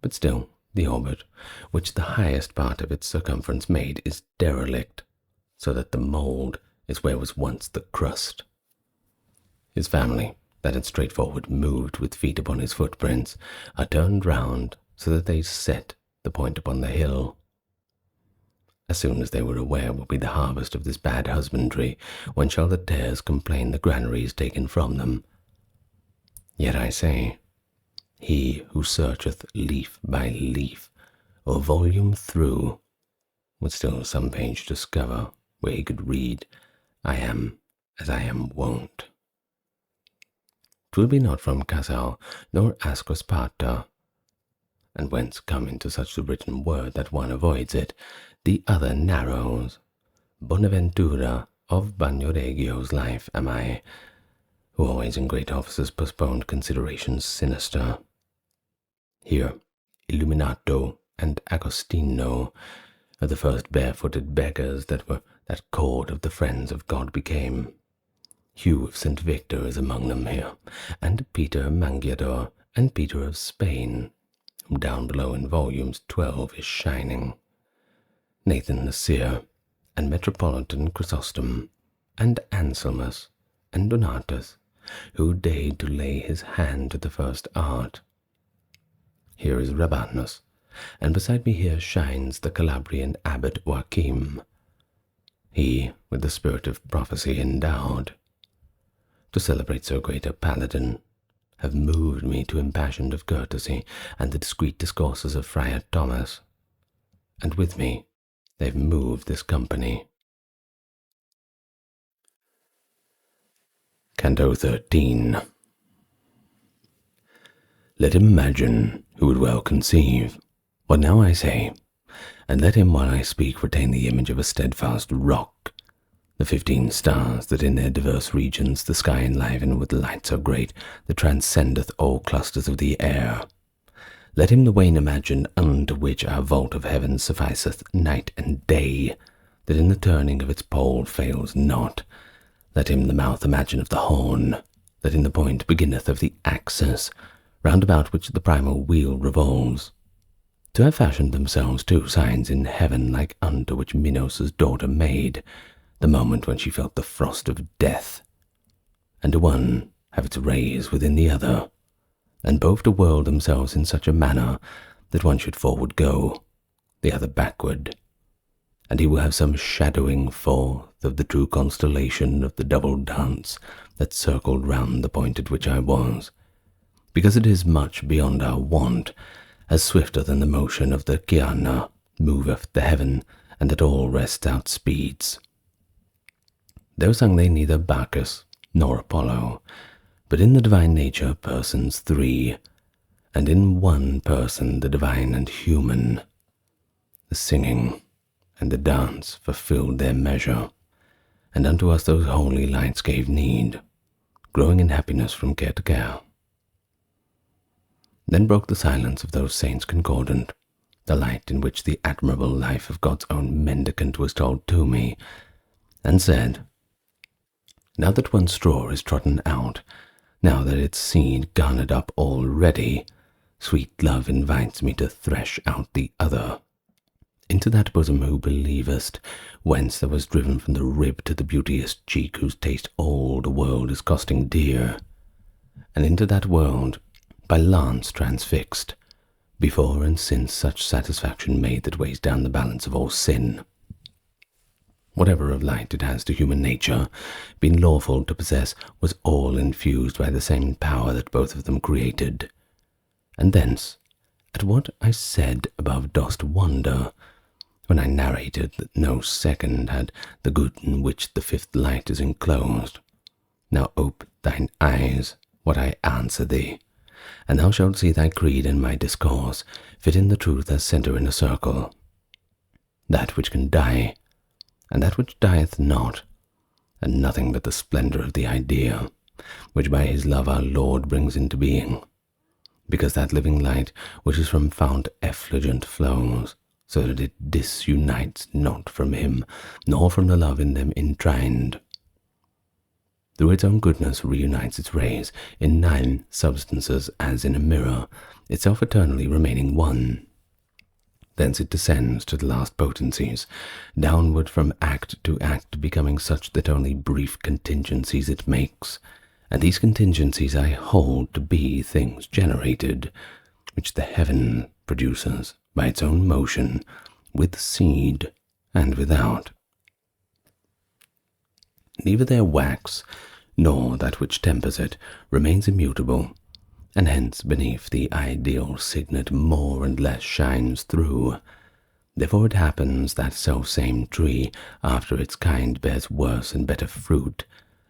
But still the orbit, which the highest part of its circumference made, is derelict, so that the mould is where was once the crust. His family, that had straightforward moved with feet upon his footprints, are turned round, so that they set the point upon the hill. As soon as they were aware will be the harvest of this bad husbandry, when shall the tares complain the granaries taken from them? Yet I say, he who searcheth leaf by leaf, or volume through, would still some page discover where he could read, I am as I am wont. 'Twill be not from Casal, nor Ascosparta, and whence come into such the written word that one avoids it, the other narrows. Bonaventura of Bagnoregio's life am I, who always in great offices postponed considerations sinister. Here Illuminato and Agostino are the first barefooted beggars that were that court of the friends of God became. Hugh of St. Victor is among them here, and Peter Mangiador, and Peter of Spain, whom down below in volumes 12 is shining. Nathan the seer, and Metropolitan Chrysostom, and Anselmus, and Donatus, who deigned to lay his hand to the first art. Here is Rabanus, and beside me here shines the Calabrian abbot Joachim, he with the spirit of prophecy endowed. To celebrate so great a paladin, have moved me to impassioned of courtesy and the discreet discourses of Friar Thomas, and with me they've moved this company. Canto XIII. Let him imagine who would well conceive what now I say, and let him while I speak retain the image of a steadfast rock, the 15 stars that in their diverse regions the sky enliven with light so great that transcendeth all clusters of the air. Let him the wain imagine unto which our vault of heaven sufficeth night and day, that in the turning of its pole fails not. Let him the mouth imagine of the horn, that in the point beginneth of the axis, round about which the primal wheel revolves. To have fashioned themselves 2 signs in heaven like unto which Minos' daughter made, the moment when she felt the frost of death, and to one have its rays within the other, and both to whirl themselves in such a manner that one should forward go, the other backward, and he will have some shadowing forth of the true constellation of the double dance that circled round the point at which I was, because it is much beyond our wont, as swifter than the motion of the Chiana moveth the heaven, and at all rest outspeeds. There sung they neither Bacchus nor Apollo, but in the divine nature persons 3, and in one person the divine and human. The singing and the dance fulfilled their measure, and unto us those holy lights gave need, growing in happiness from care to care. Then broke the silence of those saints concordant, the light in which the admirable life of God's own mendicant was told to me, and said, now that one straw is trodden out, now that its seed garnered up already, sweet love invites me to thresh out the other. Into that bosom who believest, whence there was driven from the rib to the beauteous cheek whose taste all the world is costing dear, and into that world, by lance transfixed, before and since such satisfaction made that weighs down the balance of all sin. Whatever of light it has to human nature, been lawful to possess, was all infused by the same power that both of them created. And thence, at what I said above dost wonder, when I narrated that no second had the good in which the 5th light is enclosed. Now ope thine eyes, what I answer thee, and thou shalt see thy creed and my discourse fit in the truth as centre in a circle. That which can die, and that which dieth not, and nothing but the splendour of the idea, which by his love our Lord brings into being, because that living light which is from fount effulgent flows, so that it disunites not from him, nor from the love in them entwined. Through its own goodness reunites its rays in 9 substances as in a mirror, itself eternally remaining one. Thence it descends to the last potencies, downward from act to act, becoming such that only brief contingencies it makes, and these contingencies I hold to be things generated, which the heaven produces by its own motion, with seed and without. Neither their wax, nor that which tempers it, remains immutable, and hence beneath the ideal signet more and less shines through. Therefore it happens that self-same tree after its kind bears worse and better fruit,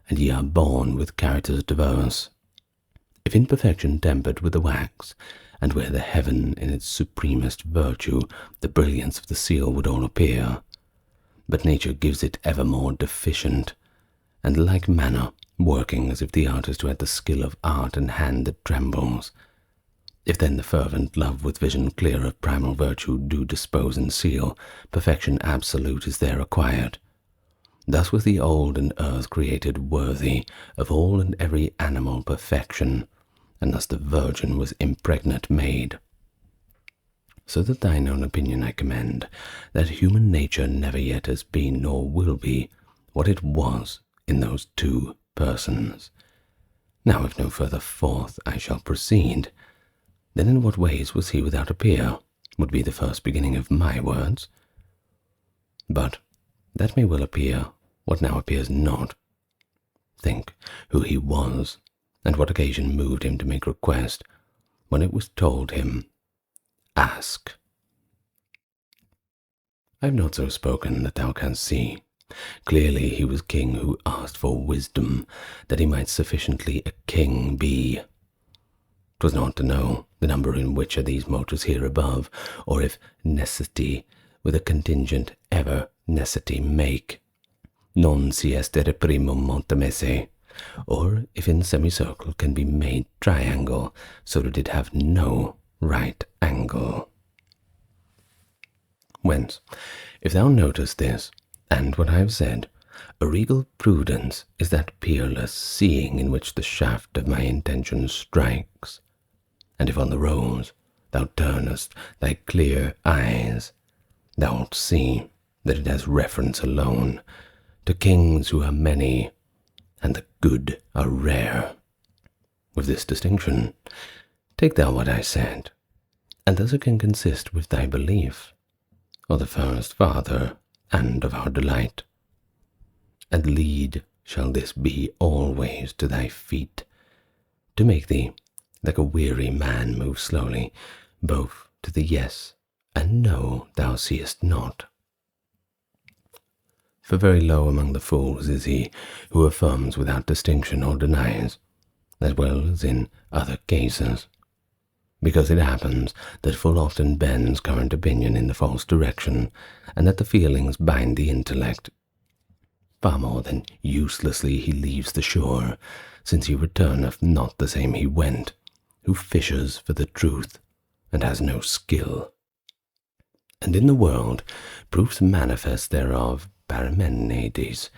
and ye are born with characters diverse. If in perfection tempered with the wax, and were the heaven in its supremest virtue, the brilliance of the seal would all appear. But nature gives it ever more deficient, and like manner, working as if the artist who had the skill of art and hand that trembles. If then the fervent love with vision clear of primal virtue do dispose and seal, perfection absolute is there acquired. Thus was the old and earth created worthy of all and every animal perfection, and thus the virgin was impregnate made. So that thine own opinion I commend, that human nature never yet has been nor will be what it was in those 2 persons. Now if no further forth I shall proceed, then in what ways was he without a peer, would be the first beginning of my words. But that may well appear what now appears not. Think who he was, and what occasion moved him to make request, when it was told him, Ask. I have not so spoken that thou canst see. Clearly he was king who asked for wisdom, that he might sufficiently a king be. 'Twas not to know the number in which are these motors here above, or if necessity with a contingent ever necessity make, non si estere primum montem esse, or if in semicircle can be made triangle, so that it have no right angle. Whence, if thou notice this, and what I have said, a regal prudence is that peerless seeing in which the shaft of my intention strikes, and if on the rose thou turnest thy clear eyes, thou'lt see that it has reference alone to kings who are many, and the good are rare. With this distinction, take thou what I said, and thus it can consist with thy belief, or the first father and of our delight. And lead shall this be always to thy feet, to make thee, like a weary man, move slowly, both to the yes and no thou seest not. For very low among the fools is he who affirms without distinction or denies, as well as in other cases, because it happens that full often bends current opinion in the false direction, and that the feelings bind the intellect. Far more than uselessly he leaves the shore, since he returneth not the same he went, who fishes for the truth, and has no skill. And in the world proofs manifest thereof Parmenides,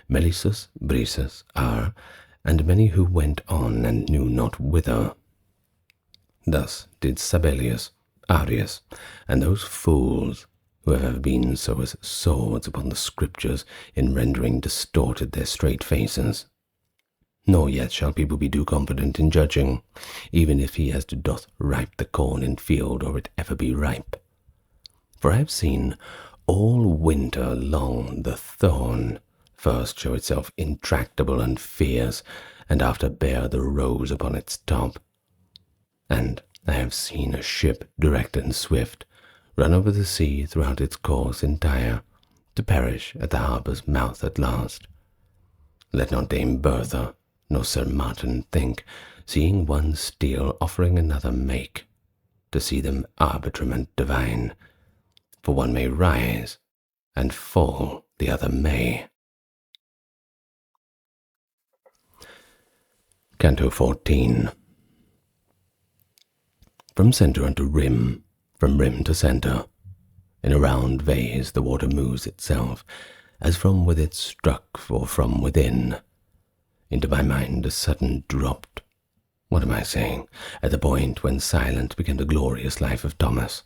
Melissus, Brisus are, and many who went on and knew not whither. Thus did Sabellius, Arius, and those fools who have been so as swords upon the scriptures in rendering distorted their straight faces. Nor yet shall people be too confident in judging, even if he as doth ripe the corn in field, or it ever be ripe. For I have seen all winter long the thorn first show itself intractable and fierce, and after bear the rose upon its top. And I have seen a ship direct and swift run over the sea throughout its course entire, to perish at the harbour's mouth at last. Let not Dame Bertha nor Sir Martin think, seeing one steal offering another make, to see them arbitrament divine, for one may rise, and fall the other may. Canto XIV. From centre unto rim, from rim to centre. In a round vase the water moves itself, as from with it struck or from within. Into my mind a sudden dropped, what am I saying, at the point when silent became the glorious life of Thomas.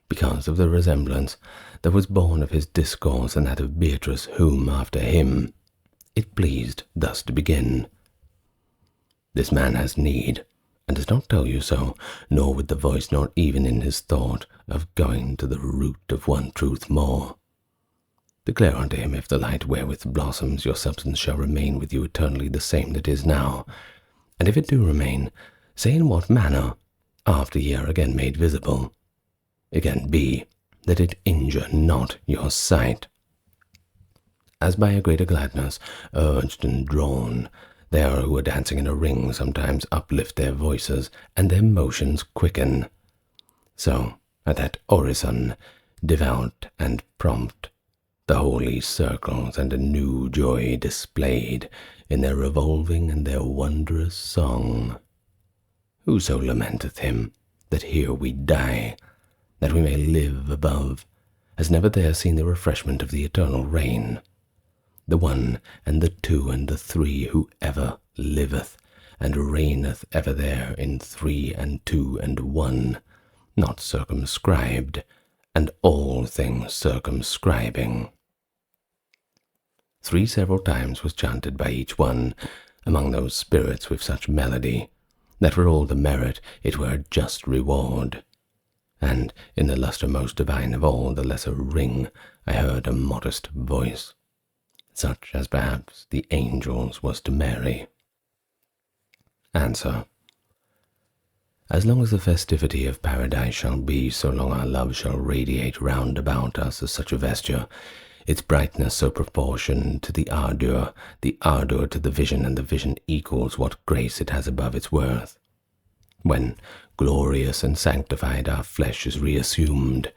Because of the resemblance that was born of his discourse and that of Beatrice, whom, after him, it pleased thus to begin. This man has need, and does not tell you so, nor with the voice, nor even in his thought, of going to the root of one truth more. Declare unto him if the light wherewith blossoms your substance shall remain with you eternally the same that is now, and if it do remain, say in what manner, after ye are again made visible. It can be that it injure not your sight. As by a greater gladness, urged and drawn, they are who are dancing in a ring sometimes uplift their voices, and their motions quicken. So, at that orison, devout and prompt, the holy circles and a new joy displayed in their revolving and their wondrous song. Whoso lamenteth him, that here we die, that we may live above, has never there seen the refreshment of the eternal reign. The one and the two and the three, who ever liveth and reigneth ever there in three and two and one, not circumscribed, and all things circumscribing. 3 several times was chanted by each one among those spirits with such melody, that for all the merit it were a just reward. And in the lustre most divine of all the lesser ring I heard a modest voice, such as perhaps the angels was to Mary. Answer. As long as the festivity of paradise shall be, so long our love shall radiate round about us as such a vesture, its brightness so proportioned to the ardour to the vision, and the vision equals what grace it has above its worth. When, glorious and sanctified, our flesh is reassumed,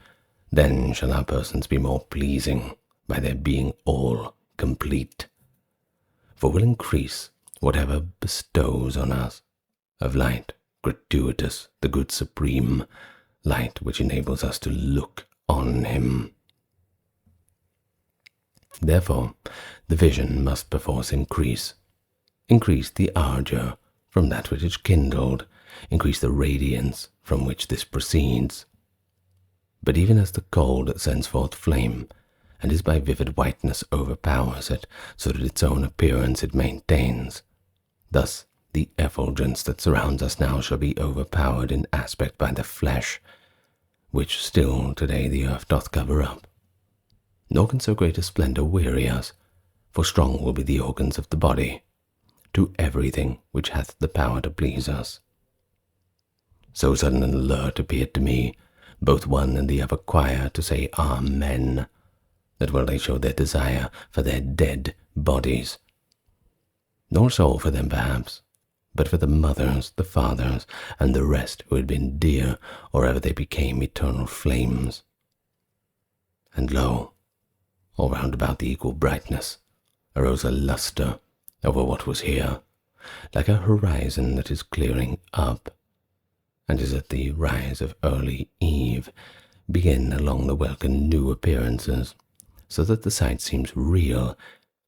then shall our persons be more pleasing by their being all complete. For will increase whatever bestows on us of light gratuitous, the good supreme, light which enables us to look on him. Therefore, the vision must perforce increase the ardour from that which is kindled, increase the radiance from which this proceeds. But even as the coal that sends forth flame, and is by vivid whiteness overpowers it, so that its own appearance it maintains, thus the effulgence that surrounds us now shall be overpowered in aspect by the flesh, which still today the earth doth cover up. Nor can so great a splendour weary us, for strong will be the organs of the body, to everything which hath the power to please us. So sudden an alert appeared to me, both one and the other choir, to say Amen, that while they showed their desire for their dead bodies, nor so for them perhaps, but for the mothers, the fathers, and the rest who had been dear, or ever they became eternal flames. And lo, all round about the equal brightness arose a lustre over what was here, like a horizon that is clearing up, and is at the rise of early eve, begin along the welcome new appearances, so that the sight seems real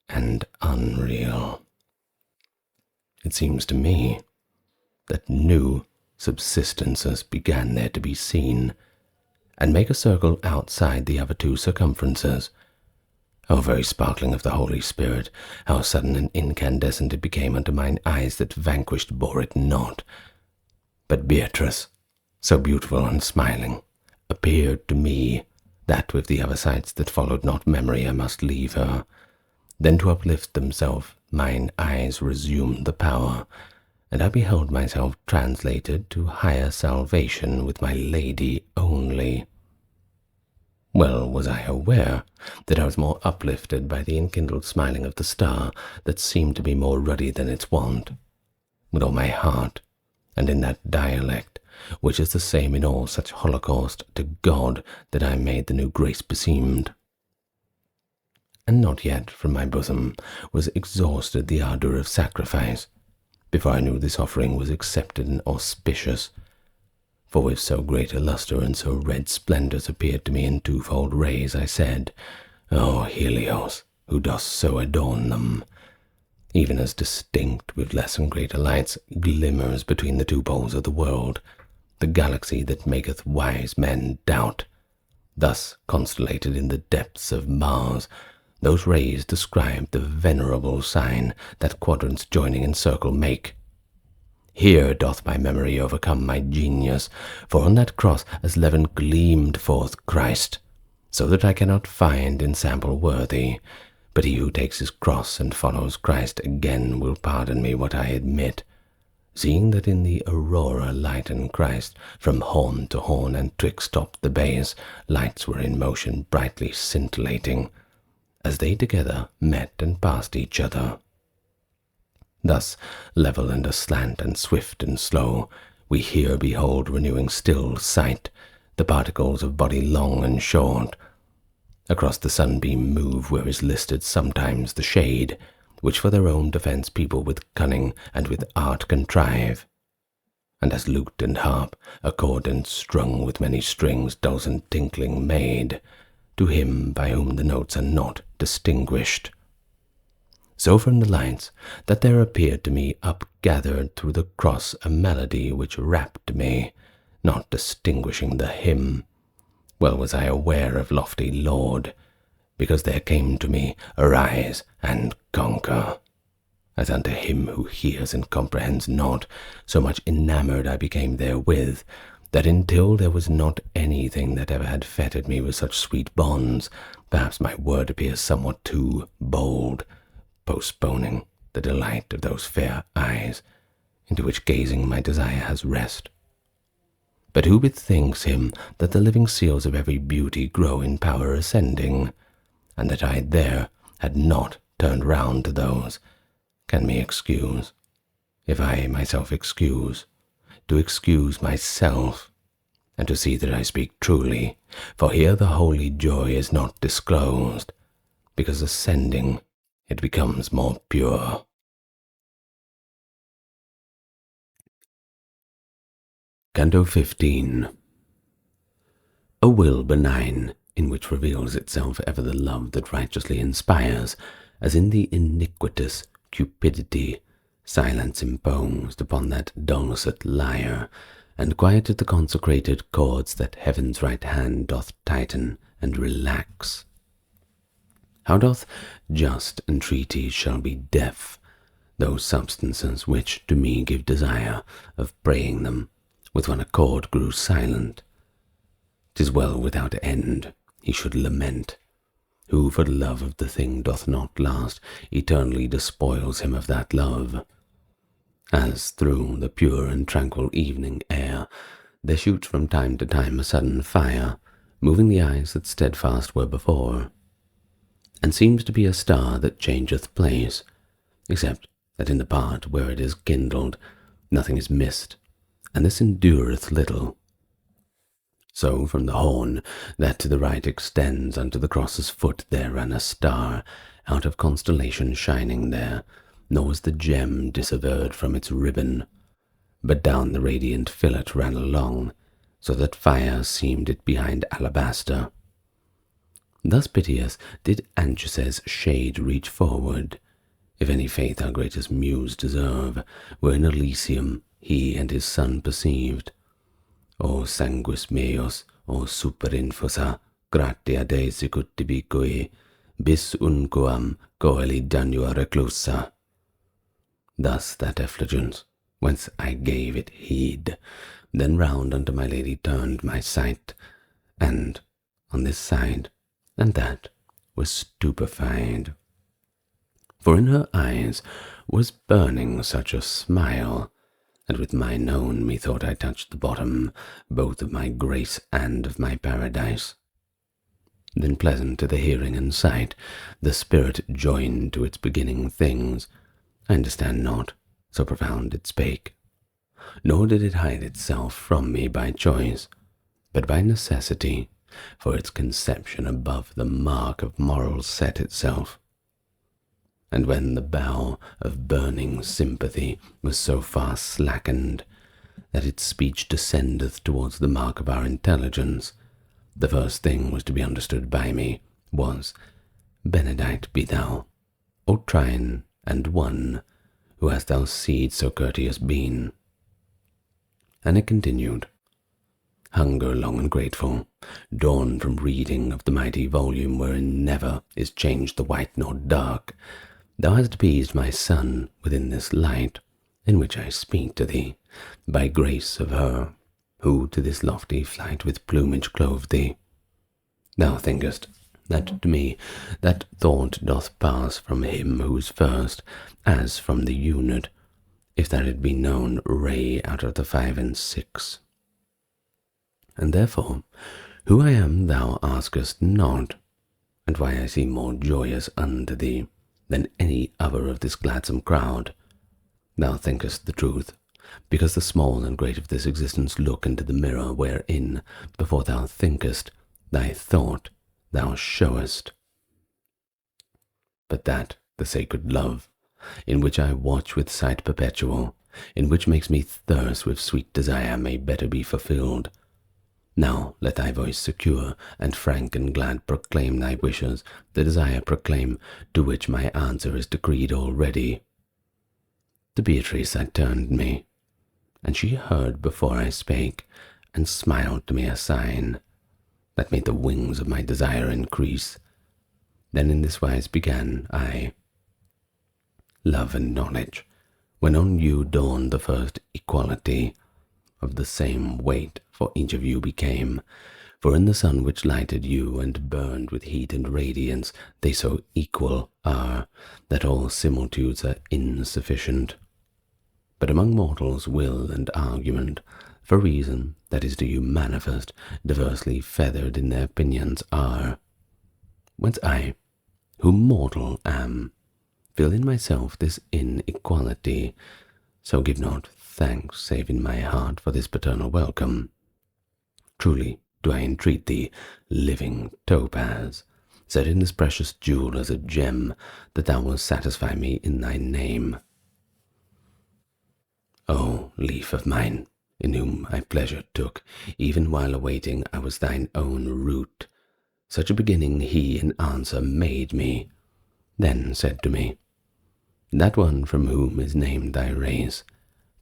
and unreal. It seems to me that new subsistences began there to be seen, and make a circle outside the other two circumferences. How very sparkling of the Holy Spirit, how sudden and incandescent it became unto mine eyes that vanquished bore it not. But Beatrice, so beautiful and smiling, appeared to me, that with the other sights that followed not memory I must leave her. Then to uplift themselves mine eyes resumed the power, and I beheld myself translated to higher salvation with my lady only. Well was I aware that I was more uplifted by the enkindled smiling of the star that seemed to be more ruddy than its wont, with all my heart, and in that dialect which is the same in all such holocaust to God that I made the new grace beseemed. And not yet from my bosom was exhausted the ardour of sacrifice, before I knew this offering was accepted and auspicious. For with so great a lustre and so red splendours appeared to me in twofold rays, I said, O Helios, who dost so adorn them, even as distinct with less and greater lights glimmers between the two poles of the world, the galaxy that maketh wise men doubt. Thus constellated in the depths of Mars, those rays describe the venerable sign that quadrants joining in circle make. Here doth my memory overcome my genius, for on that cross as leaven gleamed forth Christ, so that I cannot find ensample worthy, but he who takes his cross and follows Christ again will pardon me what I admit, seeing that in the aurora light and Christ, from horn to horn and twixt top the bays, lights were in motion brightly scintillating, as they together met and passed each other. Thus, level and aslant and swift and slow, we here behold renewing still sight, the particles of body long and short. Across the sunbeam move where is listed sometimes the shade, which for their own defence people with cunning and with art contrive. And as lute and harp, accordant strung with many strings, dulcet tinkling made, to him by whom the notes are not distinguished. So from the lights that there appeared to me upgathered through the cross a melody which rapt me, not distinguishing the hymn, well was I aware of lofty Lord, because there came to me, arise and conquer. As unto him who hears and comprehends not, so much enamoured I became therewith, that until there was not anything that ever had fettered me with such sweet bonds, perhaps my word appears somewhat too bold, postponing the delight of those fair eyes, into which gazing my desire has rest. But who bethinks him that the living seals of every beauty grow in power ascending, and that I there had not turned round to those, can me excuse, if I myself excuse, to excuse myself, and to see that I speak truly, for here the holy joy is not disclosed, because ascending it becomes more pure. Canto XV. A will benign, in which reveals itself ever the love that righteously inspires, as in the iniquitous cupidity silence imposed upon that dulcet lyre, and quieted the consecrated chords that heaven's right hand doth tighten and relax. How doth just entreaty shall be deaf, those substances which to me give desire of praying them, with one accord grew silent. 'Tis well without end he should lament, who for love of the thing doth not last, eternally despoils him of that love. As through the pure and tranquil evening air there shoots from time to time a sudden fire, moving the eyes that steadfast were before, and seems to be a star that changeth place, except that in the part where it is kindled nothing is missed, and this endureth little. So from the horn that to the right extends unto the cross's foot there ran a star, out of constellation shining there, nor was the gem dissevered from its ribbon, but down the radiant fillet ran along, so that fire seemed it behind alabaster. Thus piteous did Anchises' shade reach forward, if any faith our greatest muse deserve, were in Elysium he and his son perceived. O sanguis meos, o superinfusa, gratia Dei sicut tibicui, bis unquam coeli danua reclusa. Thus that effulgence, whence I gave it heed, then round unto my lady turned my sight, and on this side and that was stupefied. For in her eyes was burning such a smile, and with mine own methought I touched the bottom both of my grace and of my paradise. Then pleasant to the hearing and sight, the spirit joined to its beginning things. I understand not, so profound it spake, nor did it hide itself from me by choice, but by necessity, for its conception above the mark of morals set itself. And when the bow of burning sympathy was so far slackened, that its speech descendeth towards the mark of our intelligence, the first thing was to be understood by me was, Benedict be thou, O Trine and One, who hast thou seed so courteous been. And it continued, Hunger long and grateful, dawn from reading of the mighty volume wherein never is changed the white nor dark, thou hast appeased my son within this light, in which I speak to thee, by grace of her, who to this lofty flight with plumage clothed thee. Thou thinkest that to me that thought doth pass from him who's first, as from the unit, if that it be known ray out of the 5 and 6. And therefore, who I am thou askest not, and why I seem more joyous unto thee than any other of this gladsome crowd. Thou thinkest the truth, because the small and great of this existence look into the mirror wherein, before thou thinkest, thy thought thou showest. But that the sacred love, in which I watch with sight perpetual, in which makes me thirst with sweet desire, may better be fulfilled. Now let thy voice secure, and frank and glad proclaim thy wishes, the desire proclaim, to which my answer is decreed already. To Beatrice I turned me, and she heard before I spake, and smiled to me a sign, that made the wings of my desire increase. Then in this wise began I. Love and knowledge, when on you dawned the first equality, of the same weight for each of you became, for in the sun which lighted you and burned with heat and radiance, they so equal are, that all similitudes are insufficient. But among mortals will and argument, for reason that is to you manifest, diversely feathered in their opinions are. Whence I, who mortal am, feel in myself this inequality, so give not thanks save in my heart for this paternal welcome. Truly do I entreat thee, living topaz, set in this precious jewel as a gem, that thou wilt satisfy me in thy name. O leaf of mine, in whom I pleasure took, even while awaiting I was thine own root, such a beginning he in answer made me, then said to me, that one from whom is named thy race,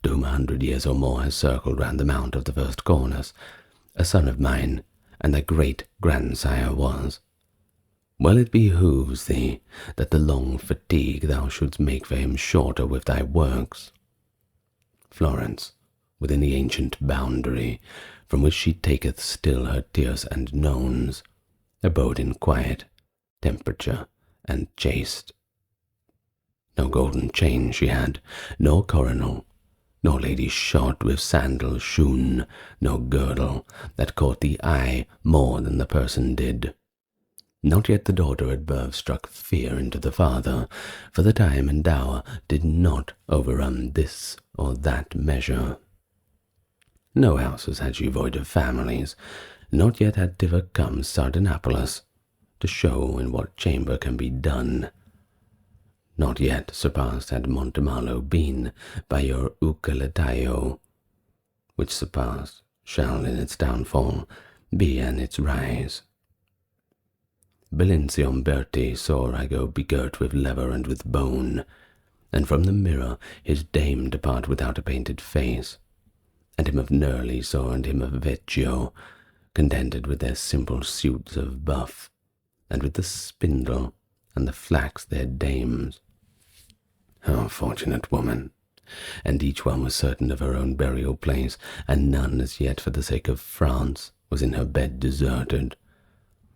to whom 100 years or more has circled round the mount of the first cornice, a son of mine, and thy great-grandsire was. Well, it behooves thee that the long fatigue thou shouldst make for him shorter with thy works. Florence, within the ancient boundary, from which she taketh still her tears and nones, abode in quiet, temperature, and chaste. No golden chain she had, nor coronal, nor lady shod with sandals shoon, no girdle that caught the eye more than the person did. Not yet the daughter at birth struck fear into the father, for the time and dower did not overrun this or that measure. No houses had she void of families, not yet had thither come Sardanapalus, to show in what chamber can be done. Not yet surpassed had Montemalo been by your Ucaledaio, which surpassed shall in its downfall be in its rise. Belincium Berti saw I go begirt with leather and with bone, and from the mirror his dame depart without a painted face, and him of Nerli saw and him of Vecchio, contented with their simple suits of buff, and with the spindle and the flax their dames. How fortunate woman! And each one was certain of her own burial place, and none as yet for the sake of France was in her bed deserted,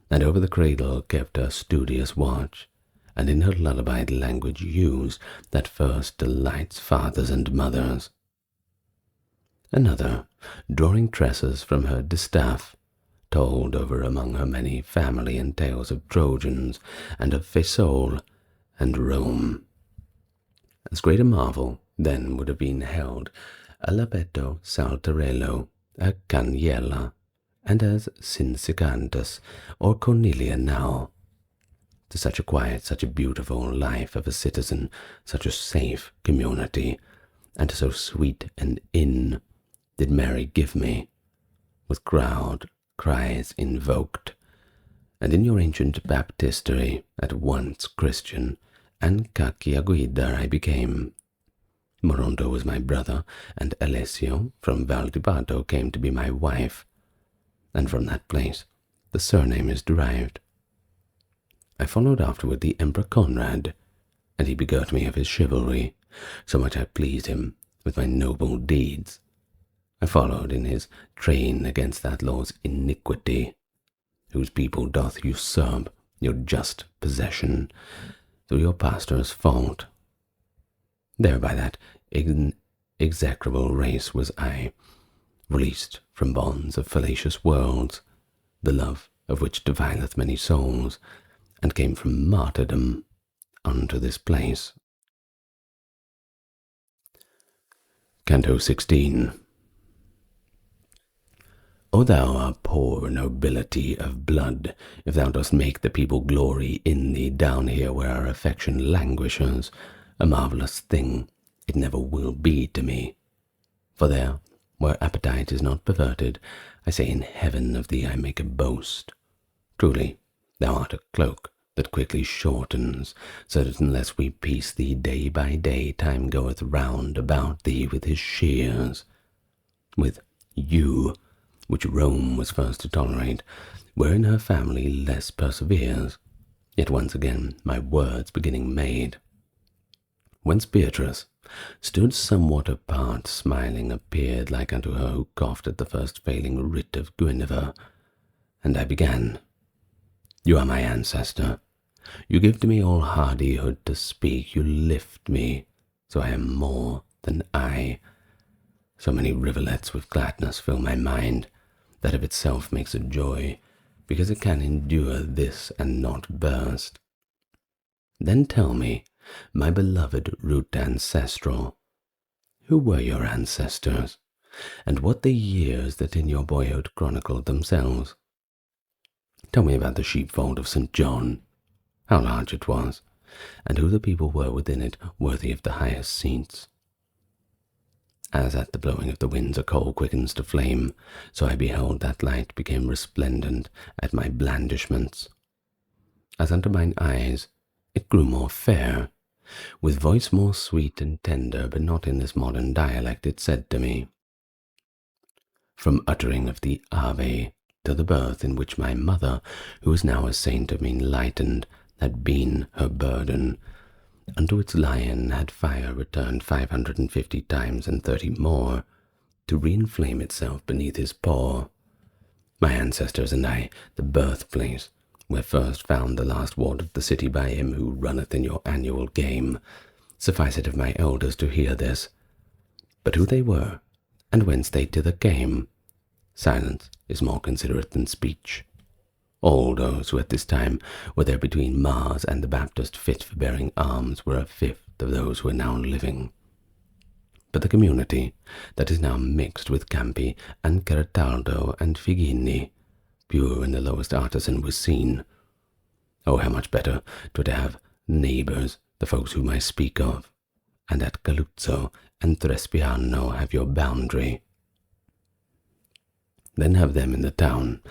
and over the cradle kept her studious watch, and in her lullabied language used that first delights fathers and mothers. Another, drawing tresses from her distaff, told over among her many family and tales of Trojans, and of Faesole and Rome. As great a marvel then would have been held a Labeto Saltarello, a Caniella, and as Cinsicantus or Cornelia now. To such a quiet, such a beautiful life of a citizen, such a safe community, and to so sweet an inn, did Mary give me, with crowd cries invoked, and in your ancient baptistery at once Christian and Caciaguida I became. Moronto was my brother, and Alessio from Valdibato came to be my wife, and from that place the surname is derived. I followed afterward the Emperor Conrad, and he begirt me of his chivalry, so much I pleased him with my noble deeds. I followed in his train against that law's iniquity, whose people doth usurp your just possession through your pastor's fault. There by that execrable race was I, released from bonds of fallacious worlds, the love of which defileth many souls, and came from martyrdom unto this place. Canto XVI. O thou art poor nobility of blood, if thou dost make the people glory in thee down here where our affection languishes, a marvellous thing it never will be to me. For there, where appetite is not perverted, I say in heaven of thee I make a boast. Truly, thou art a cloak that quickly shortens, so that unless we piece thee day by day, time goeth round about thee with his shears. With you, which Rome was first to tolerate, wherein her family less perseveres, yet once again my words beginning made. Whence Beatrice stood somewhat apart, smiling, appeared like unto her who coughed at the first failing writ of Guinevere, and I began. You are my ancestor. You give to me all hardihood to speak. You lift me, so I am more than I. So many rivulets with gladness fill my mind, that of itself makes a joy, because it can endure this and not burst. Then tell me, my beloved root ancestral, who were your ancestors, and what the years that in your boyhood chronicled themselves? Tell me about the sheepfold of St. John, how large it was, and who the people were within it worthy of the highest seats. As at the blowing of the winds a coal quickens to flame, so I beheld that light became resplendent at my blandishments. As unto mine eyes it grew more fair, with voice more sweet and tender, but not in this modern dialect, it said to me, from uttering of the Ave to the birth in which my mother, who is now a saint of enlightened, had been her burden, unto its lion had fire returned 550 times and 30 more, to re-inflame itself beneath his paw. My ancestors and I, the birthplace, where first found the last ward of the city by him who runneth in your annual game. Suffice it of my elders to hear this. But who they were, and whence they thither came, silence is more considerate than speech. All those who at this time were there between Mars and the Baptist fit for bearing arms were a fifth of those who are now living. But the community that is now mixed with Campi and Carataldo and Figini, pure in the lowest artisan, was seen. Oh, how much better to have neighbours, the folks whom I speak of, and at Galuzzo and Trespiano have your boundary. Then have them in the town,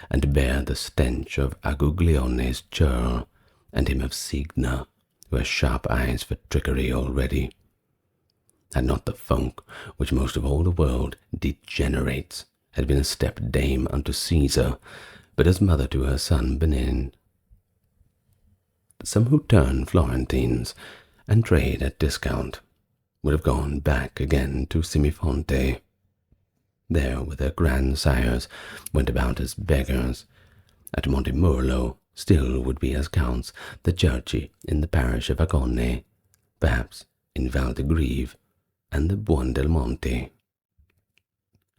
and bear the stench of Aguglione's churl, and him of Signa, who has sharp eyes for trickery already. Had not the folk, which most of all the world degenerates, had been a step-dame unto Caesar, but as mother to her son Benin. Some who turn Florentines, and trade at discount, would have gone back again to Simifonte. There with their grandsires went about as beggars. At Montemurlo still would be as counts the Cerci in the parish of Agone, perhaps in Valdegrive and the Buondelmonte.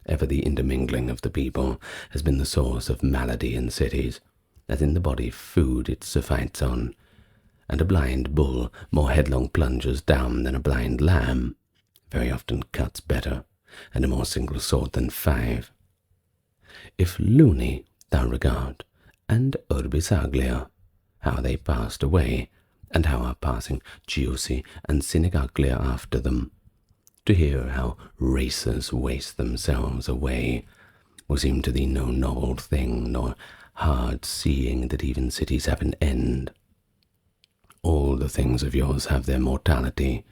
Ever the intermingling of the people has been the source of malady in cities, as in the body food it surfeites on, and a blind bull more headlong plunges down than a blind lamb, very often cuts better, and a more single sword than 5. If Luni thou regard, and Urbisaglia, how they passed away, and how are passing Chiusi and Sinigaglia after them, to hear how races waste themselves away, will seem to thee no novel thing, nor hard seeing that even cities have an end. All the things of yours have their mortality,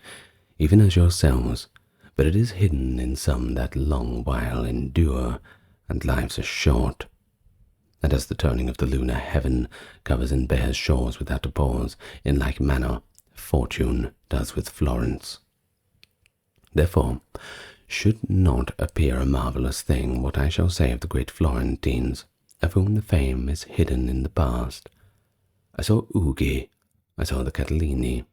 even as yourselves, but it is hidden in some that long while endure, and lives are short. And as the turning of the lunar heaven covers and bears shores without a pause, in like manner fortune does with Florence. Therefore should not appear a marvellous thing what I shall say of the great Florentines, of whom the fame is hidden in the past. I saw Ugi, I saw the Catallini,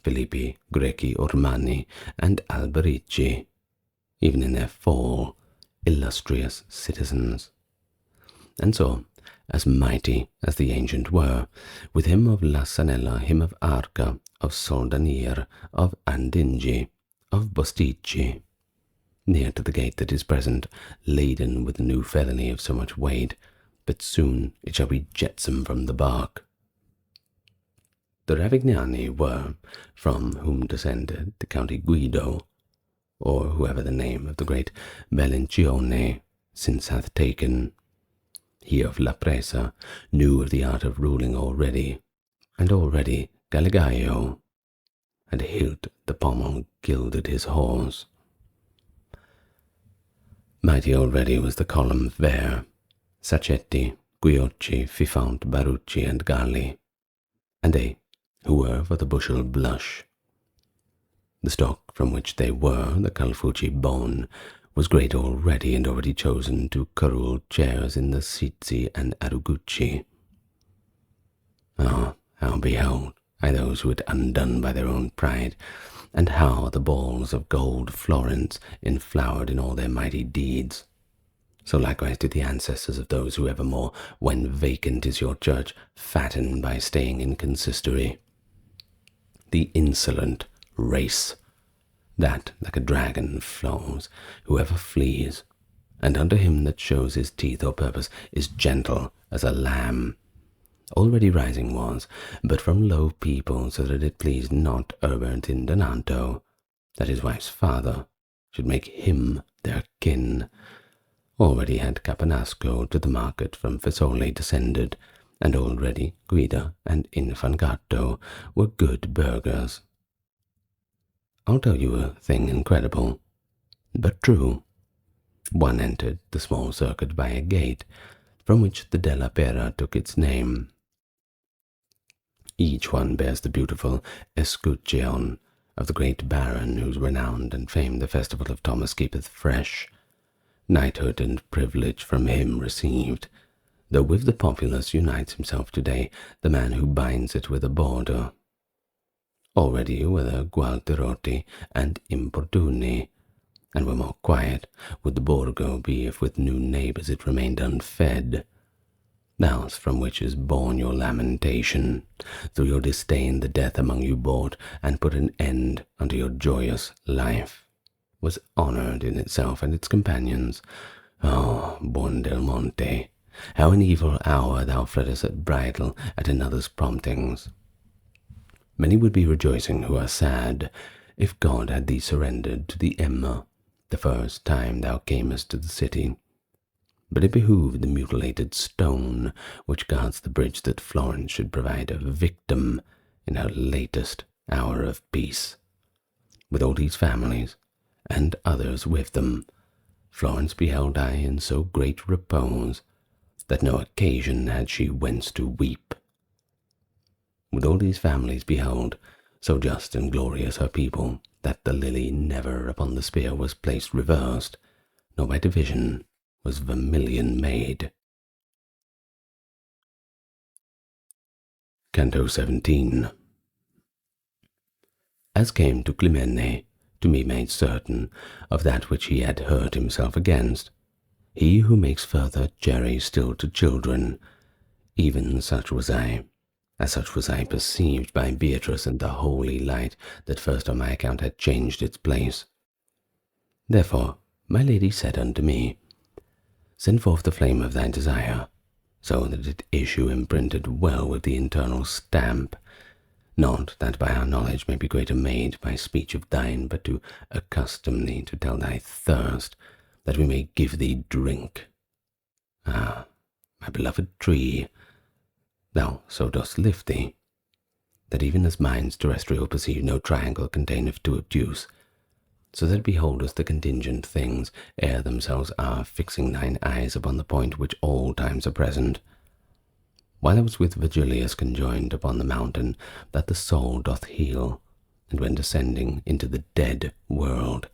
Filippi, Greci, Ormani, and Alberici, even in their fall, illustrious citizens. And so, as mighty as the ancient were, with him of Lassanella, him of Arca, of Soldanir, of Andingi, of Bostici, near to the gate that is present, laden with the new felony of so much weight, but soon it shall be jetsam from the bark. The Ravignani were, from whom descended the County Guido, or whoever the name of the great Bellincione since hath taken. He of La Presa knew of the art of ruling already, and already Galigaio had hilt the pommel gilded his horse. Mighty already was the column there, Sacchetti, Guiocci, Fifant, Barucci, and Galli, and they who were for the bushel blush. The stock from which they were, the Calfucci bone, was great already, and already chosen to curule chairs in the Sizzi and Arugucci. Ah, how beheld I those who had undone by their own pride, and how the balls of gold Florence enflowered in all their mighty deeds. So likewise did the ancestors of those who evermore, when vacant is your church, fatten by staying in consistory. The insolent race, that like a dragon flows, whoever flees, and unto him that shows his teeth or purpose is gentle as a lamb, already rising was, but from low people, so that it pleased not Herbert in Donato, that his wife's father should make him their kin. Already had Caponasco to the market from Fiesole descended, and already Guida and Infangato were good burghers. I'll tell you a thing incredible, but true. One entered the small circuit by a gate, from which the Della Pera took its name. Each one bears the beautiful escutcheon of the great baron whose renowned and famed the festival of Thomas keepeth fresh, knighthood and privilege from him received, though with the populace unites himself today the man who binds it with a border. Already were the Gualterotti and Importuni, and were more quiet would the Borgo be if with new neighbours it remained unfed. The house from which is born your lamentation, through your disdain the death among you brought, and put an end unto your joyous life, was honoured in itself and its companions. Oh, Buondelmonte, how in evil hour thou fleddest at bridal at another's promptings. Many would be rejoicing who are sad, if God had thee surrendered to the Emma the first time thou camest to the city. But it behooved the mutilated stone which guards the bridge that Florence should provide a victim in her latest hour of peace. With all these families, and others with them, Florence beheld I in so great repose, that no occasion had she whence to weep. With all these families beheld, so just and glorious her people, that the lily never upon the spear was placed reversed, nor by division was vermilion made. Canto XVII. As came to Climene, to be made certain of that which he had hurt himself against, he who makes further jerry still to children, even such was I, as such was I perceived by Beatrice and the holy light that first on my account had changed its place. Therefore my lady said unto me, Send forth the flame of thy desire, so that it issue imprinted well with the internal stamp. Not that by our knowledge may be greater made by speech of thine, but to accustom thee to tell thy thirst, that we may give thee drink. Ah, my beloved tree, thou so dost lift thee, that even as minds terrestrial perceive no triangle containeth to obtuse, so that it beholdeth the contingent things ere themselves are, fixing thine eyes upon the point which all times are present. While I was with Virgilius conjoined upon the mountain that the soul doth heal, and when descending into the dead world,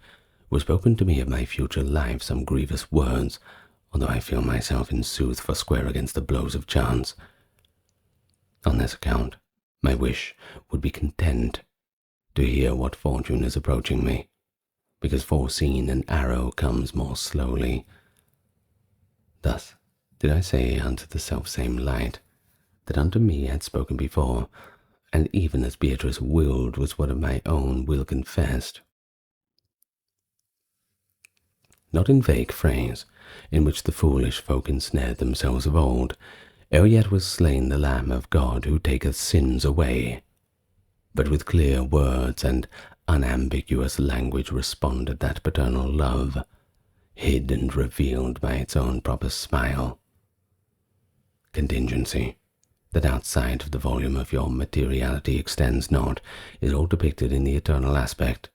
were spoken to me of my future life some grievous words, although I feel myself in sooth forsquare against the blows of chance. On this account, my wish would be content to hear what fortune is approaching me, because foreseen an arrow comes more slowly. Thus did I say unto the selfsame light, that unto me had spoken before, and even as Beatrice willed was what of my own will confessed. Not in vague phrase, in which the foolish folk ensnared themselves of old, ere yet was slain the Lamb of God who taketh sins away, but with clear words and unambiguous language responded that paternal love, hid and revealed by its own proper smile. Contingency, that outside of the volume of your materiality extends not, is all depicted in the eternal aspect.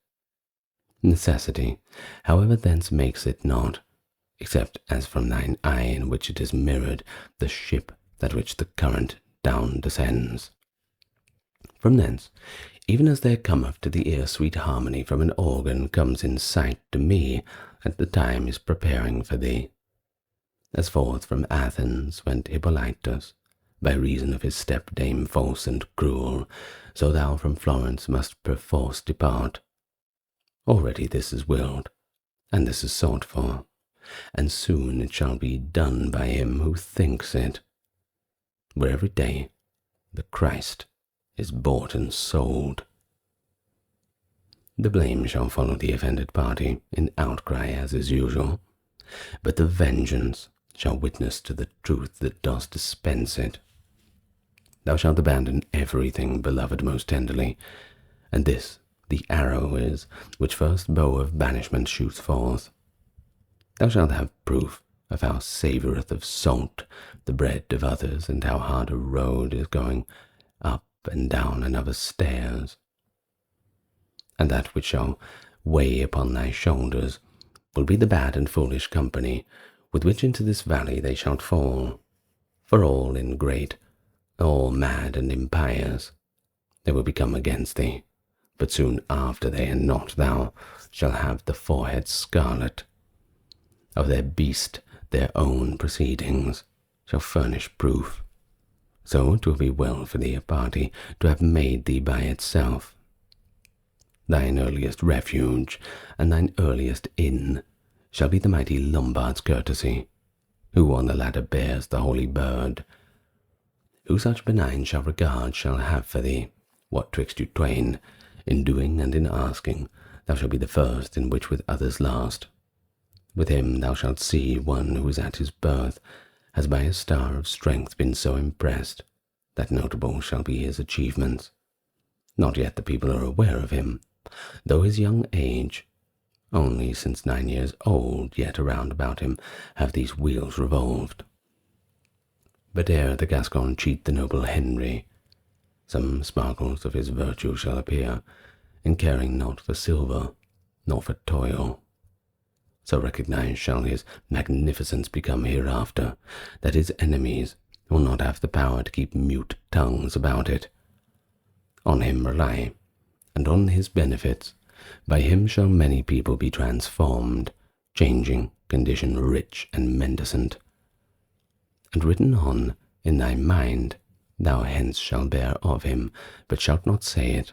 Necessity, however, thence makes it not, except as from thine eye in which it is mirrored, the ship that which the current down descends. From thence, even as there cometh to the ear sweet harmony from an organ comes in sight to me at the time is preparing for thee. As forth from Athens went Hippolytus, by reason of his stepdame false and cruel, so thou from Florence must perforce depart. Already this is willed, and this is sought for, and soon it shall be done by him who thinks it, where every day the Christ is bought and sold. The blame shall follow the offended party in outcry as is usual, but the vengeance shall witness to the truth that does dispense it. Thou shalt abandon everything beloved most tenderly, and this the arrow is which first bow of banishment shoots forth. Thou shalt have proof of how savoureth of salt the bread of others, and how hard a road is going up and down another's stairs. And that which shall weigh upon thy shoulders will be the bad and foolish company with which into this valley they shall fall. For all ingrate, all mad and impious, they will become against thee, but soon after they, and not thou, shall have the forehead scarlet. Of their beast their own proceedings shall furnish proof. So 'twill be well for thee a party to have made thee by itself. Thine earliest refuge and thine earliest inn shall be the mighty Lombard's courtesy, who on the ladder bears the holy bird. Who such benign shall regard shall have for thee, what twixt you twain, in doing and in asking, thou shalt be the first in which with others last. With him thou shalt see one who is at his birth has by his star of strength been so impressed that notable shall be his achievements. Not yet the people are aware of him, though his young age, only since 9 years old, yet around about him have these wheels revolved. But ere the Gascon cheat the noble Henry, some sparkles of his virtue shall appear, in caring not for silver, nor for toil. So recognized shall his magnificence become hereafter, that his enemies will not have the power to keep mute tongues about it. On him rely, and on his benefits. By him shall many people be transformed, changing condition rich and mendicant. And written on in thy mind, thou hence shalt bear of him, but shalt not say it.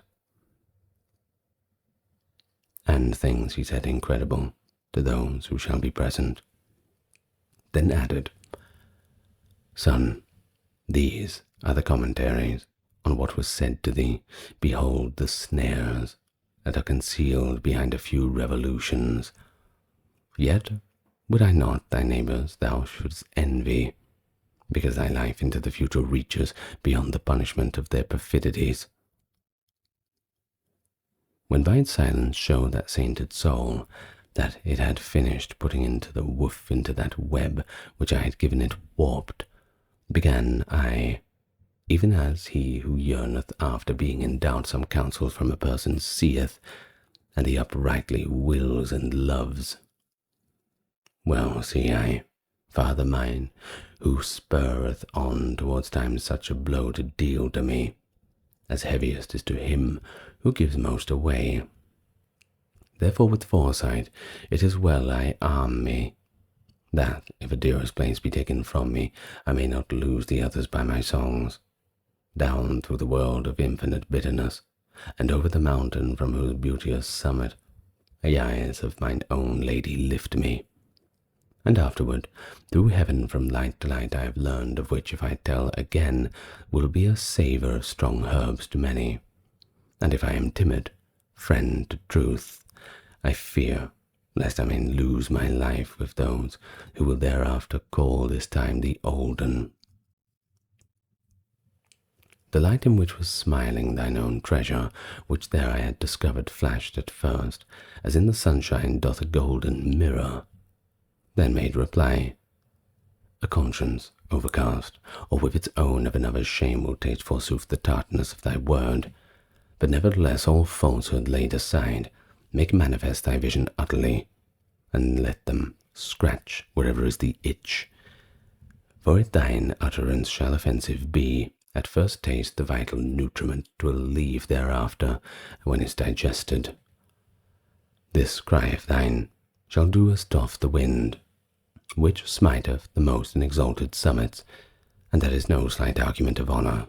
And things he said incredible to those who shall be present. Then added, Son, these are the commentaries on what was said to thee. Behold the snares that are concealed behind a few revolutions. Yet would I not thy neighbours thou shouldst envy, because thy life into the future reaches beyond the punishment of their perfidies. when by its silence showed that sainted soul that it had finished putting into the woof into that web which I had given it warped, began I, even as he who yearneth after being in doubt some counsel from a person seeth, and he uprightly wills and loves. Well see I, Father mine, who spurreth on towards time such a blow to deal to me, as heaviest is to him who gives most away. Therefore with foresight it is well I arm me, that if a dearest place be taken from me, I may not lose the others by my songs. Down through the world of infinite bitterness, and over the mountain from whose beauteous summit the eyes of mine own lady lift me. And afterward, through heaven from light to light I have learned, of which if I tell again, will be a savour of strong herbs to many. And if I am timid, friend to truth, I fear lest I may lose my life with those who will thereafter call this time the olden. The light in which was smiling thine own treasure, which there I had discovered, flashed at first, as in the sunshine doth a golden mirror, then made reply, a conscience overcast, or with its own of another's shame will taste forsooth the tartness of thy word, but nevertheless all falsehood laid aside, make manifest thy vision utterly, and let them scratch wherever is the itch. For if thine utterance shall offensive be, at first taste the vital nutriment twill leave thereafter, when it's digested. This cry of thine shall do as doth the wind, which smiteth the most in exalted summits, and that is no slight argument of honour.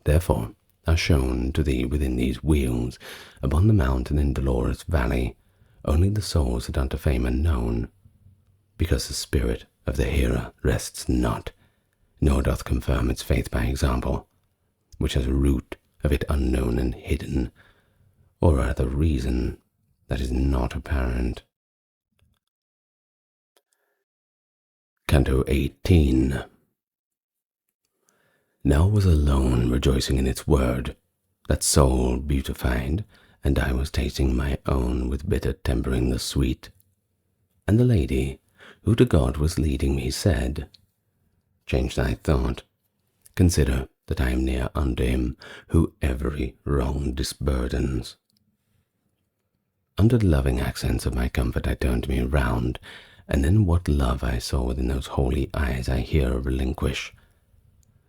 Therefore are shown to thee within these wheels, upon the mountain in dolorous valley, only the souls that unto fame are known, because the spirit of the hearer rests not, nor doth confirm its faith by example, which has a root of it unknown and hidden, or other reason that is not apparent. Canto XVIII. Now was alone rejoicing in its word, that soul beautified, and I was tasting my own with bitter tempering the sweet. And the lady, who to God was leading me, said, change thy thought, consider that I am near unto him who every wrong disburdens. Under the loving accents of my comfort I turned me round, and then what love I saw within those holy eyes I here relinquish.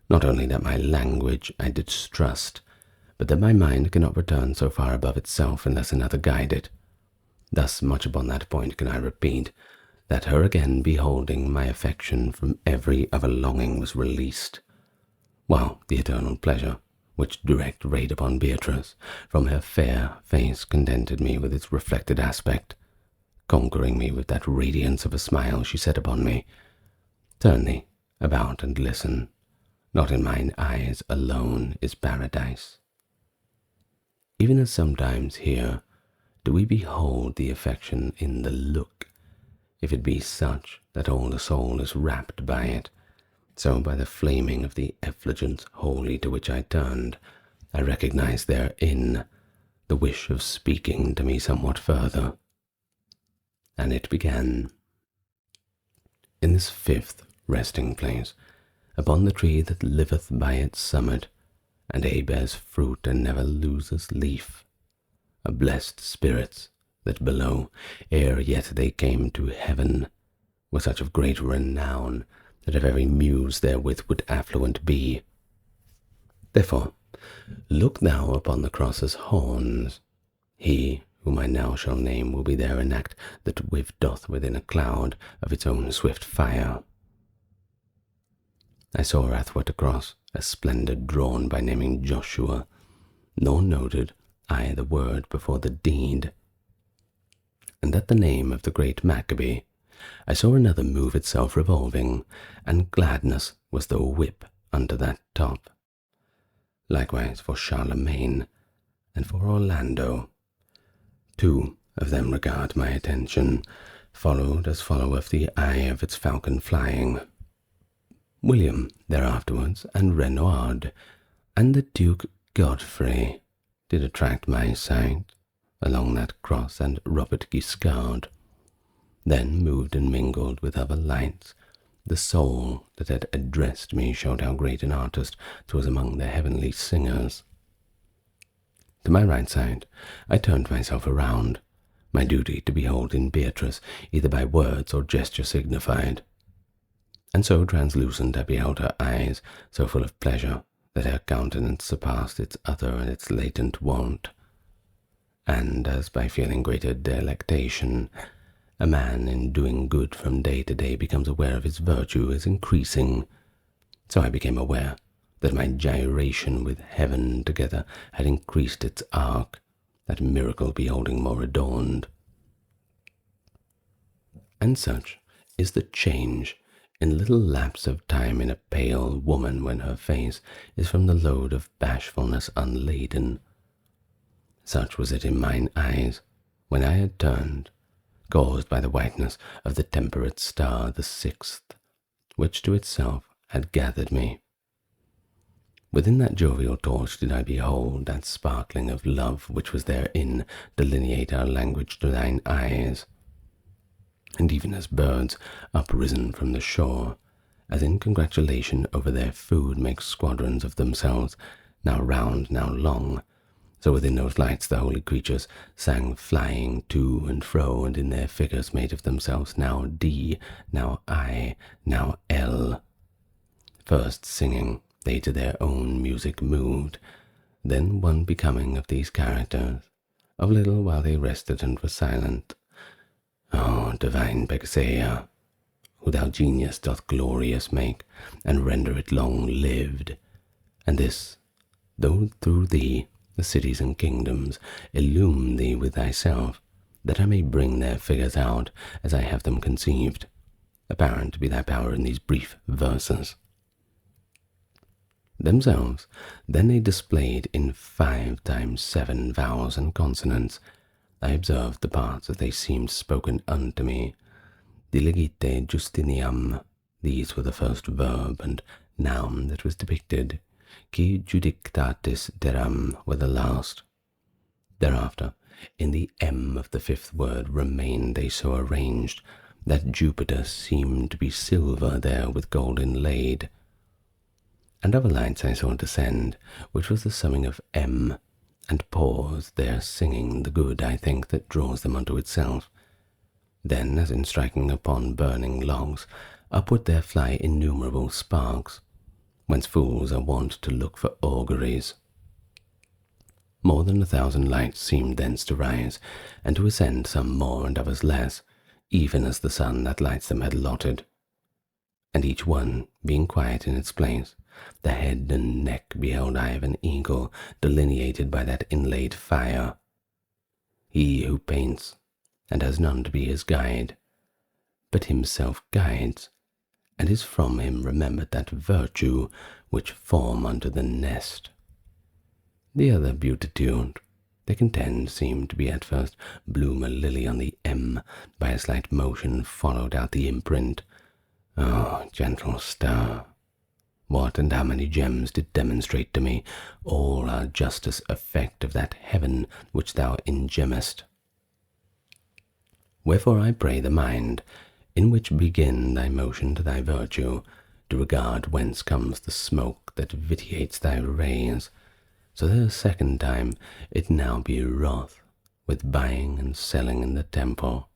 Not only that my language I did distrust, but that my mind cannot return so far above itself unless another guide it. Thus much upon that point can I repeat, that her again beholding my affection from every other longing was released, while the eternal pleasure, which direct raid upon Beatrice, from her fair face contented me with its reflected aspect, conquering me with that radiance of a smile she set upon me. Turn thee about and listen. Not in mine eyes alone is paradise. Even as sometimes here do we behold the affection in the look, if it be such that all the soul is wrapped by it, so by the flaming of the effulgence holy to which I turned, I recognized therein the wish of speaking to me somewhat further. And it began. In this fifth resting place, upon the tree that liveth by its summit, and aye bears fruit and never loses leaf, are blessed spirits that below, ere yet they came to heaven, were such of great renown that a very muse therewith would affluent be. Therefore look thou upon the cross's horns. He whom I now shall name will be there an act that doth within a cloud of its own swift fire. I saw athwart a cross a splendid drawn by naming Joshua, nor noted I the word before the deed. And at the name of the great Maccabee, I saw another move itself revolving, and gladness was the whip unto that top. Likewise for Charlemagne, and for Orlando. Two of them regard my attention, followed as followeth the eye of its falcon flying. William thereafterwards, and Reynard, and the Duke Godfrey, did attract my sight along that cross and Robert Guiscard. Then moved and mingled with other lights. The soul that had addressed me showed how great an artist 'twas among the heavenly singers. To my right side, I turned myself around, my duty to behold in Beatrice, either by words or gesture signified. And so translucent I beheld her eyes, so full of pleasure, that her countenance surpassed its other and its latent wont. And as by feeling greater delectation, a man in doing good from day to day becomes aware of his virtue is increasing, so I became aware that my gyration with heaven together had increased its arc, that miracle beholding more adorned. And such is the change in a little lapse of time in a pale woman when her face is from the load of bashfulness unladen. Such was it in mine eyes when I had turned, caused by the whiteness of the temperate star, the sixth, which to itself had gathered me. Within that jovial torch did I behold that sparkling of love which was therein delineate our language to thine eyes. And even as birds uprisen from the shore, as in congratulation over their food make squadrons of themselves, now round, now long, so within those lights the holy creatures sang flying to and fro, and in their figures made of themselves now D, now I, now L. First singing, they to their own music moved, then one becoming of these characters, of little while they rested and were silent. O divine Pegasaea, who thou genius doth glorious make, and render it long-lived, and this, though through thee the cities and kingdoms illume thee with thyself, that I may bring their figures out as I have them conceived, apparent to be thy power in these brief verses. Themselves then they displayed in 5 times 7 vowels and consonants. I observed the parts as they seemed spoken unto me. Diligite Justiniam, these were the first verb and noun that was depicted. Qui judictatis teram were the last. Thereafter, in the M of the 5th word remained they so arranged, that Jupiter seemed to be silver there with gold inlaid. And other lights I saw descend, which was the summing of M, and pause there singing the good, I think, that draws them unto itself. Then, as in striking upon burning logs, upward there fly innumerable sparks, whence fools are wont to look for auguries. More than 1,000 lights seemed thence to rise, and to ascend, some more and others less, even as the sun that lights them had allotted. And each one, being quiet in its place, the head and neck beheld I of an eagle, delineated by that inlaid fire. He who paints, and has none to be his guide, but himself guides, and is from him remembered that virtue which form unto the nest. The other beatitude, they contend, seemed to be at first bloom a lily on the M, by a slight motion followed out the imprint. O gentle star, what and how many gems did demonstrate to me all our justice effect of that heaven which thou ingemest. Wherefore I pray the mind, in which begin thy motion to thy virtue, to regard whence comes the smoke that vitiates thy rays, so that a second time it now be wroth with buying and selling in the temple,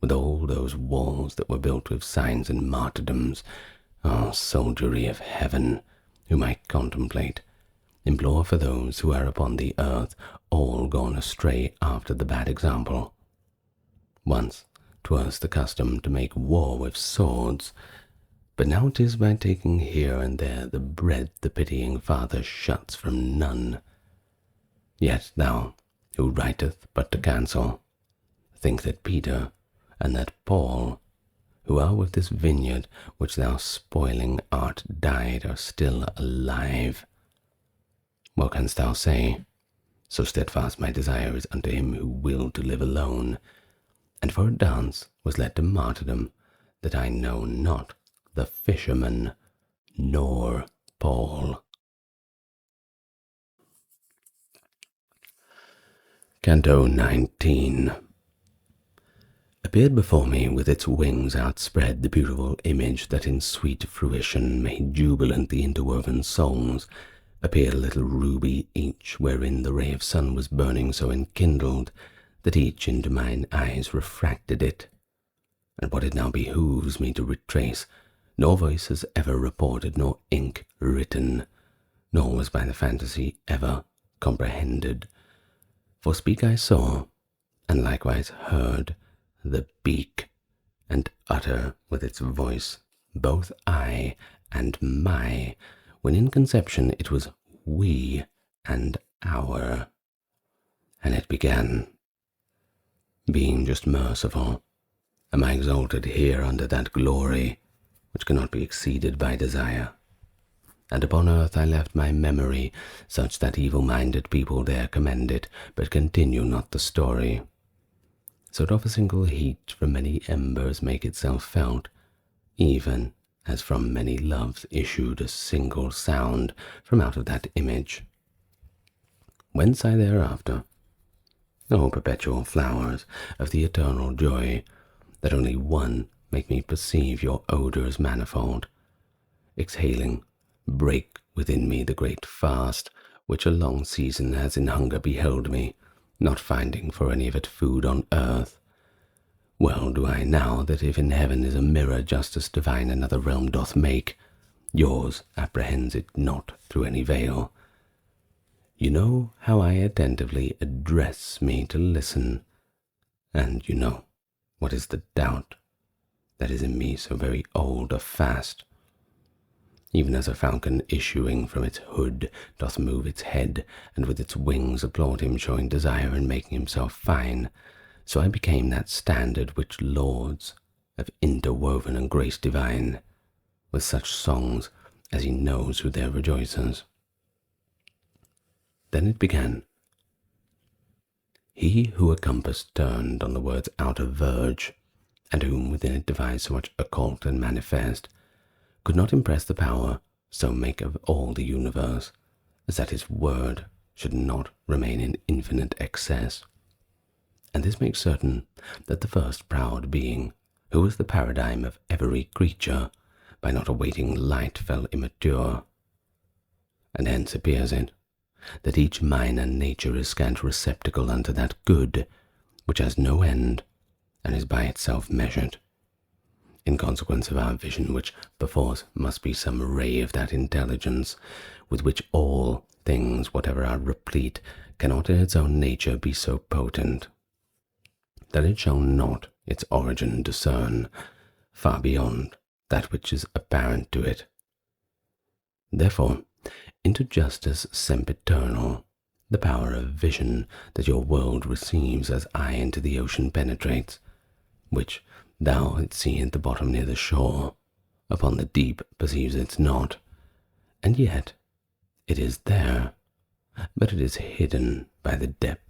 with all those walls that were built with signs and martyrdoms. O soldiery of heaven, whom I contemplate, implore for those who are upon the earth, all gone astray after the bad example. Once 'twas the custom to make war with swords, but now 'tis by taking here and there the bread the pitying Father shuts from none. Yet thou, who writeth but to cancel, think that Peter and that Paul, who are with this vineyard which thou spoiling art died, are still alive. What canst thou say? So steadfast my desire is unto him who will to live alone, and for a dance was led to martyrdom, that I know not the fisherman nor Paul. Canto XIX. Appeared before me with its wings outspread the beautiful image that in sweet fruition made jubilant the interwoven songs. Appeared a little ruby each, wherein the ray of sun was burning so enkindled that each into mine eyes refracted it. And what it now behooves me to retrace, nor voice has ever reported, nor ink written, nor was by the fantasy ever comprehended. For speak I saw, and likewise heard, the beak, and utter with its voice both I and my, when in conception it was we and our. And it began, being just merciful, am I exalted here under that glory which cannot be exceeded by desire. And upon earth I left my memory, such that evil-minded people there commend it, but continue not the story. So doth a single heat from many embers make itself felt, even as from many loves issued a single sound from out of that image. Whence I thereafter, O perpetual flowers of the eternal joy, that only one make me perceive your odours manifold, exhaling, break within me the great fast which a long season has in hunger beheld me, not finding for any of it food on earth. Well do I now that if in heaven is a mirror justice divine another realm doth make, yours apprehends it not through any veil. You know how I attentively address me to listen, and you know what is the doubt that is in me so very old a fast. Even as a falcon issuing from its hood doth move its head, and with its wings applaud him, showing desire and making himself fine, so I became that standard which lords of interwoven and grace divine, with such songs as he knows who there rejoices. Then it began. He who a compass turned on the word's outer verge, and whom within it devised so much occult and manifest, could not impress the power so make of all the universe, as that his word should not remain in infinite excess. And this makes certain that the first proud being, who was the paradigm of every creature, by not awaiting light fell immature. And hence appears it, that each minor nature is scant receptacle unto that good, which has no end, and is by itself measured, in consequence of our vision, which perforce must be some ray of that intelligence, with which all things, whatever are replete, cannot in its own nature be so potent, that it shall not its origin discern, far beyond that which is apparent to it. Therefore, into justice sempiternal, the power of vision that your world receives as I into the ocean penetrates, which thou at sea at the bottom near the shore, upon the deep perceives it not, and yet it is there, but it is hidden by the depth.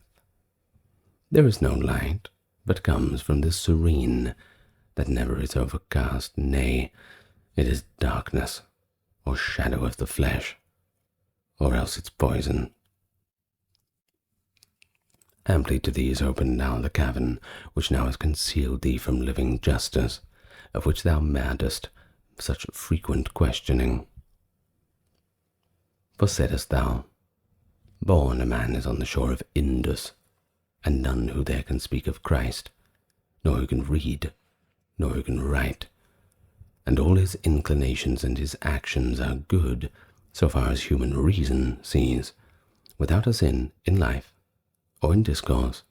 There is no light, but comes from the serene, that never is overcast, nay, it is darkness, or shadow of the flesh, or else its poison. Amply to thee is opened now the cavern, which now has concealed thee from living justice, of which thou madest such frequent questioning. For saidst thou, born a man is on the shore of Indus, and none who there can speak of Christ, nor who can read, nor who can write, and all his inclinations and his actions are good, so far as human reason sees, without a sin in life or in discourse.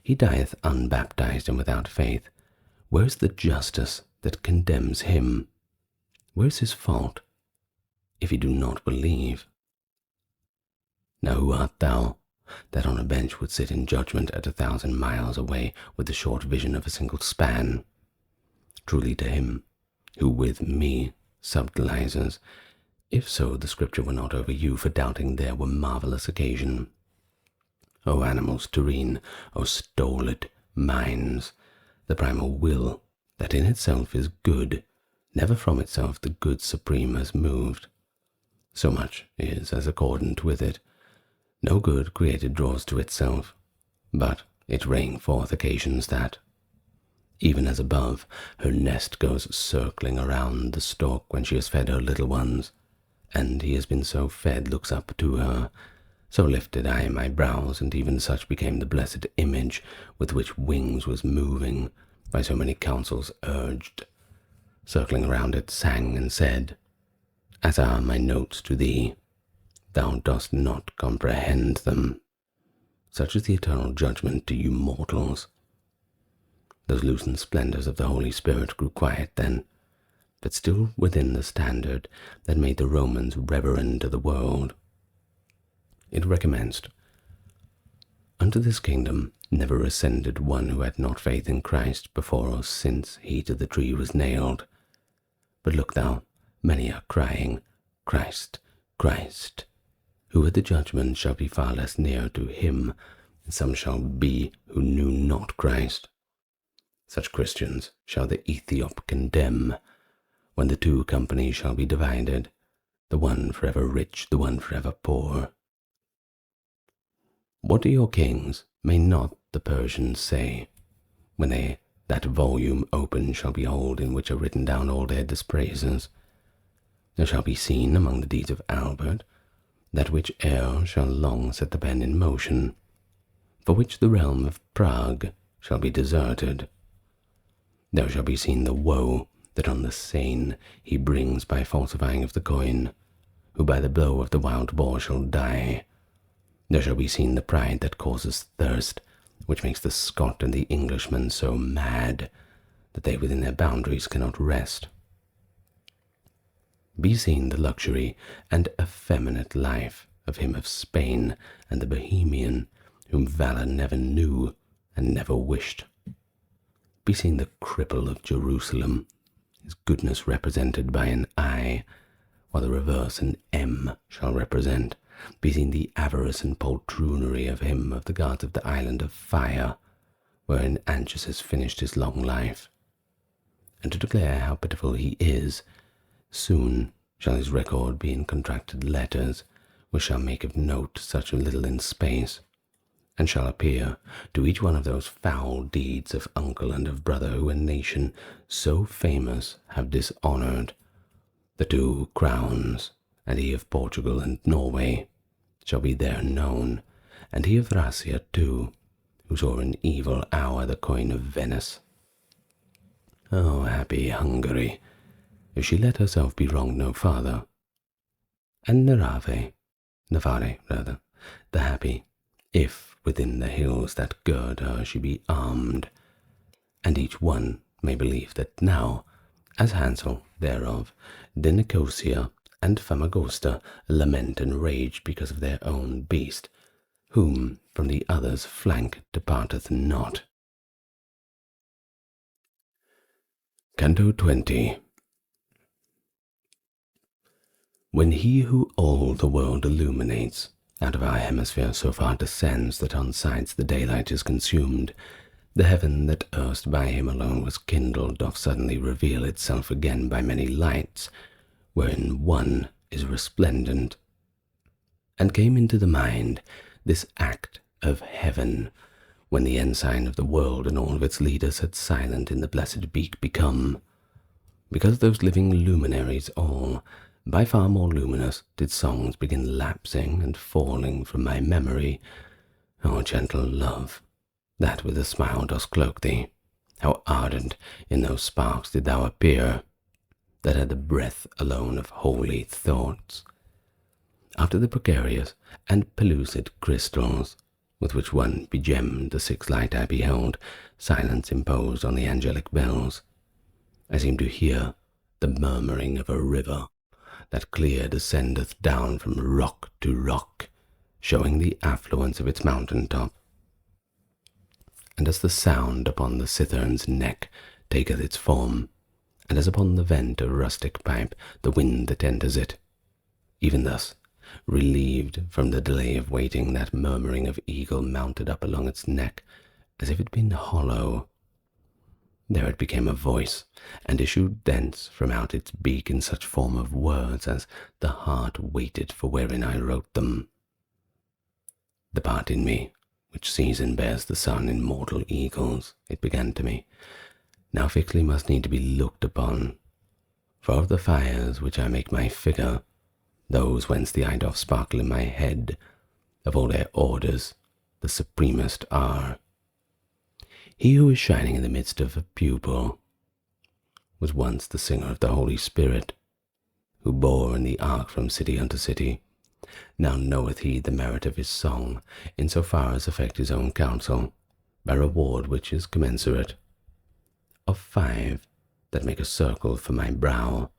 He dieth unbaptized and without faith. Where is the justice that condemns him? Where is his fault, if he do not believe? Now who art thou, that on a bench would sit in judgment at 1,000 miles away with the short vision of a single span? Truly to him, who with me subtilizes, if so the scripture were not over you, for doubting there were marvellous occasion. O animals terrene, O stolid minds, the primal will, that in itself is good, never from itself the good supreme has moved. So much is as accordant with it. No good created draws to itself, but it rang forth occasions that, even as above, her nest goes circling around the stalk when she has fed her little ones, and he has been so fed looks up to her, so lifted I my brows, and even such became the blessed image with which wings was moving, by so many counsels urged, circling around it sang and said, as are my notes to thee, thou dost not comprehend them. Such is the eternal judgment to you mortals. Those lucent splendors of the Holy Spirit grew quiet then, but still within the standard that made the Romans reverend to the world. It recommenced. Unto this kingdom never ascended one who had not faith in Christ before or since he to the tree was nailed. But look thou, many are crying, Christ, Christ, who at the judgment shall be far less near to him, and some shall be who knew not Christ. Such Christians shall the Ethiop condemn, when the two companies shall be divided, the one forever rich, the one forever poor. What do your kings, may not the Persians say, when they that volume open shall behold in which are written down all their dispraises? There shall be seen among the deeds of Albert that which e'er shall long set the pen in motion, for which the realm of Prague shall be deserted. There shall be seen the woe that on the Seine he brings by falsifying of the coin, who by the blow of the wild boar shall die. There shall be seen the pride that causes thirst, which makes the Scot and the Englishman so mad that they within their boundaries cannot rest. Be seen the luxury and effeminate life of him of Spain and the Bohemian, whom valour never knew and never wished. Be seen the cripple of Jerusalem, his goodness represented by an I, while the reverse an M shall represent. Be seen the avarice and poltroonery of him of the gods of the island of fire, wherein Anchises finished his long life. And to declare how pitiful he is, soon shall his record be in contracted letters, which shall make of note such a little in space, and shall appear to each one of those foul deeds of uncle and of brother who a nation so famous have dishonoured. The 2 crowns, and he of Portugal and Norway, shall be there known, and he of Thracia too, who saw in evil hour the coin of Venice. Oh, happy Hungary, if she let herself be wronged no farther. And Navarre, the happy, if within the hills that gird her she be armed, and each one may believe that now, as Hansel thereof, de Nicosia and Famagosta lament and rage because of their own beast, whom from the other's flank departeth not. Canto XX. When he who all the world illuminates, out of our hemisphere so far descends that on sides the daylight is consumed, the heaven that erst by him alone was kindled doth suddenly reveal itself again by many lights, wherein one is resplendent. And came into the mind this act of heaven, when the ensign of the world and all of its leaders had silent in the blessed beak become, because those living luminaries all, by far more luminous, did songs begin lapsing and falling from my memory. O gentle love, that with a smile dost cloak thee, how ardent in those sparks did thou appear, that had the breath alone of holy thoughts. After the precarious and pellucid crystals, with which one begemmed the 6 light I beheld, silence imposed on the angelic bells, I seemed to hear the murmuring of a river, that clear descendeth down from rock to rock, showing the affluence of its mountain top. And as the sound upon the cithern's neck taketh its form, and as upon the vent of rustic pipe the wind that enters it, even thus, relieved from the delay of waiting, that murmuring of eagle mounted up along its neck, as if it been hollow. There it became a voice, and issued thence from out its beak in such form of words as the heart waited for wherein I wrote them. The part in me which sees and bears the sun in mortal eagles, it began to me, now fixedly must need to be looked upon. For of the fires which I make my figure, those whence the eye doth sparkle in my head, of all their orders, the supremest are. He who is shining in the midst of a pupil was once the singer of the Holy Spirit, who bore in the ark from city unto city. Now knoweth he the merit of his song, in so far as affect his own counsel, by reward which is commensurate. Of 5 that make a circle for my brow,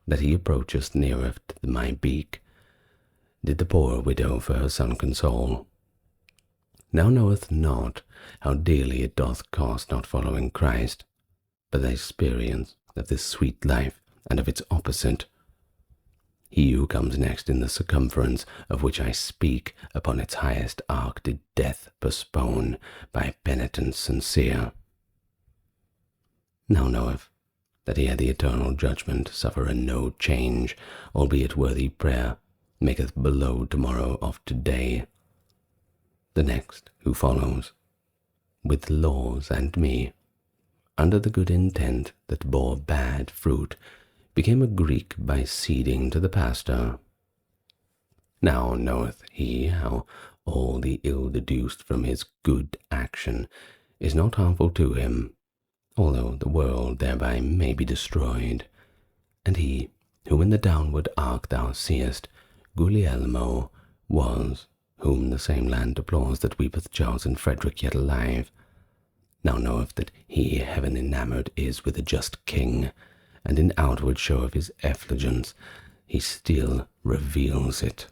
that he approacheth nearer to my beak, did the poor widow for her son console. Now knoweth not how dearly it doth cost not following Christ, but the experience of this sweet life and of its opposite. He who comes next in the circumference of which I speak upon its highest arc did death postpone by penitence sincere. Now knoweth that ere the eternal judgment suffereth no change, albeit worthy prayer maketh below tomorrow of today. The next who follows, with laws and me, under the good intent that bore bad fruit, became a Greek by ceding to the pastor. Now knoweth he how all the ill deduced from his good action is not harmful to him, although the world thereby may be destroyed. And he, whom in the downward arc thou seest, Guglielmo, was, whom the same land deplores that weepeth Charles and Frederick yet alive, now knoweth that he heaven enamoured is with a just king, and in outward show of his effulgence he still reveals it.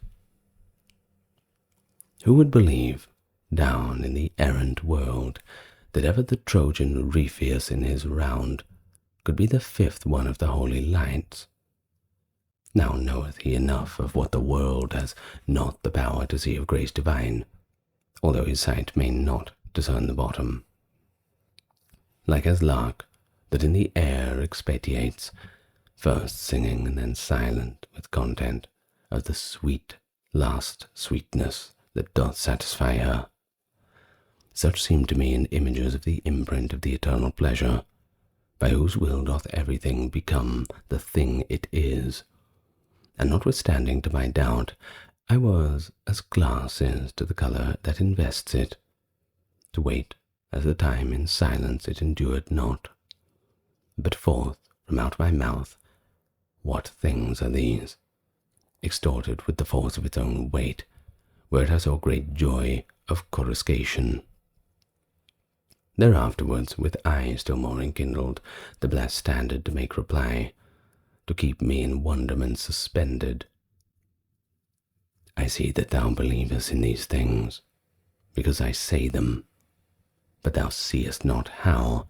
Who would believe, down in the errant world, that ever the Trojan Ripheus in his round could be the 5th one of the holy lights? Now knoweth he enough of what the world has not the power to see of grace divine, although his sight may not discern the bottom. Like as lark that in the air expatiates, first singing and then silent with content of the sweet last sweetness that doth satisfy her, such seem to me in images of the imprint of the eternal pleasure, by whose will doth everything become the thing it is. And notwithstanding to my doubt, I was as glass is to the colour that invests it, to wait as the time in silence it endured not. But forth from out my mouth, what things are these, extorted with the force of its own weight, where it has so great joy of coruscation. There afterwards, with eye still more enkindled, the blessed standard to make reply, to keep me in wonderment suspended. I see that thou believest in these things, because I say them, but thou seest not how,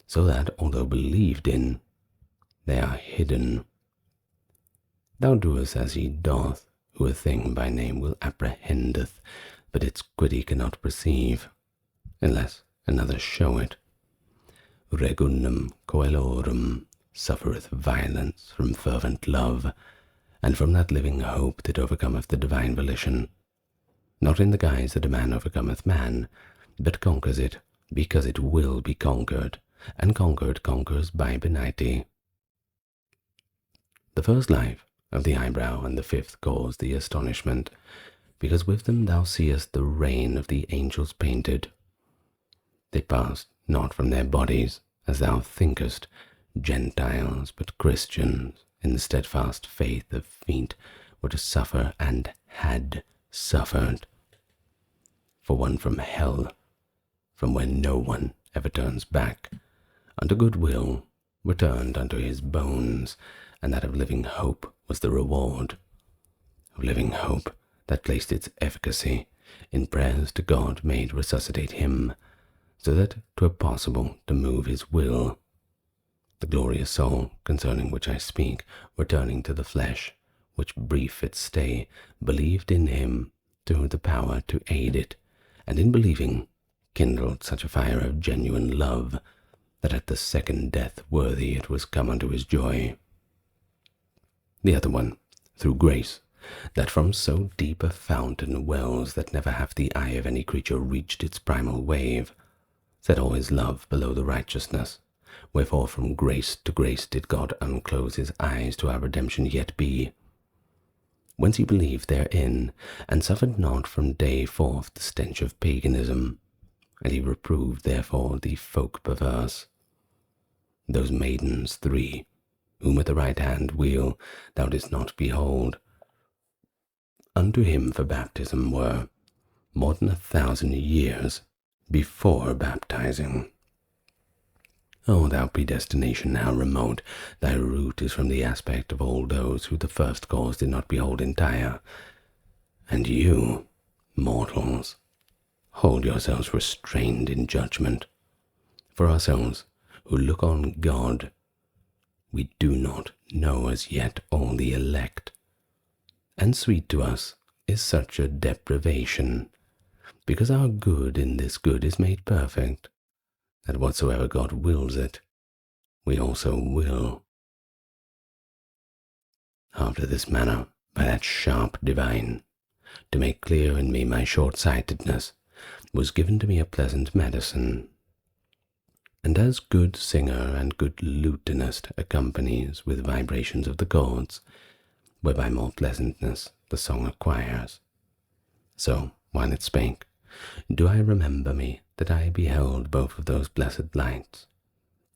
so that, although believed in, they are hidden. Thou doest as he doth, who a thing by name will apprehendeth, but its quid cannot perceive, unless another show it. Regundum coelorum suffereth violence from fervent love, and from that living hope that overcometh the divine volition, not in the guise that a man overcometh man, but conquers it, because it will be conquered, and conquered conquers by benignity. The first life of the eyebrow and the 5th cause the astonishment, because with them thou seest the reign of the angels painted. They passed not from their bodies, as thou thinkest, Gentiles, but Christians, in the steadfast faith of feet, were to suffer and had suffered. For one from hell, from where no one ever turns back, unto good will, returned unto his bones, and that of living hope was the reward. Of living hope that placed its efficacy in prayers to God made resuscitate him, so that 'twere possible to move his will. The glorious soul, concerning which I speak, returning to the flesh, which brief its stay, believed in him through the power to aid it, and in believing kindled such a fire of genuine love, that at the second death worthy it was come unto his joy. The other one, through grace, that from so deep a fountain wells that never hath the eye of any creature reached its primal wave, set all his love below the righteousness, wherefore from grace to grace did God unclose his eyes to our redemption yet be, whence he believed therein, and suffered not from day forth the stench of paganism, and he reproved therefore the folk perverse. Those maidens 3, whom at the right hand wheel thou didst not behold, unto him for baptism were more than 1,000 years before baptizing. O thou predestination, how remote! Thy root is from the aspect of all those who the first cause did not behold entire. And you, mortals, hold yourselves restrained in judgment. For ourselves, who look on God, we do not know as yet all the elect. And sweet to us is such a deprivation, because our good in this good is made perfect, that whatsoever God wills it, we also will. After this manner, by that sharp divine, to make clear in me my short-sightedness, was given to me a pleasant medicine. And as good singer and good lutenist accompanies with vibrations of the chords, whereby more pleasantness the song acquires, so, while it spake, do I remember me that I beheld both of those blessed lights,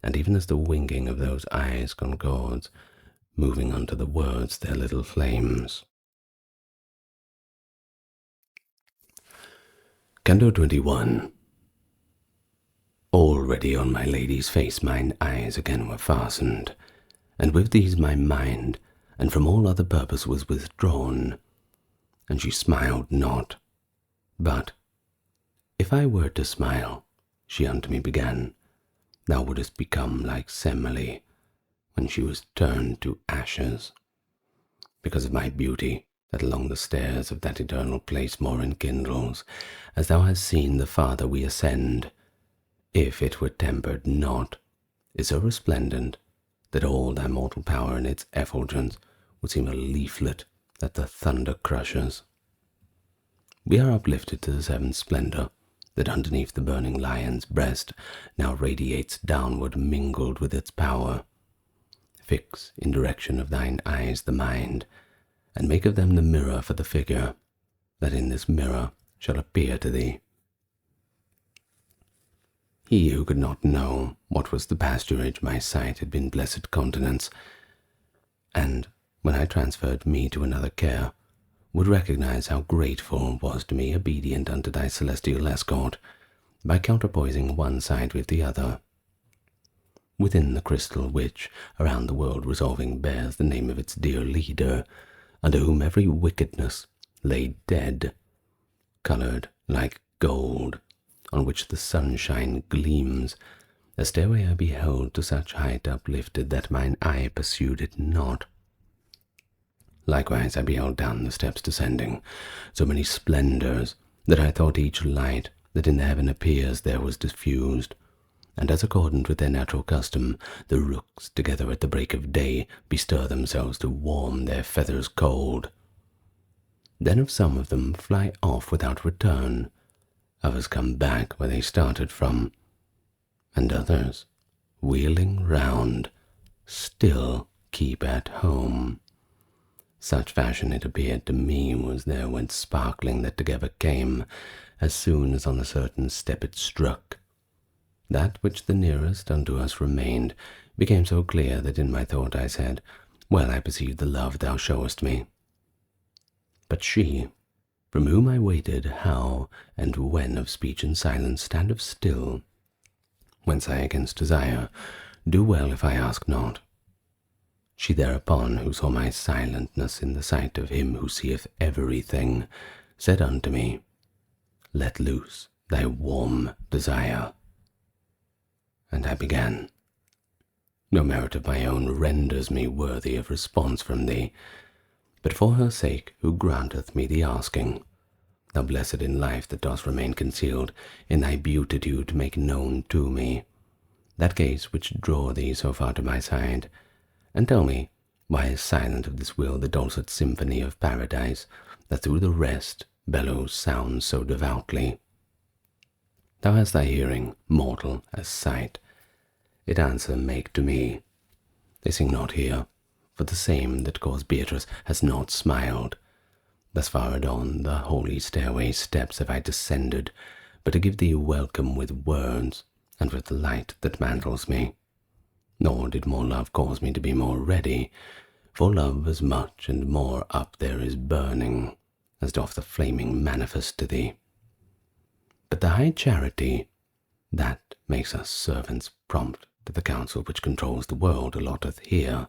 and even as the winking of those eyes concords, moving unto the words their little flames. Canto XXI. Already on my lady's face mine eyes again were fastened, and with these my mind, and from all other purpose was withdrawn, and she smiled not, but, if I were to smile, she unto me began, thou wouldest become like Semele, when she was turned to ashes, because of my beauty that along the stairs of that eternal place more enkindles, as thou hast seen the farther we ascend, if it were tempered not, is so resplendent that all thy mortal power in its effulgence would seem a leaflet that the thunder crushes. We are uplifted to the seventh splendor, that underneath the burning lion's breast now radiates downward mingled with its power. Fix in direction of thine eyes the mind, and make of them the mirror for the figure, that in this mirror shall appear to thee. He who could not know what was the pasturage my sight had been blessed continence, and, when I transferred me to another care, would recognize how grateful was to me obedient unto thy celestial escort, by counterpoising one side with the other. Within the crystal which, around the world resolving, bears the name of its dear leader, under whom every wickedness lay dead, colored like gold, on which the sunshine gleams, a stairway I beheld to such height uplifted that mine eye pursued it not. Likewise I beheld down the steps descending, so many splendors, that I thought each light that in the heaven appears there was diffused, and as accordant with their natural custom, the rooks together at the break of day bestir themselves to warm their feathers cold. Then of some of them fly off without return, others come back where they started from, and others, wheeling round, still keep at home. Such fashion it appeared to me was there whence sparkling that together came, as soon as on a certain step it struck. That which the nearest unto us remained became so clear that in my thought I said, well I perceive the love thou showest me. But she, from whom I waited how and when of speech and silence, standeth still, whence I against desire, do well if I ask not. She thereupon, who saw my silentness in the sight of him who seeth everything, said unto me, let loose thy warm desire. And I began. No merit of my own renders me worthy of response from thee, but for her sake who granteth me the asking, thou blessed in life that dost remain concealed, in thy beatitude make known to me that case which draw thee so far to my side, and tell me Why is silent of this will the dulcet symphony of paradise, that through the rest bellows sounds so devoutly? Thou hast thy hearing, mortal as sight. It answer make to me. They sing not here, for the same that caused Beatrice has not smiled. Thus far adon the holy stairway steps have I descended, but to give thee welcome with words, and with the light that mantles me. Nor did more love cause me to be more ready, for love as much and more up there is burning, as doth the flaming manifest to thee. But the high charity, that makes us servants prompt to the counsel which controls the world, allotteth here,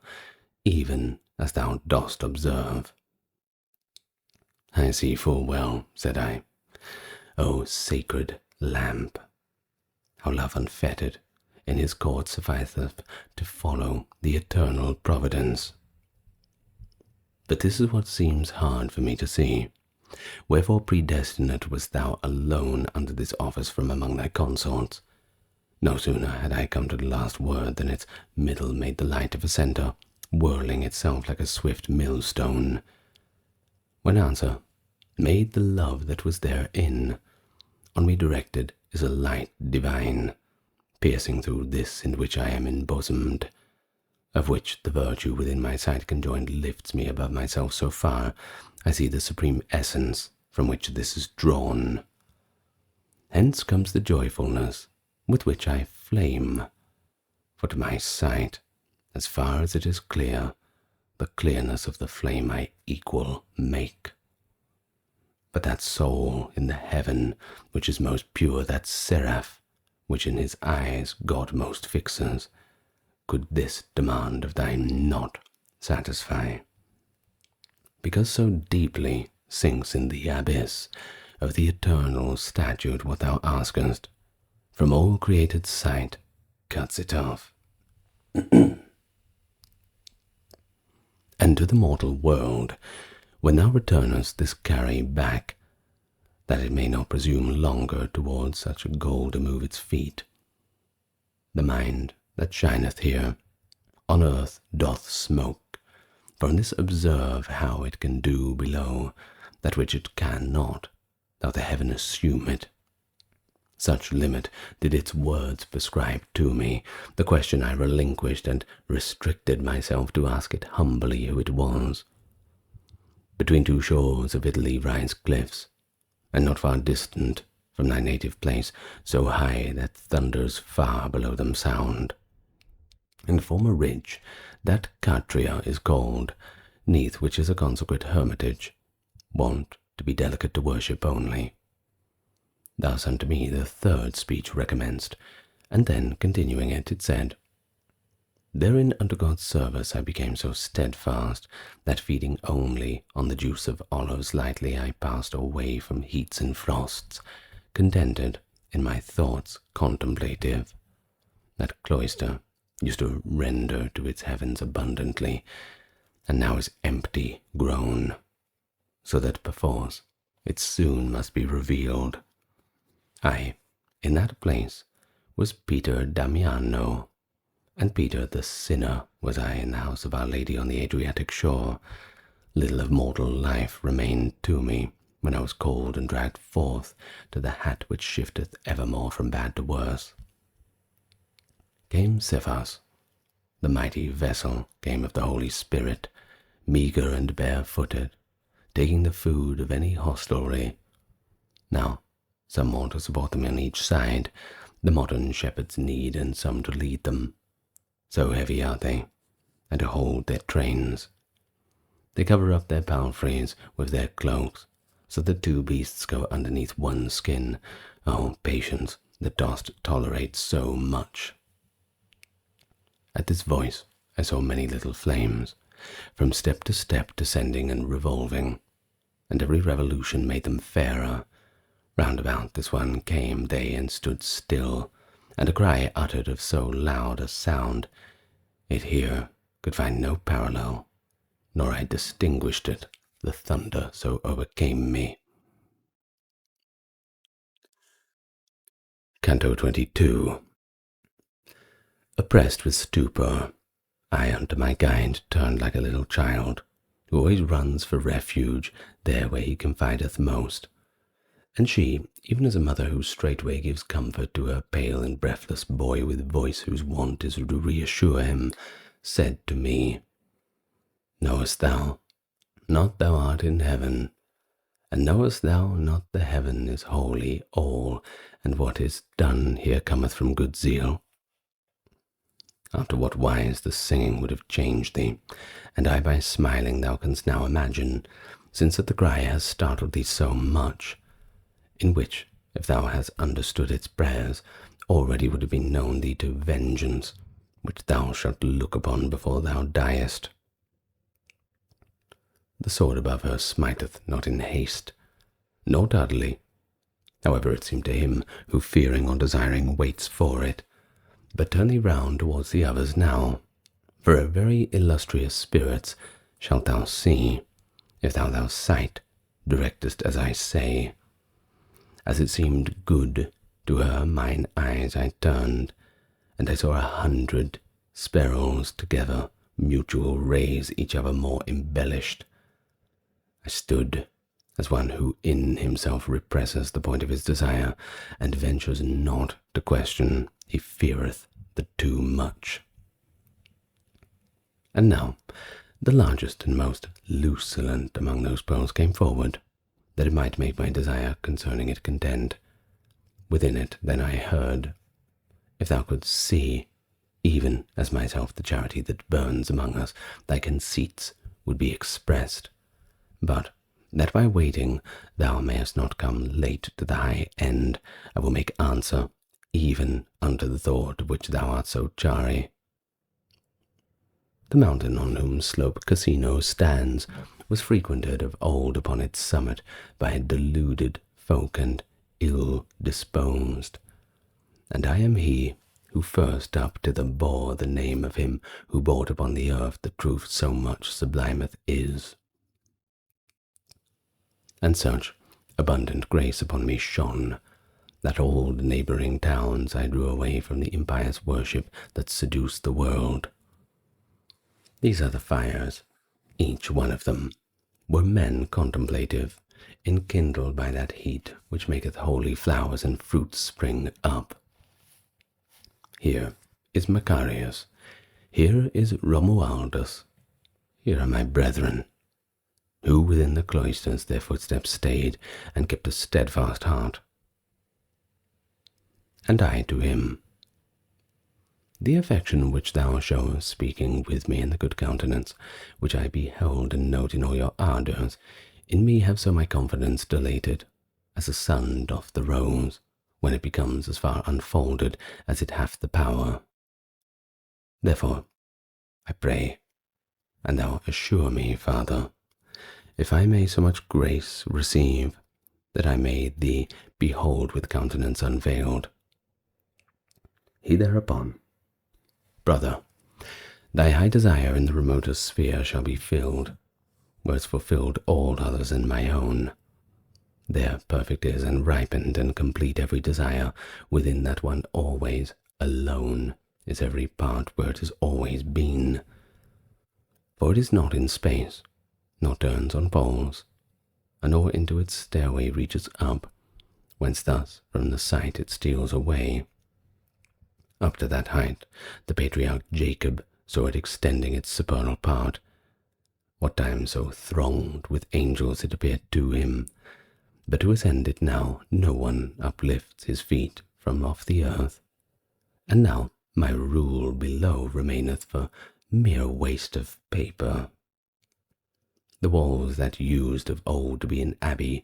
even as thou dost observe. I see full well, said I, O sacred lamp, how love unfettered in his court sufficeth to follow the eternal providence. But this is what seems hard for me to see. Wherefore predestinate wast thou alone unto this office from among thy consorts. No sooner had I come to the last word than its middle made the light of a centre, whirling itself like a swift millstone. When answer made the love that was therein, on me directed is a light divine, piercing through this in which I am embosomed, of which the virtue within my sight conjoined lifts me above myself so far I see the supreme essence from which this is drawn. Hence comes the joyfulness with which I flame, for to my sight, as far as it is clear, the clearness of the flame I equal make. But that soul in the heaven which is most pure, that seraph which in his eyes God most fixes, could this demand of thine not satisfy, because so deeply sinks in the abyss of the eternal statute what thou askest, from all created sight cuts it off. And to the mortal world, when thou returnest this carry back, that it may not presume longer towards such a goal to move its feet. The mind that shineth here on earth doth smoke, for in this observe how it can do below that which it cannot, though the heaven assume it. Such limit did its words prescribe to me. The question I relinquished, and restricted myself to ask it humbly who it was. Between two shores of Italy rise cliffs, and not far distant from thy native place, so high that thunders far below them sound. And form a ridge that Catria is called, neath which is a consecrate hermitage, wont to be delicate to worship only. Thus unto me the third speech recommenced, and then continuing it, it said, Therein unto God's service I became so steadfast, that feeding only on the juice of olives lightly I passed away from heats and frosts, contented in my thoughts contemplative. That cloister used to render to its heavens abundantly, and now is empty grown, so that perforce it soon must be revealed. I, in that place, was Peter Damiano, and Peter the sinner was I in the house of Our Lady on the Adriatic shore. Little of mortal life remained to me when I was called and dragged forth to the hat which shifteth evermore from bad to worse. Came Cephas, the mighty vessel came of the Holy Spirit, meagre and barefooted, taking the food of any hostelry. Now, some more to support them on each side, the modern shepherds need, and some to lead them. So heavy are they, and to hold their trains. They cover up their palfreys with their cloaks, so that two beasts go underneath one skin. O patience that dost tolerate so much. At this voice I saw many little flames, from step to step descending and revolving, and every revolution made them fairer. Round about this one came they and stood still, and a cry uttered of so loud a sound, it here could find no parallel, nor I distinguished it, the thunder so overcame me. Canto XXII. Oppressed with stupor, I unto my guide turned like a little child, who always runs for refuge there where he confideth most. And she, even as a mother who straightway gives comfort to her pale and breathless boy with voice whose wont is to reassure him, said to me, Knowest thou not thou art in heaven, and knowest thou not the heaven is holy all, and what is done here cometh from good zeal? After what wise the singing would have changed thee, and I by smiling thou canst now imagine, since that the cry has startled thee so much, in which, if thou hast understood its prayers, already would have been known thee to vengeance, which thou shalt look upon before thou diest. The sword above her smiteth not in haste, nor tardily, however it seem to him who fearing or desiring waits for it, but turn thee round towards the others now, for a very illustrious spirits shalt thou see, if thou sight directest as I say. As it seemed good to her, mine eyes I turned, and I saw 100 sparrows together, mutual rays, each other more embellished. I stood as one who in himself represses the point of his desire, and ventures not to question, he feareth the too much. And now the largest and most lucilent among those pearls came forward, that it might make my desire concerning it content. Within it then I heard, if thou couldst see, even as myself the charity that burns among us, thy conceits would be expressed, but that by waiting thou mayest not come late to the high end, I will make answer even unto the thought of which thou art so chary. The mountain on whose slope Casino stands was frequented of old upon its summit by deluded folk and ill-disposed, and I am he who first up thither bore the name of him who brought upon the earth the truth so much sublimeth is. And such abundant grace upon me shone, that all the neighbouring towns I drew away from the impious worship that seduced the world. These are the fires, each one of them, were men contemplative, enkindled by that heat which maketh holy flowers and fruits spring up. Here is Macarius, here is Romualdus, here are my brethren, who within the cloisters their footsteps stayed, and kept a steadfast heart. And I to him, the affection which thou showest speaking with me in the good countenance, which I beheld and note in all your ardours, in me have so my confidence dilated, as the sun doth the rose, when it becomes as far unfolded as it hath the power. Therefore, I pray, and thou assure me, Father, if I may so much grace receive, that I may thee behold with countenance unveiled. He thereupon, Brother, thy high desire in the remotest sphere shall be filled, whereas fulfilled all others in my own. There perfect is and ripened and complete every desire, within that one always alone is every part where it has always been. For it is not in space, nor turns on poles, nor into its stairway reaches up, whence thus from the sight it steals away. Up to that height the patriarch Jacob saw it extending its supernal part, what time so thronged with angels it appeared to him, but to ascend it now no one uplifts his feet from off the earth. And now my rule below remaineth for mere waste of paper. The walls that used of old to be an abbey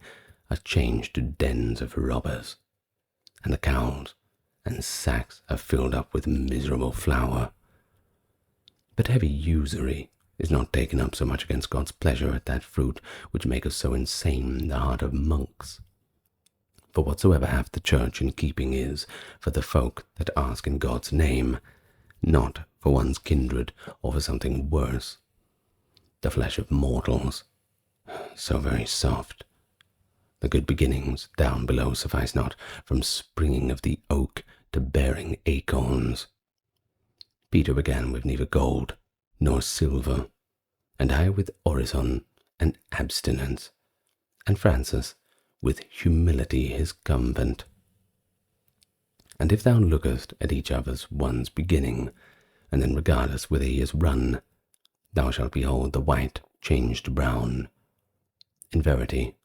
are changed to dens of robbers, and the cows and sacks are filled up with miserable flour. But heavy usury is not taken up so much against God's pleasure at that fruit which maketh so insane the heart of monks. For whatsoever hath the church in keeping is for the folk that ask in God's name, not for one's kindred or for something worse. The flesh of mortals, so very soft. The good beginnings down below suffice not, from springing of the oak to bearing acorns. Peter began with neither gold nor silver, and I with orison and abstinence, and Francis with humility his convent. And if thou lookest at each of us one's beginning, and then regardest whither he is run, thou shalt behold the white changed brown. In verity,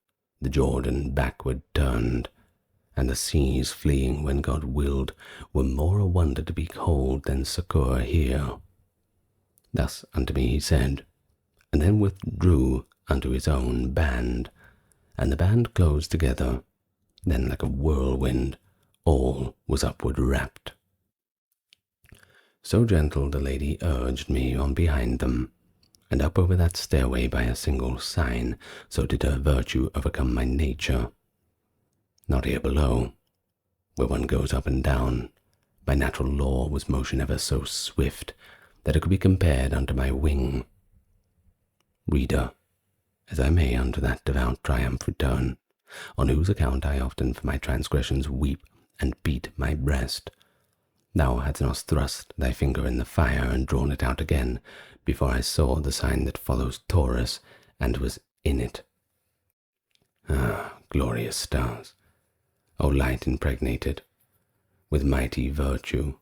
the Jordan backward turned, and the seas fleeing when God willed were more a wonder to behold than succour here. Thus unto me he said, and then withdrew unto his own band, and the band closed together. Then like a whirlwind all was upward rapt. So gentle the lady urged me on behind them, and up over that stairway by a single sign, so did her virtue overcome my nature. Not here below, where one goes up and down, by natural law was motion ever so swift that it could be compared unto my wing. Reader, as I may unto that devout triumph return, on whose account I often for my transgressions weep and beat my breast, thou hadst not thrust thy finger in the fire and drawn it out again before I saw the sign that follows Taurus and was in it. Ah, glorious stars! O light impregnated with mighty virtue,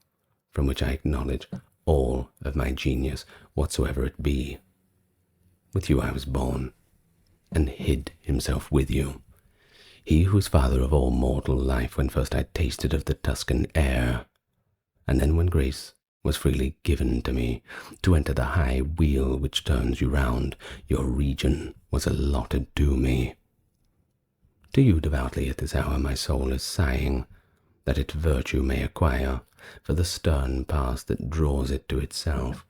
from which I acknowledge all of my genius, whatsoever it be. With you I was born, and hid himself with you, he who is father of all mortal life, when first I tasted of the Tuscan air, and then when grace was freely given to me to enter the high wheel which turns you round, your region was allotted to me. To you devoutly at this hour my soul is sighing, that its virtue may acquire, for the stern path that draws it to itself.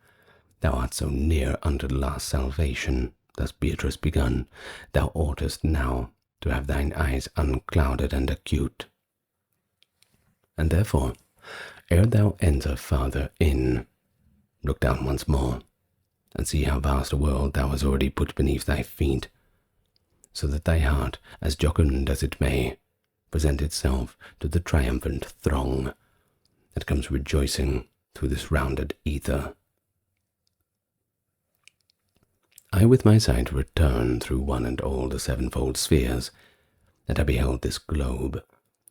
Thou art so near unto the last salvation, thus Beatrice begun, thou oughtest now to have thine eyes unclouded and acute. And therefore, ere thou enter farther in, look down once more, and see how vast a world thou hast already put beneath thy feet, so that thy heart, as jocund as it may, present itself to the triumphant throng that comes rejoicing through this rounded ether. I with my sight return through one and all the sevenfold spheres, and I beheld this globe,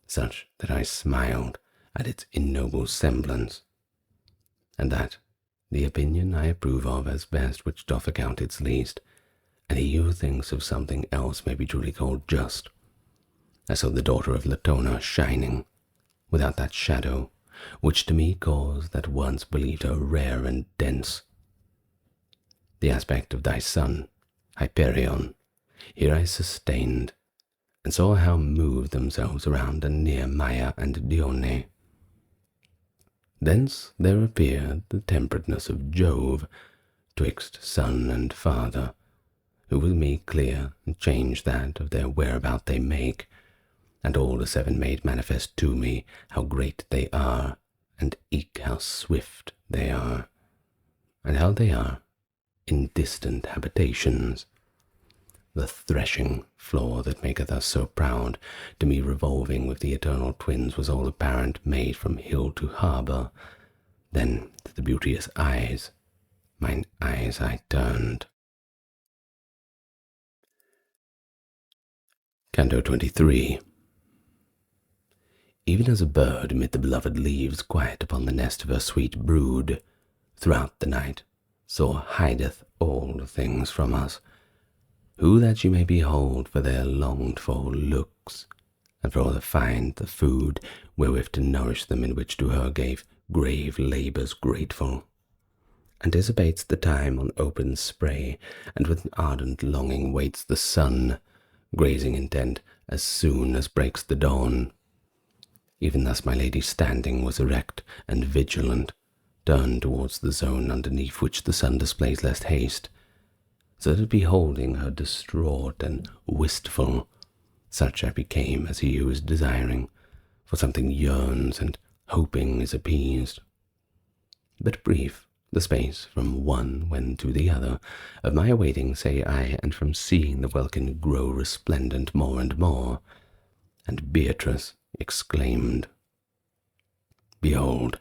such that I smiled at its ignoble semblance, and that the opinion I approve of as best which doth account its least, and he who thinks of something else may be truly called just. I saw the daughter of Latona shining, without that shadow, which to me caused that once believed her rare and dense. The aspect of thy son, Hyperion, here I sustained, and saw how moved themselves around and near Maia and Dione. Thence there appeared the temperateness of Jove, twixt son and father, who with me clear and change that of their whereabout they make, and all the seven made manifest to me how great they are, and eke how swift they are, and how they are in distant habitations. The threshing floor that maketh us so proud, to me revolving with the eternal twins, was all apparent made from hill to harbour. Then to the beauteous eyes, mine eyes I turned. Canto XXIII. Even as a bird amid the beloved leaves, quiet upon the nest of her sweet brood, throughout the night, so hideth all things from us, who that she may behold for their longed-for looks, and for all the find the food wherewith to nourish them, in which to her gave grave labours grateful, anticipates the time on open spray, and with ardent longing waits the sun, grazing intent as soon as breaks the dawn. Even thus my lady standing was erect and vigilant, turned towards the zone underneath which the sun displays less haste, so that beholding her distraught and wistful, such I became as he who is desiring, for something yearns and hoping is appeased. But brief the space from one when to the other of my awaiting, say I, and from seeing the welkin grow resplendent more and more, and Beatrice exclaimed, Behold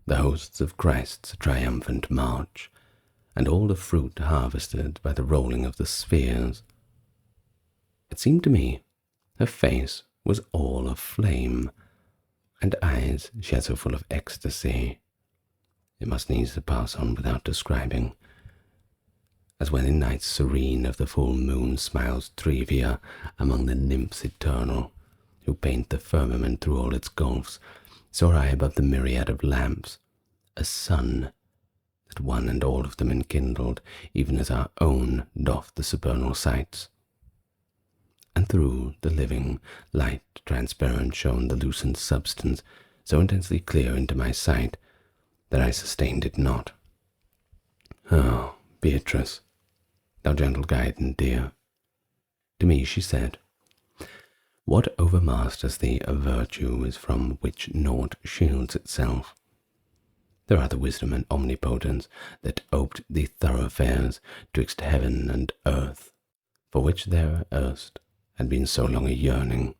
the hosts of Christ's triumphant march, and all the fruit harvested by the rolling of the spheres. It seemed to me her face was all aflame, and eyes she had so full of ecstasy, it must needs to pass on without describing, as when in nights serene of the full moon smiles Trivia among the nymphs eternal, who paint the firmament through all its gulfs, saw I above the myriad of lamps a sun that one and all of them enkindled, even as our own doth the supernal sights. And through the living light transparent shone the lucent substance, so intensely clear into my sight that I sustained it not. Oh, Beatrice, thou gentle guide and dear, to me she said, what overmasters thee of virtue is from which naught shields itself. There are the wisdom and omnipotence that oped the thoroughfares twixt heaven and earth, for which there erst had been so long a yearning,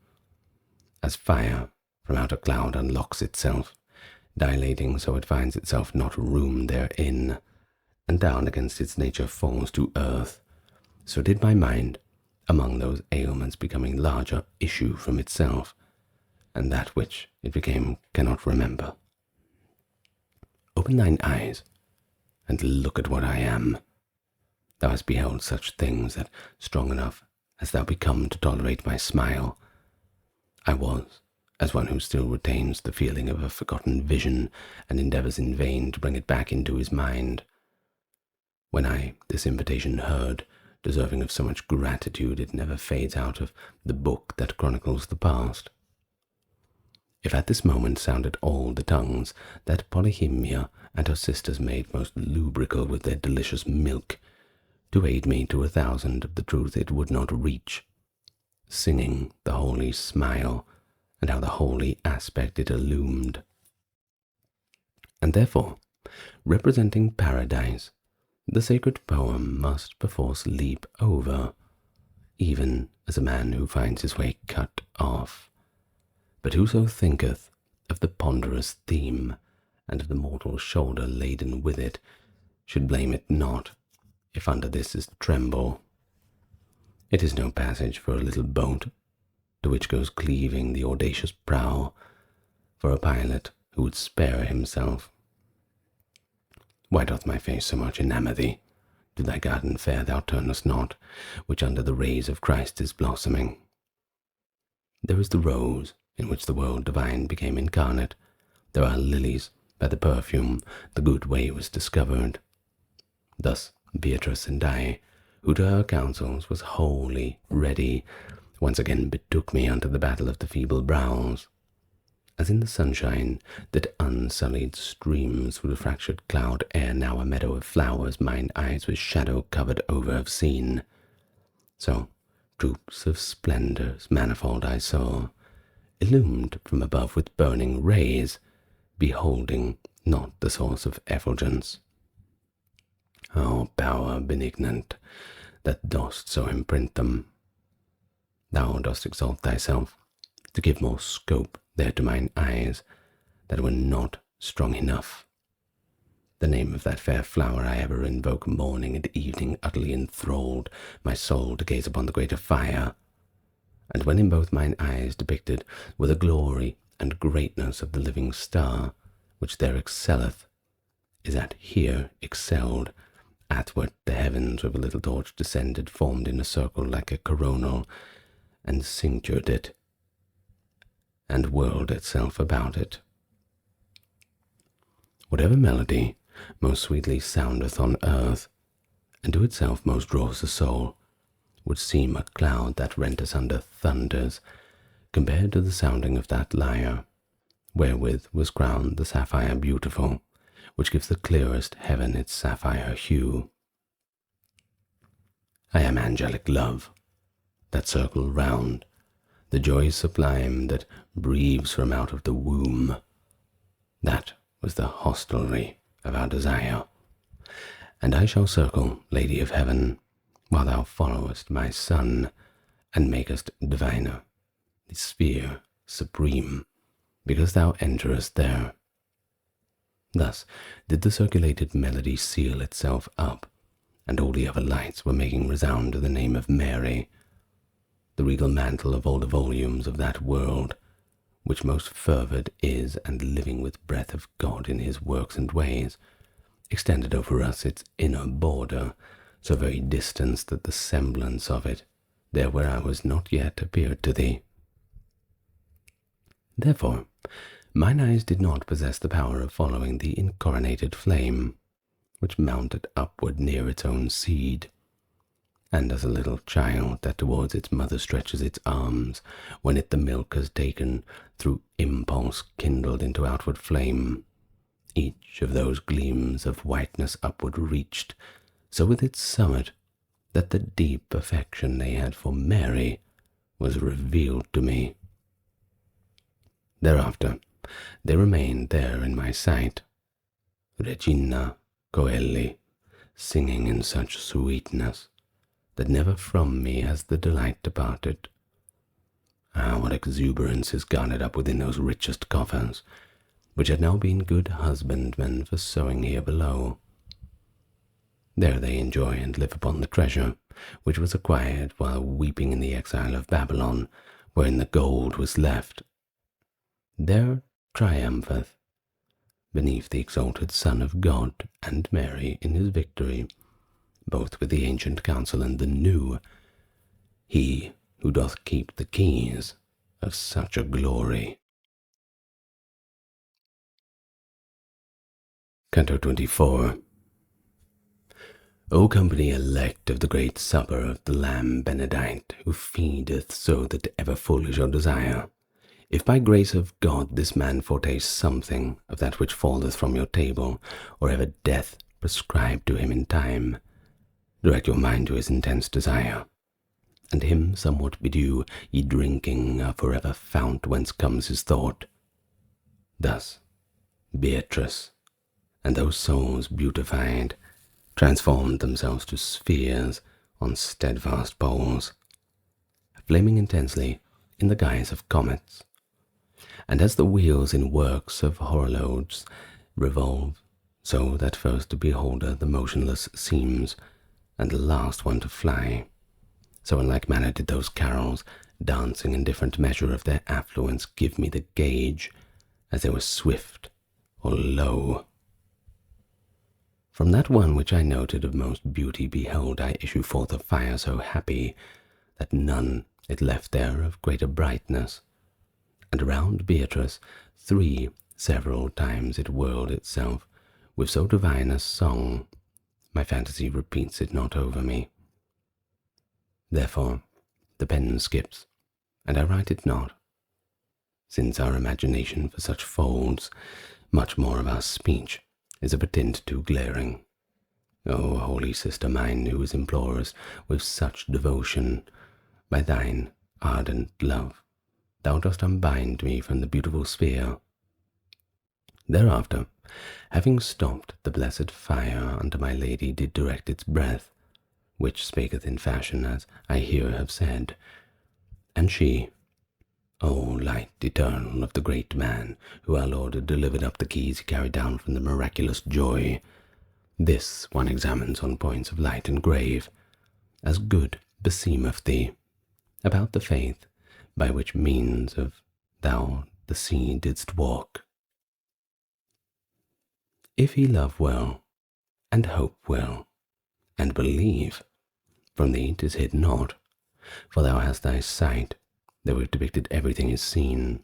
as fire from out a cloud unlocks itself, dilating so it finds itself not room therein, and down against its nature falls to earth, so did my mind, among those ailments becoming larger, issue from itself, and that which it became cannot remember. Open thine eyes, and look at what I am. Thou hast beheld such things that, strong enough as thou become to tolerate my smile, I was as one who still retains the feeling of a forgotten vision, and endeavors in vain to bring it back into his mind. When I this invitation heard, deserving of so much gratitude, it never fades out of the book that chronicles the past. If at this moment sounded all the tongues that Polyhymnia and her sisters made most lubrical with their delicious milk, to aid me to 1,000 of the truth it would not reach, singing the holy smile, and how the holy aspect it illumed. And therefore, representing paradise, the sacred poem must perforce leap over, even as a man who finds his way cut off. But whoso thinketh of the ponderous theme, and of the mortal shoulder laden with it, should blame it not, if under this is tremble. It is no passage for a little boat, to which goes cleaving the audacious prow, for a pilot who would spare himself. Why doth my face so much enamour thee? To thy garden fair thou turnest not, which under the rays of Christ is blossoming. There is the rose, in which the world divine became incarnate. There are lilies, by the perfume the good way was discovered. Thus Beatrice and I, who to her counsels was wholly ready, once again betook me unto the battle of the feeble brows. As in the sunshine that unsullied streams through the fractured cloud ere now a meadow of flowers mine eyes with shadow covered over have seen, so troops of splendours manifold I saw, illumined from above with burning rays, beholding not the source of effulgence. O power benignant, that dost so imprint them! Thou dost exalt thyself, to give more scope there to mine eyes that were not strong enough. The name of that fair flower I ever invoke morning and evening utterly enthralled my soul to gaze upon the greater fire, and when in both mine eyes depicted were the glory and greatness of the living star, which there excelleth, is at here excelled, athwart the heavens with a little torch descended, formed in a circle like a coronal, and cinctured it, and whirled itself about it. Whatever melody most sweetly soundeth on earth, and to itself most draws the soul, would seem a cloud that rent asunder thunders, compared to the sounding of that lyre, wherewith was crowned the sapphire beautiful, which gives the clearest heaven its sapphire hue. I am angelic love, that circle round, the joy sublime that breathes from out of the womb. That was the hostelry of our desire, and I shall circle, Lady of Heaven, while thou followest my sun, and makest diviner the sphere supreme, because thou enterest there. Thus did the circulated melody seal itself up, and all the other lights were making resound the name of Mary, the regal mantle of all the volumes of that world, which most fervid is and living with breath of God in his works and ways, extended over us its inner border, so very distant that the semblance of it, there where I was not yet, appeared to thee. Therefore, mine eyes did not possess the power of following the incoronated flame, which mounted upward near its own seed, and as a little child that towards its mother stretches its arms, when it the milk has taken, through impulse kindled into outward flame, each of those gleams of whiteness upward reached, so with its summit, that the deep affection they had for Mary was revealed to me. Thereafter they remained there in my sight, Regina Coeli, singing in such sweetness, that never from me has the delight departed. Ah, what exuberance is garnered up within those richest coffers, which had now been good husbandmen for sowing here below. There they enjoy and live upon the treasure, which was acquired while weeping in the exile of Babylon, wherein the gold was left. There triumpheth, beneath the exalted Son of God and Mary in his victory, both with the ancient council and the new, he who doth keep the keys of such a glory. Canto XXIV. O company elect of the great supper of the Lamb Benedict, who feedeth so that ever full is your desire, if by grace of God this man foretaste something of that which falleth from your table, or ever death prescribed to him in time, direct your mind to his intense desire, and him somewhat bedew, ye drinking a forever fount whence comes his thought. Thus Beatrice, and those souls beautified, transformed themselves to spheres on steadfast poles, flaming intensely in the guise of comets. And as the wheels in works of horologes revolve, so that first to beholder the motionless seems, and the last one to fly, so in like manner did those carols, dancing in different measure of their affluence, give me the gauge, as they were swift or low. From that one which I noted of most beauty, behold, I issue forth a fire so happy, that none it left there of greater brightness. And around Beatrice 3 several times it whirled itself, with so divine a song, my fantasy repeats it not over me. Therefore the pen skips, and I write it not, since our imagination for such folds, much more of our speech, is of a tint too glaring. O holy sister mine, who is implorest with such devotion, by thine ardent love, thou dost unbind me from the beautiful sphere. Thereafter, having stopped the blessed fire unto my lady, did direct its breath, which spaketh in fashion as I here have said. And she, O light eternal of the great man, who our Lord had delivered up the keys he carried down from the miraculous joy, this one examines on points of light and grave, as good beseemeth thee, about the faith by which means of thou the sea didst walk. If he love well, and hope well, and believe, from thee 'tis hid not, for thou hast thy sight, though depicted everything is seen.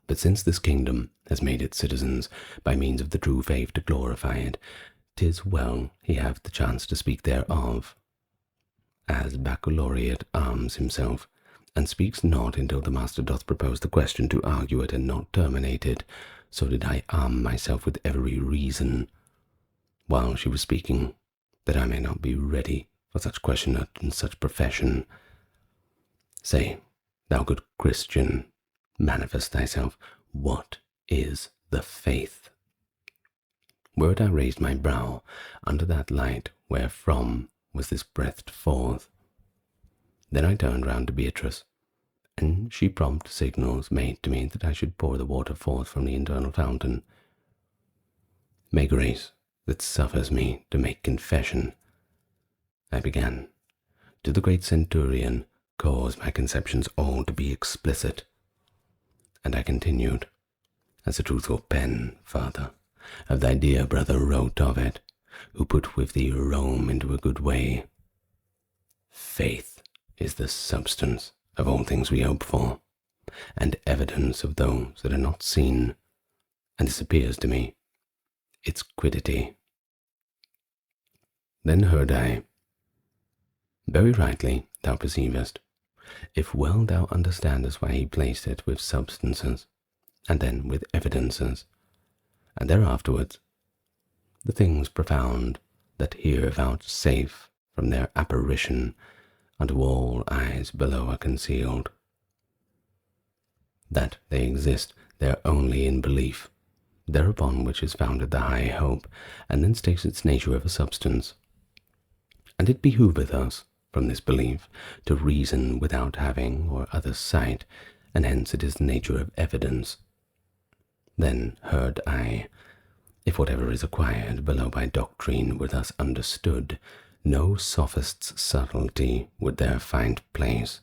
But since this kingdom has made its citizens by means of the true faith to glorify it, 'tis well he have the chance to speak thereof. As baccalaureate arms himself, and speaks not until the master doth propose the question to argue it and not terminate it, so did I arm myself with every reason, while she was speaking, that I may not be ready for such questionate and such profession. Say, thou good Christian, manifest thyself, what is the faith? Whereat I raised my brow unto that light wherefrom was this breathed forth. Then I turned round to Beatrice, and she prompt signals made to me that I should pour the water forth from the internal fountain. May grace that suffers me to make confession, I began, to the great centurion cause my conceptions all to be explicit. And I continued, as a truthful pen, Father, of thy dear brother wrote of it, who put with thee Rome into a good way. Faith is the substance of all things we hope for, and evidence of those that are not seen, and this appears to me its quiddity. Then heard I, very rightly thou perceivest, if well thou understandest why he placed it with substances, and then with evidences, and thereafterwards the things profound that here vouchsafe from their apparition unto all eyes below are concealed, that they exist there only in belief, thereupon which is founded the high hope, and thence takes its nature of a substance. And it behoveth us, from this belief, to reason without having or other sight, and hence it is the nature of evidence. Then heard I, if whatever is acquired below by doctrine were thus understood, no sophist's subtlety would there find place.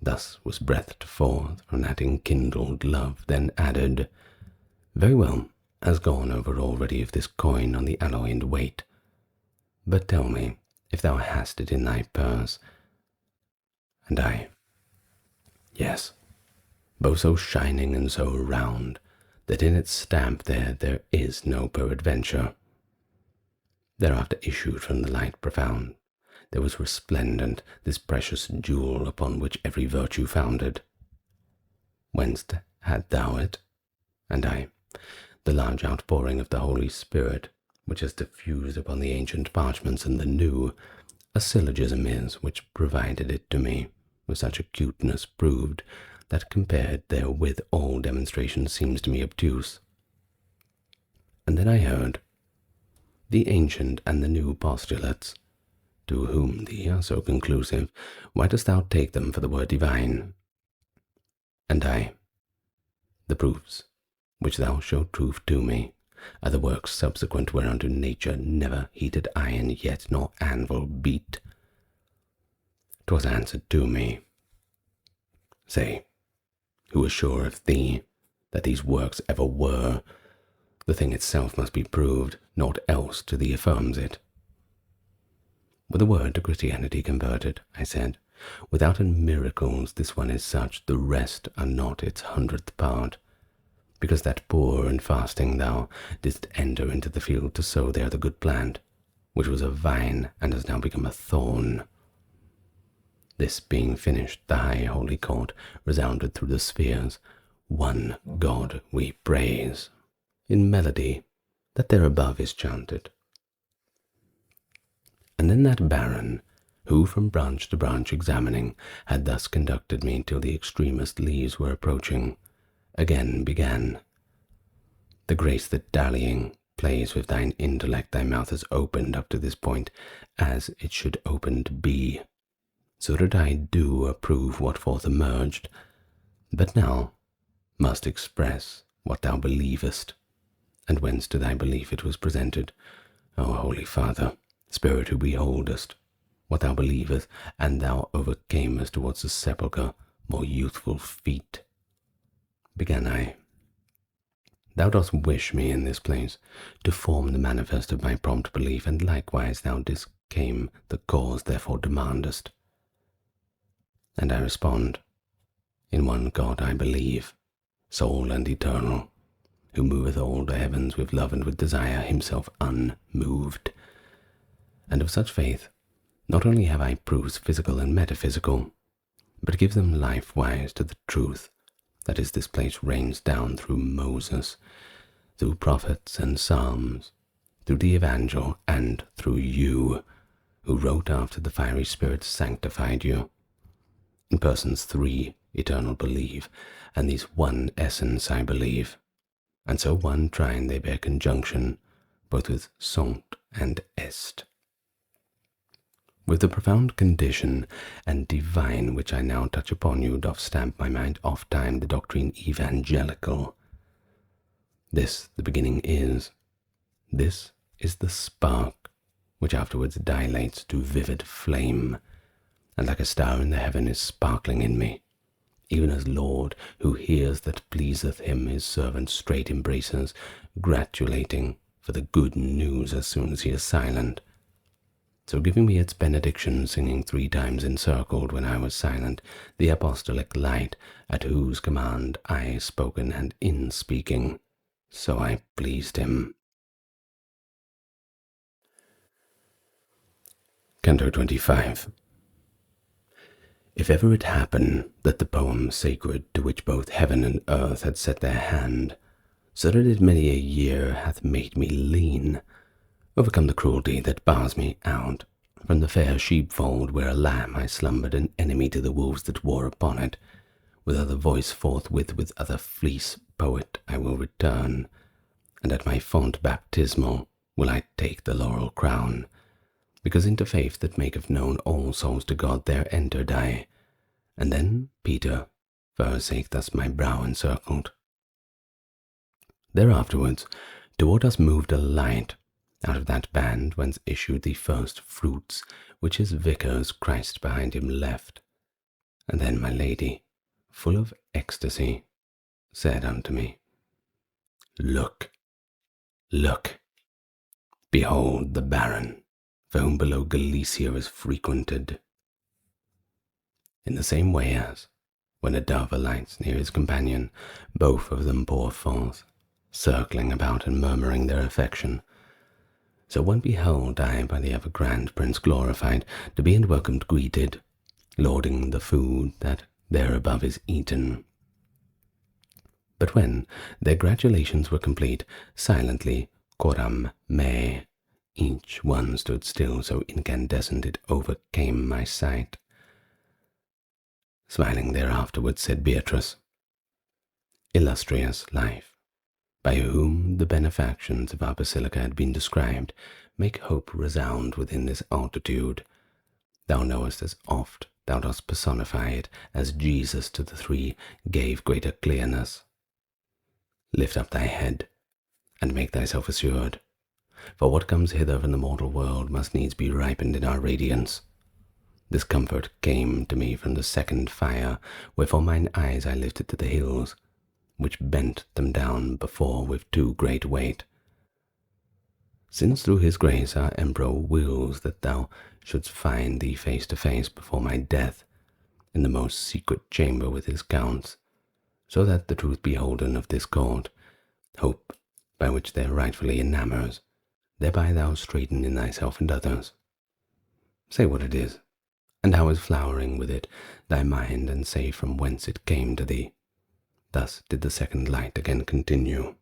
Thus was breathed forth from that enkindled love, then added, very well, as gone over already of this coin on the alloy and weight. But tell me, if thou hast it in thy purse. And I, yes, both so shining and so round, that in its stamp there is no peradventure. Thereafter issued from the light profound, there was resplendent this precious jewel upon which every virtue founded. Whence had thou it? And I, the large outpouring of the Holy Spirit, which has diffused upon the ancient parchments and the new, a syllogism is which provided it to me, with such acuteness proved, that compared therewith all demonstration seems to me obtuse. And then I heard the ancient and the new postulates, to whom thee are so conclusive, why dost thou take them for the word divine? And I, the proofs which thou showed truth to me, are the works subsequent whereunto nature never heated iron yet, nor anvil beat. 'Twas answered to me, say, who is sure of thee that these works ever were? The thing itself must be proved, naught else to thee affirms it. With a word to Christianity converted, I said, without miracles this one is such, the rest are not its 100th part. Because that poor and fasting thou didst enter into the field to sow there the good plant, which was a vine and has now become a thorn. This being finished, the high holy court resounded through the spheres, one God we praise, in melody that there above is chanted. And then that baron, who from branch to branch examining, had thus conducted me till the extremest leaves were approaching, again began, the grace that dallying plays with thine intellect thy mouth has opened up to this point, as it should opened be, so that I do approve what forth emerged, but now must express what thou believest, and whence to thy belief it was presented. O Holy Father, Spirit who beholdest what thou believest, and thou overcamest towards the sepulchre more youthful feet. Began I, thou dost wish me in this place to form the manifest of my prompt belief, and likewise thou discame the cause therefore demandest. And I respond, in one God I believe, sole and eternal, who moveth all the heavens with love and with desire, himself unmoved. And of such faith not only have I proofs physical and metaphysical, but give them life-wise to the truth that is this place rains down through Moses, through prophets and psalms, through the evangel, and through you, who wrote after the fiery Spirit sanctified you. In persons three eternal believe, and these one essence I believe, and so one trine they bear conjunction, both with sunt and est. With the profound condition and divine which I now touch upon you doth stamp my mind oft time the doctrine evangelical. This the beginning is, This is the spark which afterwards dilates to vivid flame, and like a star in the heaven is sparkling in me, even as Lord, who hears that pleaseth him his servant straight embraces, gratulating for the good news as soon as he is silent. So giving me its benediction, singing 3 times encircled when I was silent, the apostolic light, at whose command I spoken and in speaking, so I pleased him. Canto XXV. If ever it happen that the poem sacred to which both heaven and earth had set their hand, so that it many a year hath made me lean, overcome the cruelty that bars me out from the fair sheepfold where a lamb I slumbered, an enemy to the wolves that wore upon it, with other voice forthwith with other fleece poet I will return, and at my font baptismal will I take the laurel crown, because into faith that maketh known all souls to God there entered I, and then Peter, for her sake thus my brow encircled. Thereafterwards toward us moved a light, out of that band whence issued the first fruits, which his vicars Christ behind him left. And then my lady, full of ecstasy, said unto me, Look, look, behold the Baron, for whom below Galicia is frequented. In the same way as, when a dove alights near his companion, both of them pour forth, circling about and murmuring their affection, so one beheld I by the ever-grand Prince glorified, to be and welcomed greeted, lauding the food that there above is eaten. But when their gratulations were complete, silently, coram me, each one stood still, so incandescent it overcame my sight. Smiling thereafterwards said Beatrice, Illustrious life, by whom the benefactions of our basilica had been described, make hope resound within this altitude. Thou knowest as oft thou dost personify it, as Jesus to the 3 gave greater clearness. Lift up thy head, and make thyself assured, for what comes hither from the mortal world must needs be ripened in our radiance. This comfort came to me from the second fire, wherefore mine eyes I lifted to the hills, which bent them down before with too great weight. Since through his grace our Emperor wills that thou shouldst find thee face to face before my death, in the most secret chamber with his counts, so that the truth beholden of this court, hope by which they're rightfully enamors, thereby thou straighten in thyself and others. Say what it is, and how is flowering with it thy mind, and say from whence it came to thee. Thus did the second light again continue.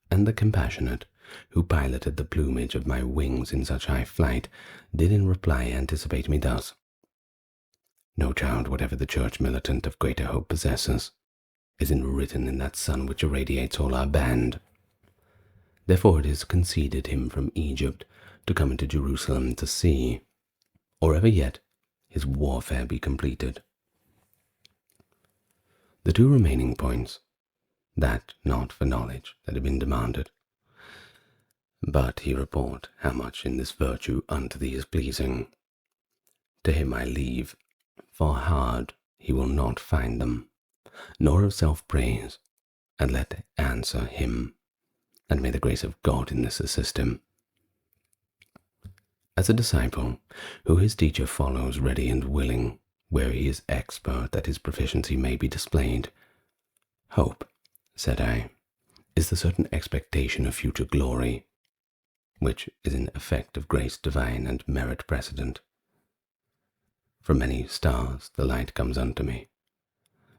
And the compassionate, who piloted the plumage of my wings in such high flight, did in reply anticipate me thus. No child, whatever the church militant of greater hope possesses, is written in that sun which irradiates all our band. Therefore it is conceded him from Egypt to come into Jerusalem to see, or ever yet his warfare be completed. The 2 remaining points, that not for knowledge that had been demanded, but he report how much in this virtue unto thee is pleasing. To him I leave, for hard he will not find them, nor of self-praise, and let answer him, and may the grace of God in this assist him. As a disciple, who his teacher follows ready and willing, where he is expert that his proficiency may be displayed, hope, said I, is the certain expectation of future glory, which is an effect of grace divine and merit precedent. From many stars the light comes unto me,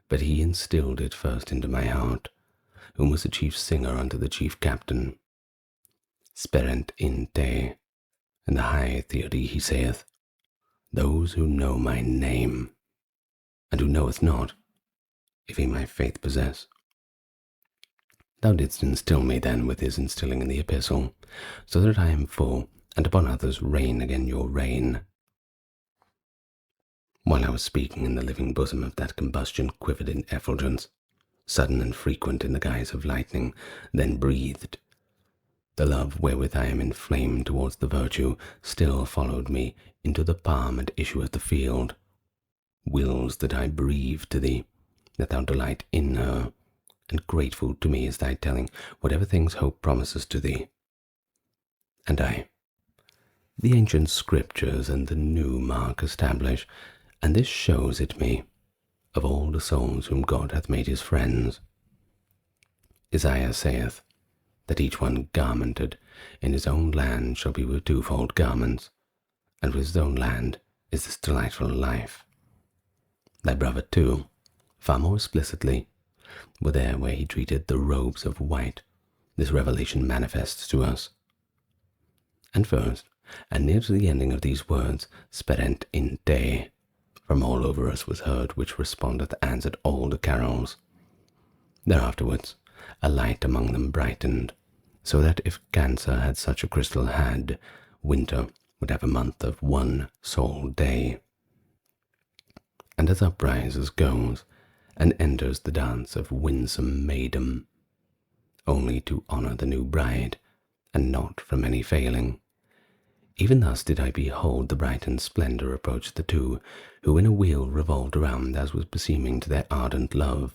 but he instilled it first into my heart, whom was the chief singer unto the chief captain. Sperent in te, in the high theody he saith, those who know my name, and who knoweth not, if he my faith possess. Thou didst instil me then with his instilling in the epistle, so that I am full, and upon others reign again your reign. While I was speaking, in the living bosom of that combustion quivered in effulgence, sudden and frequent in the guise of lightning, then breathed, The love wherewith I am inflamed towards the virtue still followed me into the palm and issue of the field, wills that I breathe to thee, that thou delight in her, and grateful to me is thy telling whatever things hope promises to thee. And the ancient scriptures and the new mark establish, and this shows it me, of all the souls whom God hath made his friends. Isaiah saith, that each one garmented in his own land shall be with twofold garments, and with his own land is this delightful life. Thy brother too, far more explicitly, were there where he treated the robes of white, this revelation manifests to us. And first, and near to the ending of these words, sperent in te, from all over us was heard, which respondeth answered all the carols. Thereafterwards, a light among them brightened, so that if Cancer had such a crystal had, winter would have a month of one sole day. And as uprises goes, and enters the dance of winsome maiden, only to honour the new bride, and not from any failing. Even thus did I behold the brightened splendour approach the two, who in a wheel revolved around as was beseeming to their ardent love.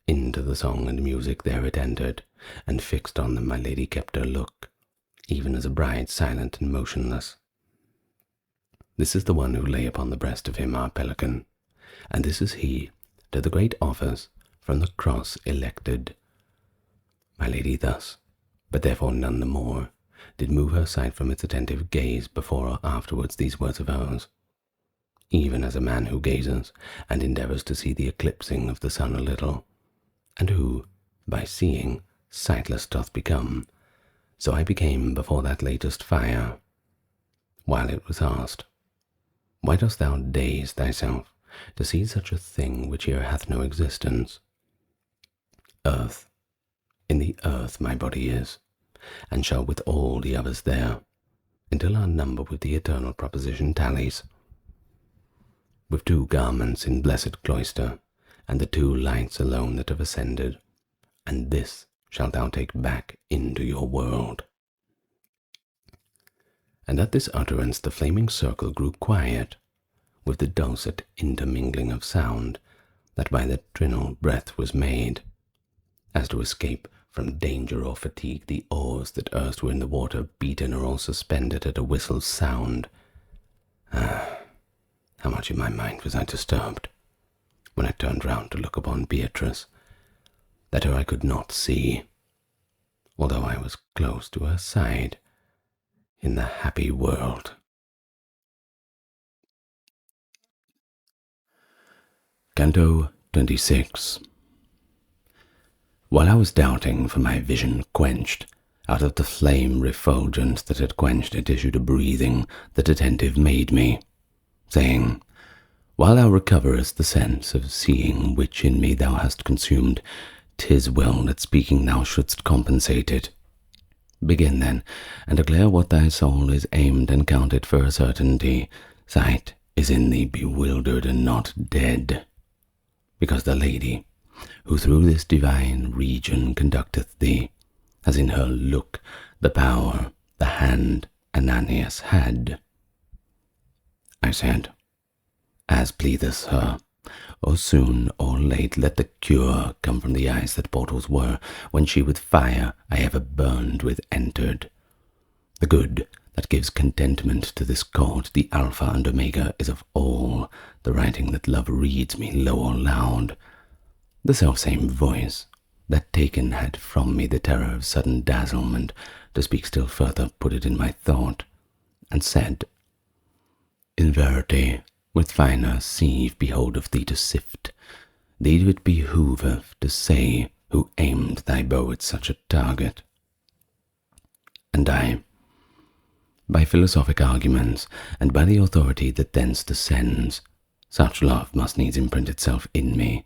Into the song and music there it entered, and fixed on them my lady kept her look, even as a bride silent and motionless. This is the one who lay upon the breast of him our pelican, and this is he, to the great office from the cross elected. My lady thus, but therefore none the more, did move her sight from its attentive gaze before or afterwards these words of hers, even as a man who gazes and endeavours to see the eclipsing of the sun a little, and who, by seeing, sightless doth become, so I became before that latest fire, while it was asked, why dost thou daze thyself to see such a thing which here hath no existence? Earth, in the earth my body is, and shall with all the others there, until our number with the eternal proposition tallies. With two garments in blessed cloister, and the two lights alone that have ascended, and this shalt thou take back into your world. And at this utterance the flaming circle grew quiet, with the dulcet intermingling of sound that by the trinal breath was made, as to escape from danger or fatigue the oars that erst were in the water beaten or all suspended at a whistle's sound. How much in my mind was I disturbed, when I turned round to look upon Beatrice, that her I could not see, although I was close to her side, in the happy world. Canto XXVI. While I was doubting, for my vision quenched, out of the flame refulgent that had quenched it issued a breathing that attentive made me, saying, while thou recoverest the sense of seeing which in me thou hast consumed, 'tis well that speaking thou shouldst compensate it. Begin then, and declare what thy soul is aimed and counted for a certainty. Sight is in thee bewildered and not dead, because the lady, who through this divine region conducteth thee, has in her look the power the hand Ananias had. I said, as pleaseth her, or soon or late let the cure come from the eyes that portals were, when she with fire I ever burned with entered. The good that gives contentment to this court, the Alpha and Omega, is of all the writing that love reads me low or loud. The selfsame voice that taken had from me the terror of sudden dazzlement, to speak still further, put it in my thought, and said, in verity, with finer sieve beholdeth thee to sift, thee it behooveth to say who aimed thy bow at such a target. And I, by philosophic arguments, and by the authority that thence descends, such love must needs imprint itself in me,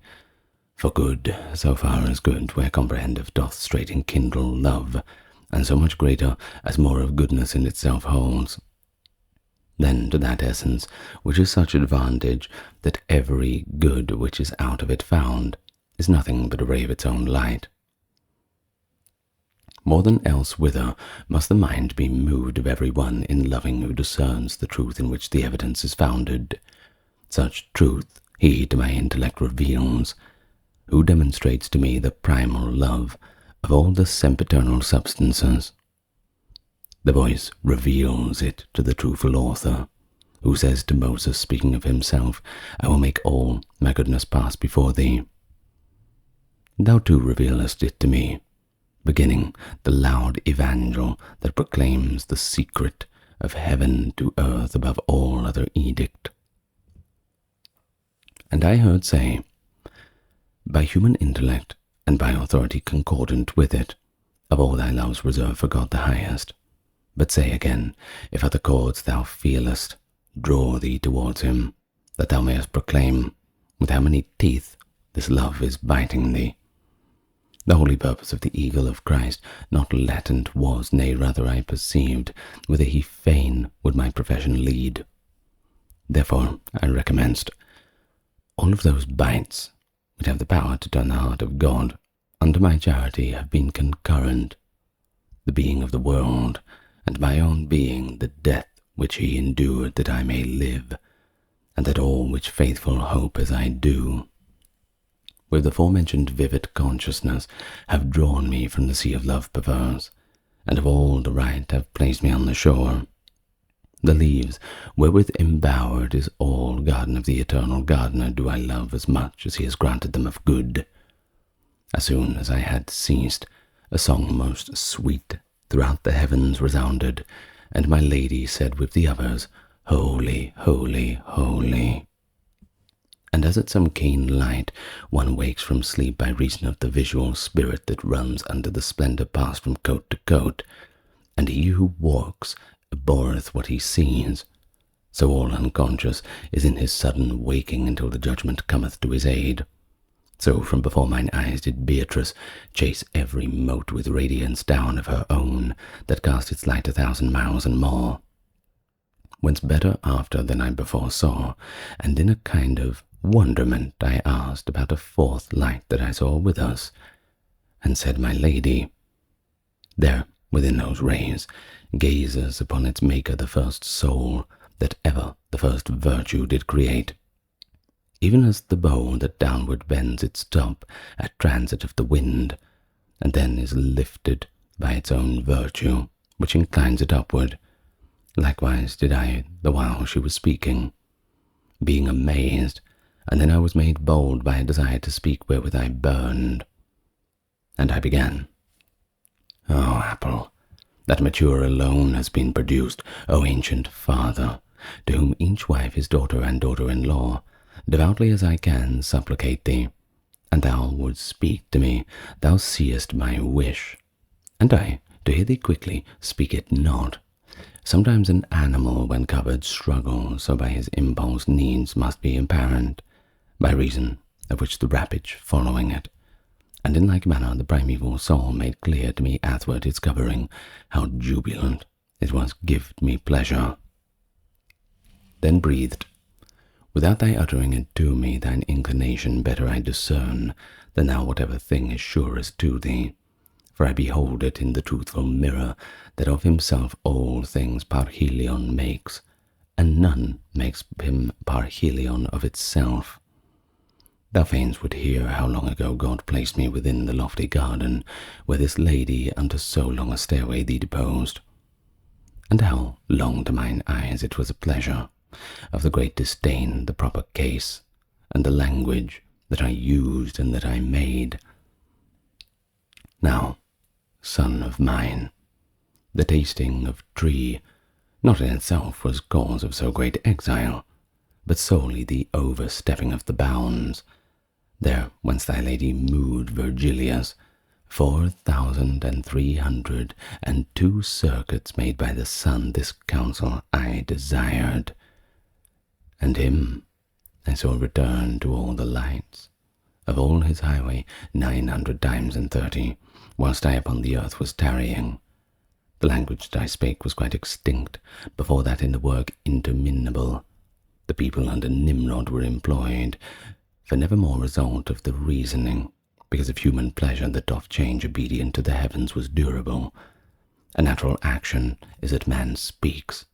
for good, so far as good, where comprehendeth, doth straight enkindle love, and so much greater as more of goodness in itself holds. Then to that essence, which is such advantage, that every good which is out of it found is nothing but a ray of its own light. More than else whither must the mind be moved of every one in loving who discerns the truth in which the evidence is founded. Such truth he to my intellect reveals, who demonstrates to me the primal love of all the sempiternal substances. The voice reveals it to the truthful author, who says to Moses, speaking of himself, I will make all my goodness pass before thee. Thou too revealest it to me, beginning the loud evangel that proclaims the secret of heaven to earth above all other edict. And I heard say, by human intellect, and by authority concordant with it, of all thy loves reserve for God the highest. But say again, if other chords thou feelest, draw thee towards him, that thou mayest proclaim with how many teeth this love is biting thee. The holy purpose of the eagle of Christ not latent was, nay, rather I perceived, whither he fain would my profession lead. Therefore I recommenced. All of those bites which have the power to turn the heart of God unto my charity have been concurrent, the being of the world, and my own being the death which he endured that I may live, and that all which faithful hope as I do, with the forementioned vivid consciousness, have drawn me from the sea of love perverse, and of all the right have placed me on the shore. The leaves wherewith embowered is all garden of the eternal gardener do I love as much as he has granted them of good. As soon as I had ceased, a song most sweet throughout the heavens resounded, and my lady said with the others, Holy, holy, holy. And as at some keen light one wakes from sleep by reason of the visual spirit that runs under the splendor passed from coat to coat, and he who walks abhorreth what he sees, so all unconscious is in his sudden waking until the judgment cometh to his aid. So from before mine eyes did Beatrice chase every mote with radiance down of her own, that cast its light 1,000 miles and more. Whence better after than I before saw, and in a kind of wonderment I asked about a fourth light that I saw with us, and said my lady, there within those rays gazes upon its maker the first soul that ever the first virtue did create, even as the bow that downward bends its top at transit of the wind, and then is lifted by its own virtue, which inclines it upward. Likewise did I the while she was speaking, being amazed, and then I was made bold by a desire to speak wherewith I burned. And I began, O apple, that mature alone has been produced, O ancient father, to whom each wife is daughter and daughter-in-law, devoutly as I can supplicate thee, and thou wouldst speak to me, thou seest my wish, and I, to hear thee quickly, speak it not. Sometimes an animal, when covered, struggles, so by his impulse needs must be apparent, by reason of which the rapage following it, and in like manner the primeval soul made clear to me athwart its covering, how jubilant it was gived me pleasure. Then breathed, without thy uttering it to me, thine inclination better I discern than now whatever thing is surest to thee, for I behold it in the truthful mirror that of himself all things parhelion makes, and none makes him parhelion of itself. Thou fains would hear how long ago God placed me within the lofty garden, where this lady unto so long a stairway thee deposed, and how long to mine eyes it was a pleasure, of the great disdain, the proper case, and the language that I used and that I made. Now, son of mine, the tasting of tree not in itself was cause of so great exile, but solely the overstepping of the bounds, there whence thy lady moved Virgilius, 4,302 circuits made by the sun this counsel I desired, and him I saw return to all the lights of all his highway 900 times and 30, whilst I upon the earth was tarrying. The language that I spake was quite extinct before that in the work interminable. The people under Nimrod were employed, for never more result of the reasoning, because of human pleasure that doth change obedient to the heavens was durable. A natural action is that man speaks,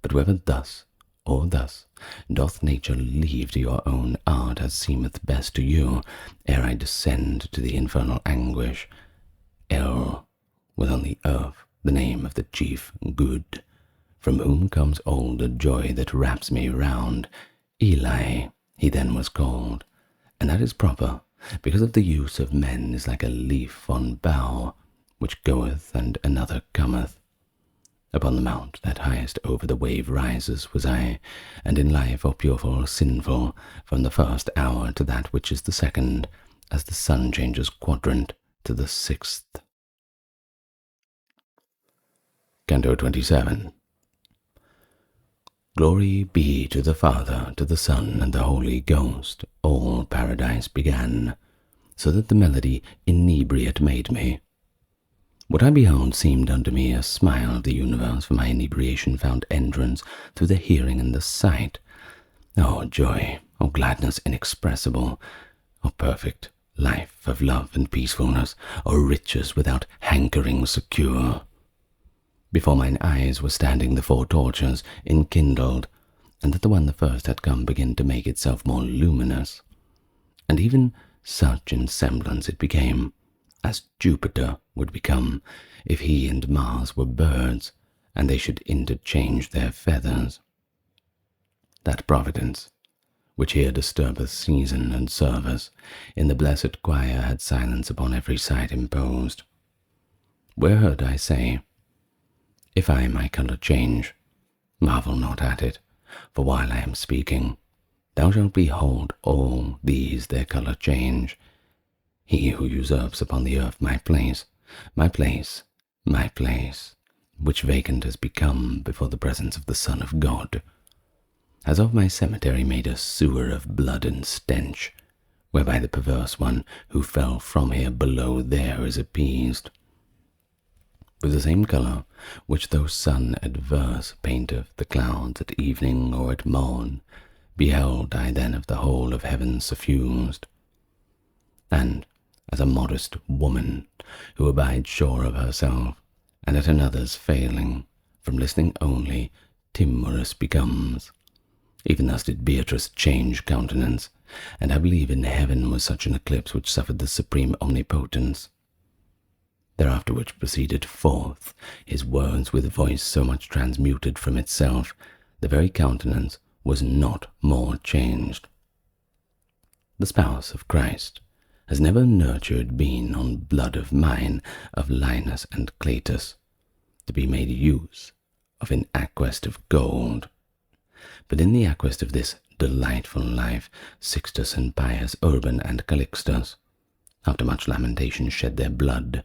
but whether thus or thus doth nature leave to your own art as seemeth best to you, ere I descend to the infernal anguish. El was on the earth the name of the chief good, from whom comes all the joy that wraps me round. Eli he then was called, and that is proper, because of the use of men is like a leaf on bough, which goeth and another cometh. Upon the mount that highest over the wave rises was I, and in life or pureful, sinful, from the first hour to that which is the second, as the sun changes quadrant to the sixth. Canto XXVII. Glory be to the Father, to the Son, and the Holy Ghost. All paradise began, so that the melody inebriate made me. What I beheld seemed unto me a smile of the universe, for my inebriation found entrance through the hearing and the sight. O joy, O gladness inexpressible, O perfect life of love and peacefulness, O riches without hankering secure! Before mine eyes were standing the four torches, enkindled, and that the one the first had come began to make itself more luminous. And even such in semblance it became, as Jupiter would become, if he and Mars were birds, and they should interchange their feathers. That Providence, which here disturbeth season and service, in the blessed choir had silence upon every side imposed. Where heard I say, if I my colour change, marvel not at it, for while I am speaking, thou shalt behold all these their colour change. He who usurps upon the earth my place, which vacant has become before the presence of the Son of God, has of my cemetery made a sewer of blood and stench, whereby the perverse one who fell from here below there is appeased. With the same colour which those sun adverse painteth the clouds at evening or at morn, beheld I then of the whole of heaven suffused. And as a modest woman, who abides sure of herself, and at another's failing, from listening only, timorous becomes, even thus did Beatrice change countenance, and I believe in heaven was such an eclipse which suffered the supreme omnipotence. Thereafter which proceeded forth his words with voice so much transmuted from itself, the very countenance was not more changed. The spouse of Christ has never nurtured been on blood of mine, of Linus and Cletus, to be made use of in aquest of gold. But in the aquest of this delightful life, Sixtus and Pius, Urban and Calixtus, after much lamentation, shed their blood.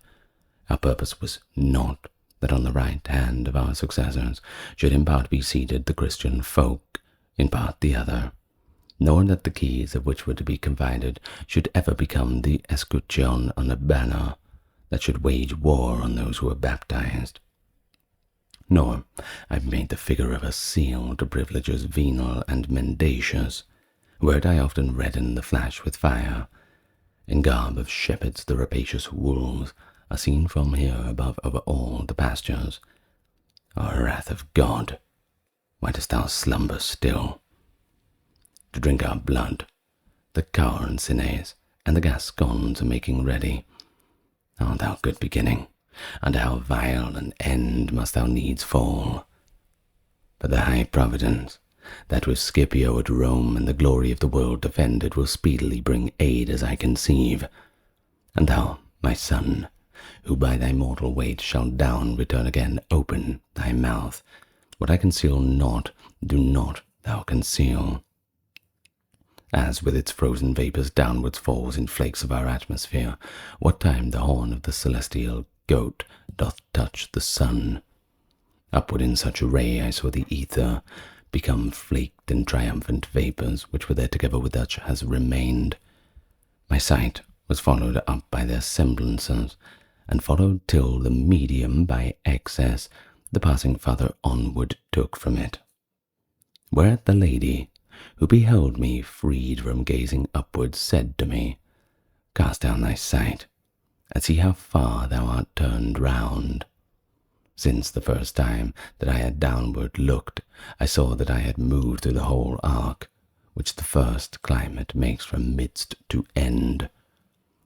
Our purpose was not that on the right hand of our successors should in part be seated the Christian folk, in part the other, nor that the keys of which were to be confided should ever become the escutcheon on a banner that should wage war on those who were baptized. Nor I made the figure of a seal to privileges venal and mendacious, whereat I often redden the flesh with fire. In garb of shepherds the rapacious wolves are seen from here above over all the pastures. O wrath of God, why dost thou slumber still? To drink our blood, the Caurncines and the Gascons are making ready. O thou good beginning, and how vile an end must thou needs fall! But the high providence, that with Scipio at Rome and the glory of the world defended, will speedily bring aid as I conceive. And thou, my son, who by thy mortal weight shalt down return again, open thy mouth. What I conceal not, do not thou conceal. As with its frozen vapours downwards falls in flakes of our atmosphere, what time the horn of the celestial goat doth touch the sun, upward in such array I saw the ether become flaked and triumphant vapours, which were there together with such as remained. My sight was followed up by their semblances, and followed till the medium by excess the passing farther onward took from it. Whereat the lady, who beheld me freed from gazing upwards, said to me, cast down thy sight, and see how far thou art turned round. Since the first time that I had downward looked, I saw that I had moved through the whole arc, which the first climate makes from midst to end,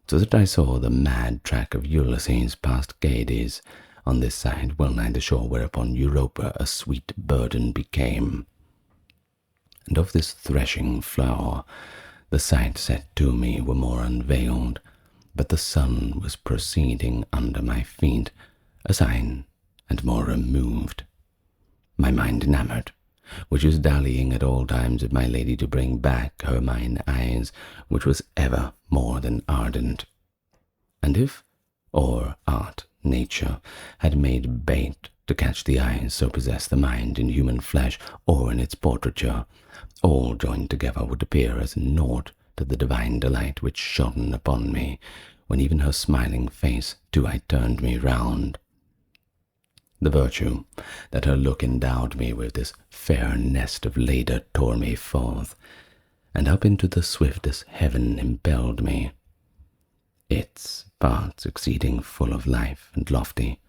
so that I saw the mad track of Ulysses past Gades, on this side well nigh the shore whereupon Europa a sweet burden became. And of this threshing flower the sight set to me were more unveiled, but the sun was proceeding under my feet, a sign and more removed. My mind enamoured, which was dallying at all times with my lady to bring back her mine eyes, which was ever more than ardent. And if, or art, nature, had made bait to catch the eyes so possess the mind in human flesh or in its portraiture, all joined together would appear as naught to the divine delight which shone upon me, when even her smiling face too I turned me round. The virtue that her look endowed me with, this fair nest of Leda tore me forth, and up into the swiftest heaven impelled me. Its parts exceeding full of life and lofty,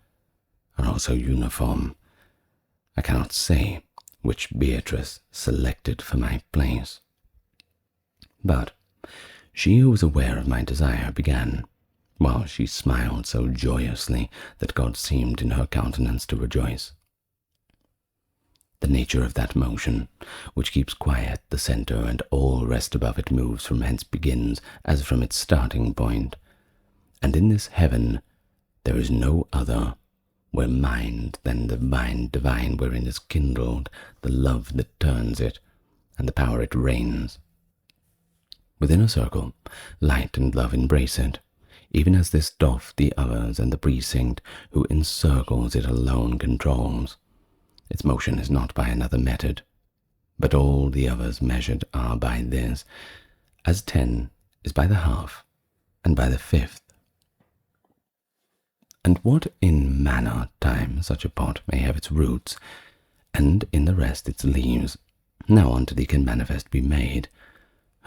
are also uniform. I cannot say which Beatrice selected for my place. But she who was aware of my desire began, while she smiled so joyously that God seemed in her countenance to rejoice. The nature of that motion, which keeps quiet the centre and all rest above it moves from hence begins as from its starting point, and in this heaven there is no other where mind than the mind divine wherein is kindled the love that turns it, and the power it reigns. Within a circle, light and love embrace it, even as this doth the others, and the precinct who encircles it alone controls. Its motion is not by another method, but all the others measured are by this, as 10 is by the half, and by the fifth. And what in manner time such a pot may have its roots, and in the rest its leaves, now unto thee can manifest be made.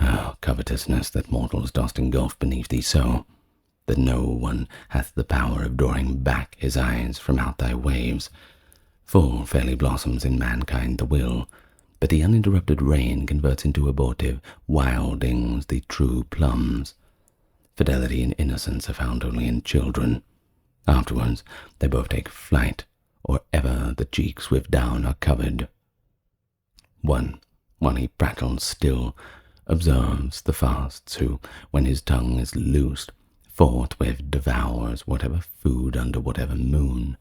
Oh, covetousness that mortals dost engulf beneath thee so, that no one hath the power of drawing back his eyes from out thy waves. Full fairly blossoms in mankind the will, but the uninterrupted rain converts into abortive wildings the true plums. Fidelity and innocence are found only in children. Afterwards they both take flight, or ever the cheeks with down are covered. One, while he prattles still, observes the fasts, who, when his tongue is loosed, forthwith devours whatever food under whatever moon.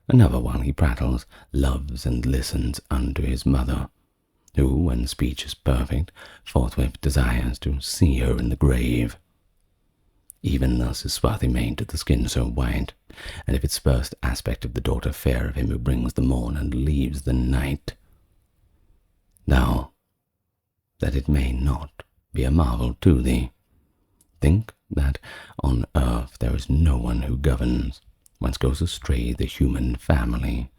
Another, while he prattles, loves and listens unto his mother, who, when speech is perfect, forthwith desires to see her in the grave. Even thus is swarthy made the skin so white, and if its first aspect of the daughter fair of him who brings the morn and leaves the night. Thou, that it may not be a marvel to thee, think that on earth there is no one who governs, whence goes astray the human family,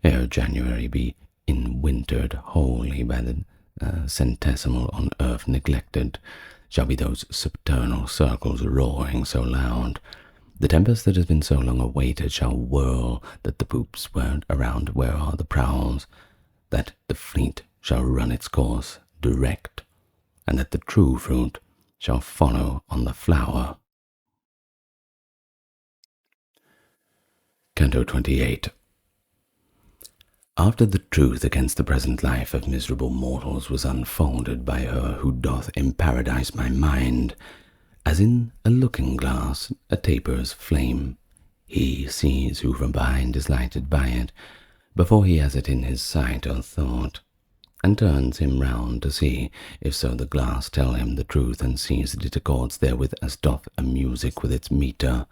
ere January be inwintered wholly by the centesimal on earth neglected, shall be those supernal circles roaring so loud. The tempest that has been so long awaited shall whirl that the poops around where are the prows, that the fleet shall run its course direct, and that the true fruit shall follow on the flower. Canto XXVIII. After the truth against the present life of miserable mortals was unfolded by her who doth imparadise my mind, as in a looking-glass a taper's flame, he sees who from behind is lighted by it, before he has it in his sight or thought, and turns him round to see if so the glass tell him the truth, and sees that it accords therewith as doth a music with its metre.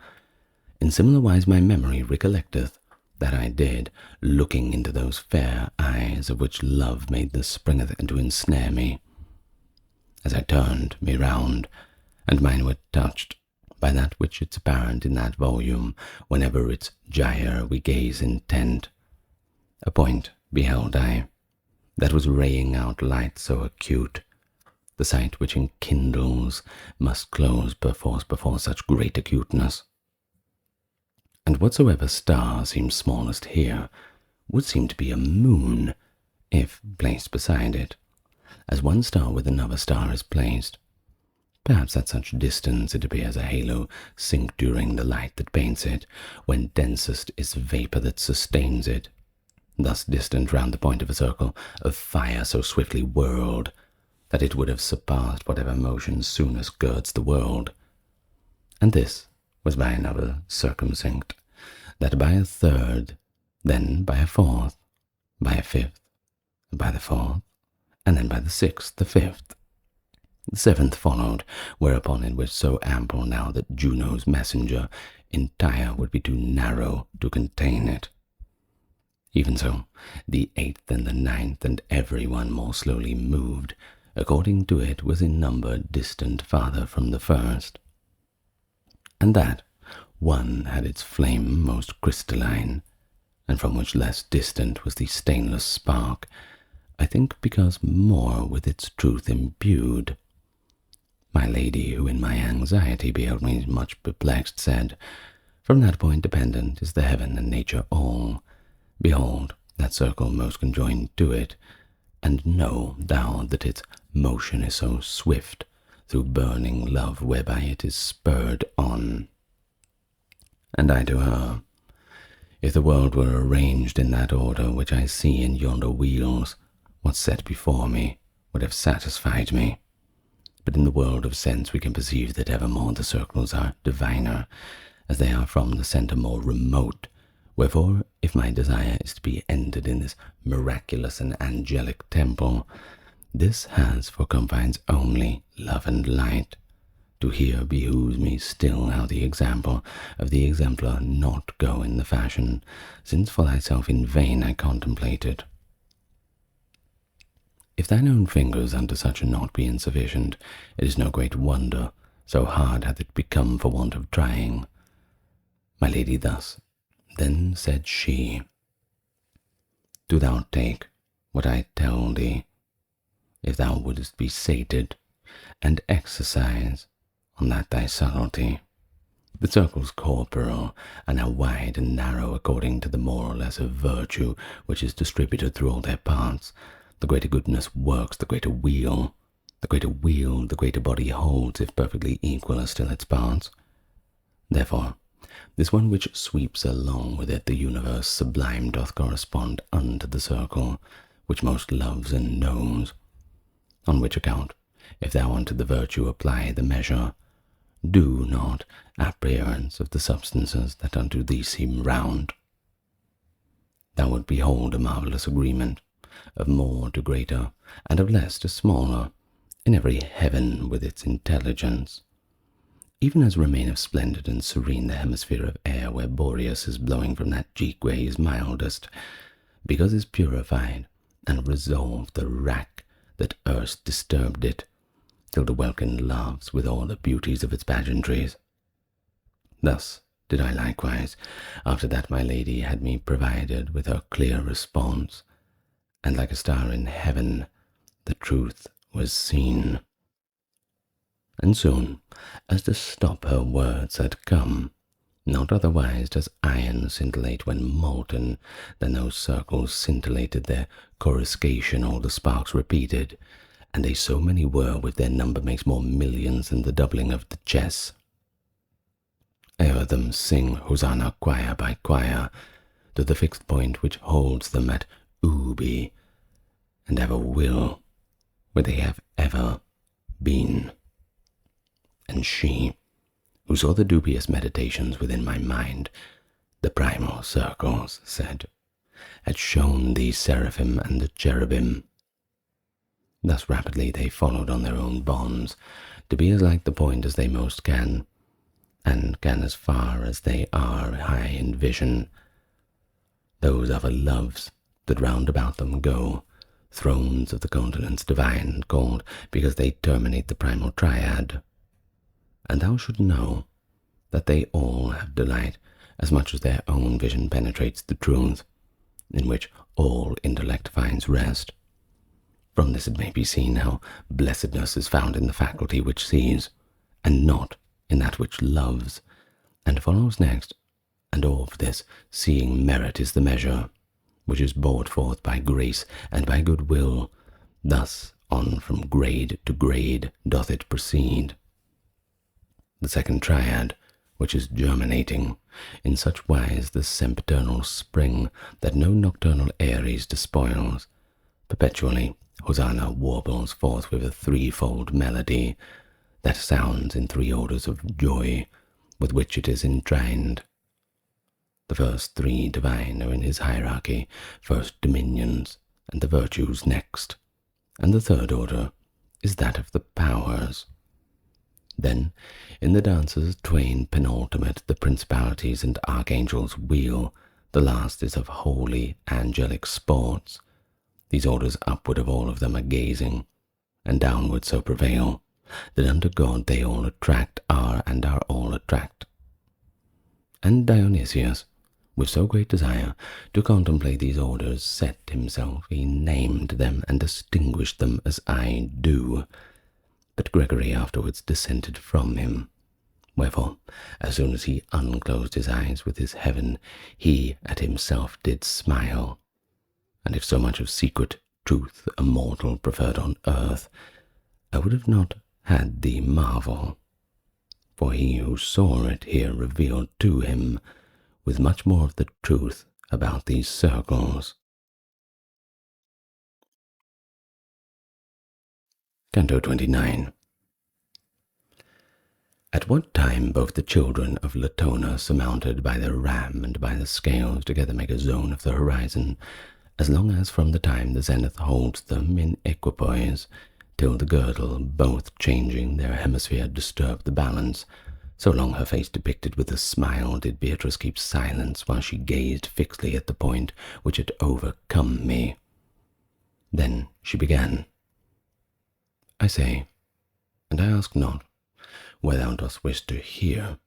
In similar wise my memory recollecteth that I did, looking into those fair eyes of which love made the springeth and to ensnare me. As I turned me round, and mine were touched by that which is apparent in that volume, whenever its gyre we gaze intent, a point beheld I, that was raying out light so acute, the sight which enkindles must close perforce before such great acuteness. And whatsoever star seems smallest here would seem to be a moon, if placed beside it, as one star with another star is placed. Perhaps at such distance it appears a halo sink during the light that paints it, when densest is vapour that sustains it, thus distant round the point of a circle of fire so swiftly whirled that it would have surpassed whatever motion soonest girds the world. And this was by another circumsynct, that by a third, then by a fourth, by a fifth, by the fourth, and then by the sixth, the fifth. The seventh followed, whereupon it was so ample now that Juno's messenger entire would be too narrow to contain it. Even so, the eighth and the ninth, and every one more slowly moved, according to it was in number distant farther from the first. And that one had its flame most crystalline, and from which less distant was the stainless spark, I think because more with its truth imbued. My lady, who in my anxiety beheld me much perplexed, said, From that point dependent is the heaven and nature all. Behold, that circle most conjoined to it, and know thou that its motion is so swift through burning love whereby it is spurred on. And I to her, If the world were arranged in that order which I see in yonder wheels, what's set before me would have satisfied me. But in the world of sense we can perceive that evermore the circles are diviner, as they are from the centre more remote. Wherefore, if my desire is to be ended in this miraculous and angelic temple, this has for confines only love and light. To hear behooves me still how the example of the exemplar not go in the fashion, since for thyself in vain I contemplated. If thine own fingers unto such a knot be insufficient, it is no great wonder, so hard hath it become for want of trying. My lady thus, then said she, Do thou take what I tell thee, if thou wouldest be sated, and exercise on that thy subtlety. The circle's corporal, and are wide and narrow according to the more or less of virtue which is distributed through all their parts. The greater goodness works the greater weal. The greater weal the greater body holds, if perfectly equal are still its parts. Therefore, this one which sweeps along with it the universe sublime doth correspond unto the circle, which most loves and knows. On which account, if thou unto the virtue apply the measure, do not appearance of the substances that unto thee seem round. Thou wilt behold a marvellous agreement, of more to greater, and of less to smaller, in every heaven with its intelligence. Even as remaineth splendid and serene the hemisphere of air where Boreas is blowing from that cheek where he is mildest, because is purified and resolved the rack that erst disturbed it, till the welkin laughs with all the beauties of its pageantries. Thus did I likewise, after that my lady had me provided with her clear response, and like a star in heaven the truth was seen. And soon as to stop her words had come, not otherwise does iron scintillate when molten, than those circles scintillated their coruscation, all the sparks repeated, and they so many were, with their number makes more millions than the doubling of the chess. I heard them sing Hosanna choir by choir, to the fixed point which holds them at Ubi, and ever will, where they have ever been. And she, who saw the dubious meditations within my mind, the primal circles, said, had shown thee seraphim and the cherubim. Thus rapidly they followed on their own bonds, to be as like the point as they most can, and can as far as they are high in vision. Those other loves that round about them go, thrones of the continents divine and called, because they terminate the primal triad. And thou should know that they all have delight as much as their own vision penetrates the truth, in which all intellect finds rest. From this it may be seen how blessedness is found in the faculty which sees, and not in that which loves, and follows next, and of this seeing merit is the measure, which is brought forth by grace and by good will. Thus on from grade to grade doth it proceed. The second triad, which is germinating, in such wise the sempiternal spring that no nocturnal Aries despoils, perpetually Hosanna warbles forth with a threefold melody that sounds in three orders of joy with which it is entwined. The first three divine are in his hierarchy, first dominions, and the virtues next, and the third order is that of the powers. Then, in the dances twain penultimate, the principalities and archangels wheel, the last is of holy angelic sports. These orders upward of all of them are gazing, and downward so prevail, that unto God they all attract, and are all attract. And Dionysius, with so great desire to contemplate these orders, set himself, he named them and distinguished them as I do. But Gregory afterwards dissented from him. Wherefore, as soon as he unclosed his eyes with his heaven, he at himself did smile. And if so much of secret truth a mortal preferred on earth, I would have not had thee marvel. For he who saw it here revealed to him with much more of the truth about these circles. Canto XXIX. At what time both the children of Latona, surmounted by the ram and by the scales, together make a zone of the horizon, as long as from the time the zenith holds them in equipoise, till the girdle, both changing their hemisphere, disturb the balance, so long her face depicted with a smile did Beatrice keep silence, while she gazed fixedly at the point which had overcome me. Then she began. I say, and I ask not, where thou dost wish to hear,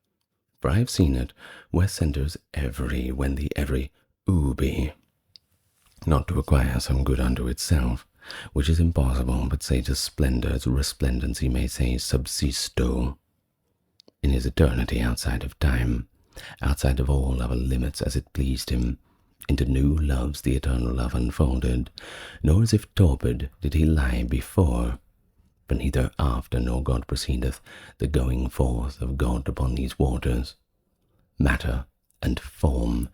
for I have seen it where centres when the every ubi, not to acquire some good unto itself, which is impossible, but say to splendour's resplendency may say subsisto, in his eternity outside of time, outside of all our limits as it pleased him, into new loves the eternal love unfolded, nor as if torpid did he lie before, for neither after nor God proceedeth the going forth of God upon these waters. Matter and form,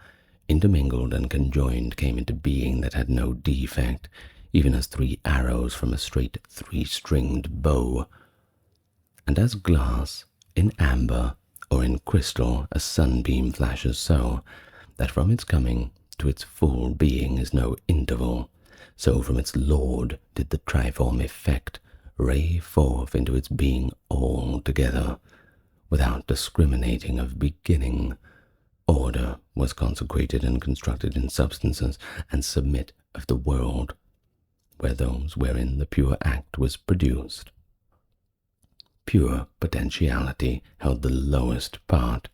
intermingled and conjoined, came into being that had no defect, even as three arrows from a straight three-stringed bow. And as glass, in amber, or in crystal, a sunbeam flashes so, that from its coming to its full being is no interval, so from its Lord did the triform effect ray forth into its being altogether, without discriminating of beginning. Order was consecrated and constructed in substances, and submit of the world, where those wherein the pure act was produced. Pure potentiality held the lowest part,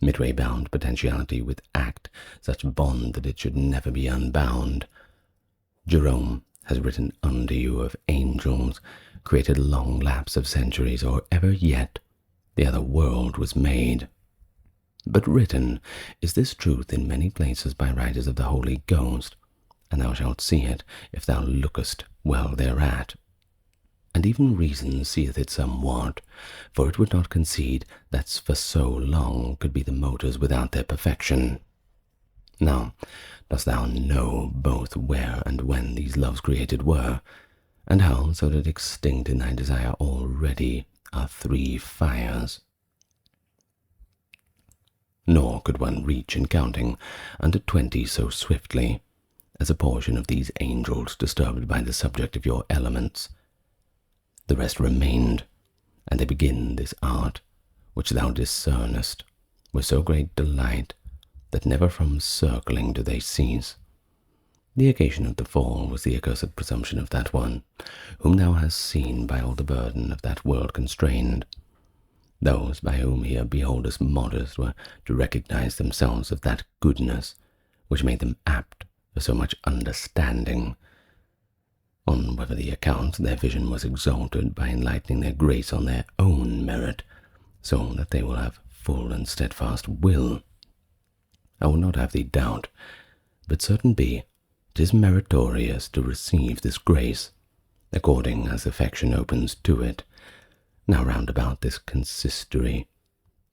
midway bound potentiality with act, such bond that it should never be unbound. Jerome has written unto you of angels, created a long lapse of centuries, or ever yet the other world was made. But written is this truth in many places by writers of the Holy Ghost, and thou shalt see it if thou lookest well thereat. And even reason seeth it somewhat, for it would not concede that for so long could be the motors without their perfection. Now, dost thou know both where and when these loves created were, and how so that extinct in thy desire already are three fires? Nor could one reach in counting unto 20 so swiftly, as a portion of these angels disturbed by the subject of your elements. The rest remained, and they begin this art, which thou discernest, with so great delight, that never from circling do they cease. The occasion of the fall was the accursed presumption of that one, whom thou hast seen by all the burden of that world constrained. Those by whom here beholdest modest were to recognize themselves of that goodness which made them apt for so much understanding. On whether the account their vision was exalted by enlightening their grace on their own merit, so that they will have full and steadfast will, I will not have thee doubt, but certain be, 'tis meritorious to receive this grace, according as affection opens to it. Now round about this consistory,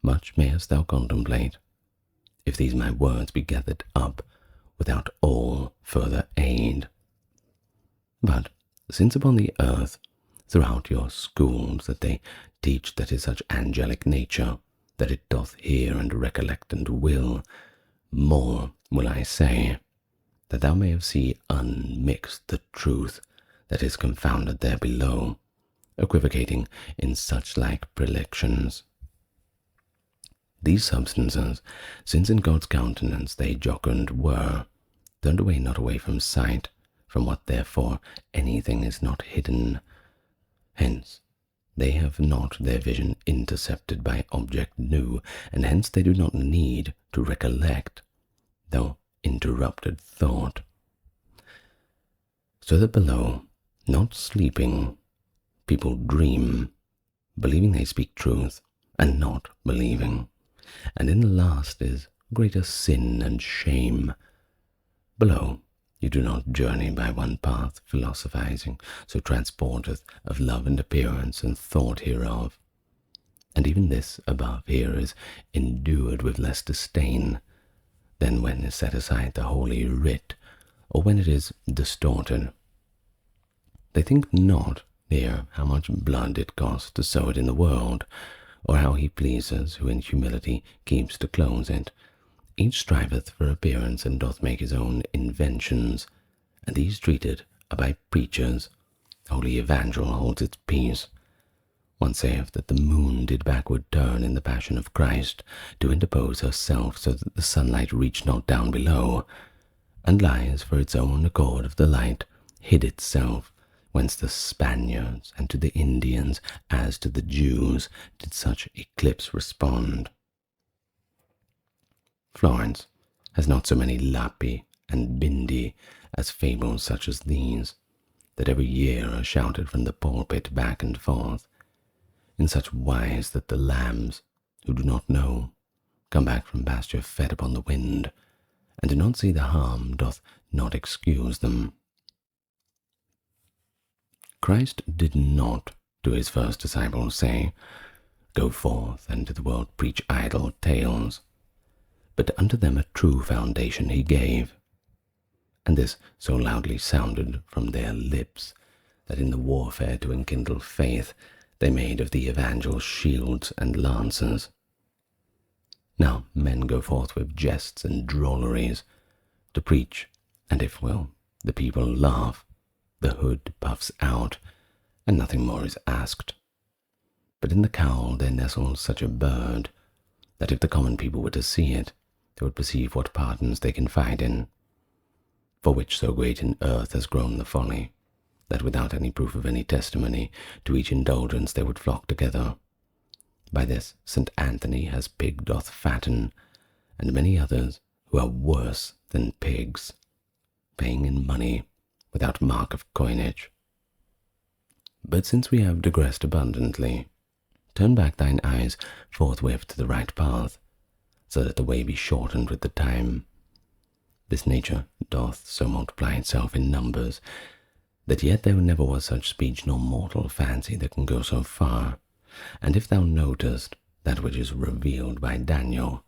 much mayest thou contemplate, if these my words be gathered up without all further aid. But since upon the earth, throughout your schools, that they teach that is such angelic nature, that it doth hear and recollect and will, more will I say, that thou mayest see unmixed the truth that is confounded there below, equivocating in such like prelections. These substances, since in God's countenance they jocund were, turned away not away from sight, from what therefore anything is not hidden. Hence they have not their vision intercepted by object new, and hence they do not need to recollect, though interrupted thought. So that below, not sleeping, people dream, believing they speak truth, and not believing, and in the last is greater sin and shame. Below, you do not journey by one path, philosophizing, so transporteth of love and appearance and thought hereof. And even this above here is endued with less disdain than when is set aside the holy writ, or when it is distorted. They think not here how much blood it costs to sow it in the world, or how he pleases who in humility keeps to close it. Each striveth for appearance, and doth make his own inventions, and these treated are by preachers. Holy Evangel holds its peace. One saith that the moon did backward turn in the passion of Christ, to interpose herself so that the sunlight reached not down below, and lies for its own accord of the light, hid itself, whence the Spaniards and to the Indians, as to the Jews, did such eclipse respond. Florence has not so many Lapi and Bindi as fables such as these, that every year are shouted from the pulpit back and forth, in such wise that the lambs, who do not know, come back from pasture fed upon the wind, and do not see the harm doth not excuse them. Christ did not to his first disciples say, Go forth and to the world preach idle tales, but unto them a true foundation he gave. And this so loudly sounded from their lips, that in the warfare to enkindle faith they made of the Evangel shields and lances. Now men go forth with jests and drolleries to preach, and if will, the people laugh, the hood puffs out, and nothing more is asked. But in the cowl there nestles such a bird, that if the common people were to see it, they would perceive what pardons they confide in, for which so great in earth has grown the folly, that without any proof of any testimony, to each indulgence they would flock together. By this St. Anthony as pig doth fatten, and many others who are worse than pigs, paying in money, without mark of coinage. But since we have digressed abundantly, turn back thine eyes forthwith to the right path, so that the way be shortened with the time. This nature doth so multiply itself in numbers, that yet there never was such speech nor mortal fancy that can go so far. And if thou notest that which is revealed by Daniel,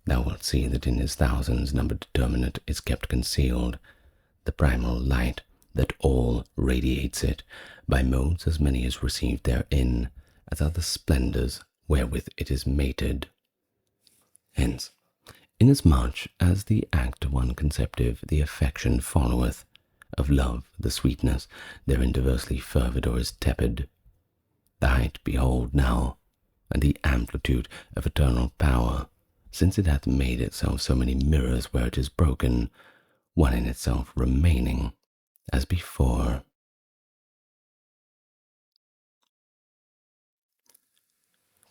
thou wilt see that in his thousands numbered determinate is kept concealed, the primal light that all radiates it, by modes as many as received therein, as are the splendours wherewith it is mated. Hence, inasmuch as the act one conceptive the affection followeth, of love the sweetness therein diversely fervid or is tepid, the height behold now, and the amplitude of eternal power, since it hath made itself so many mirrors where it is broken, one in itself remaining as before.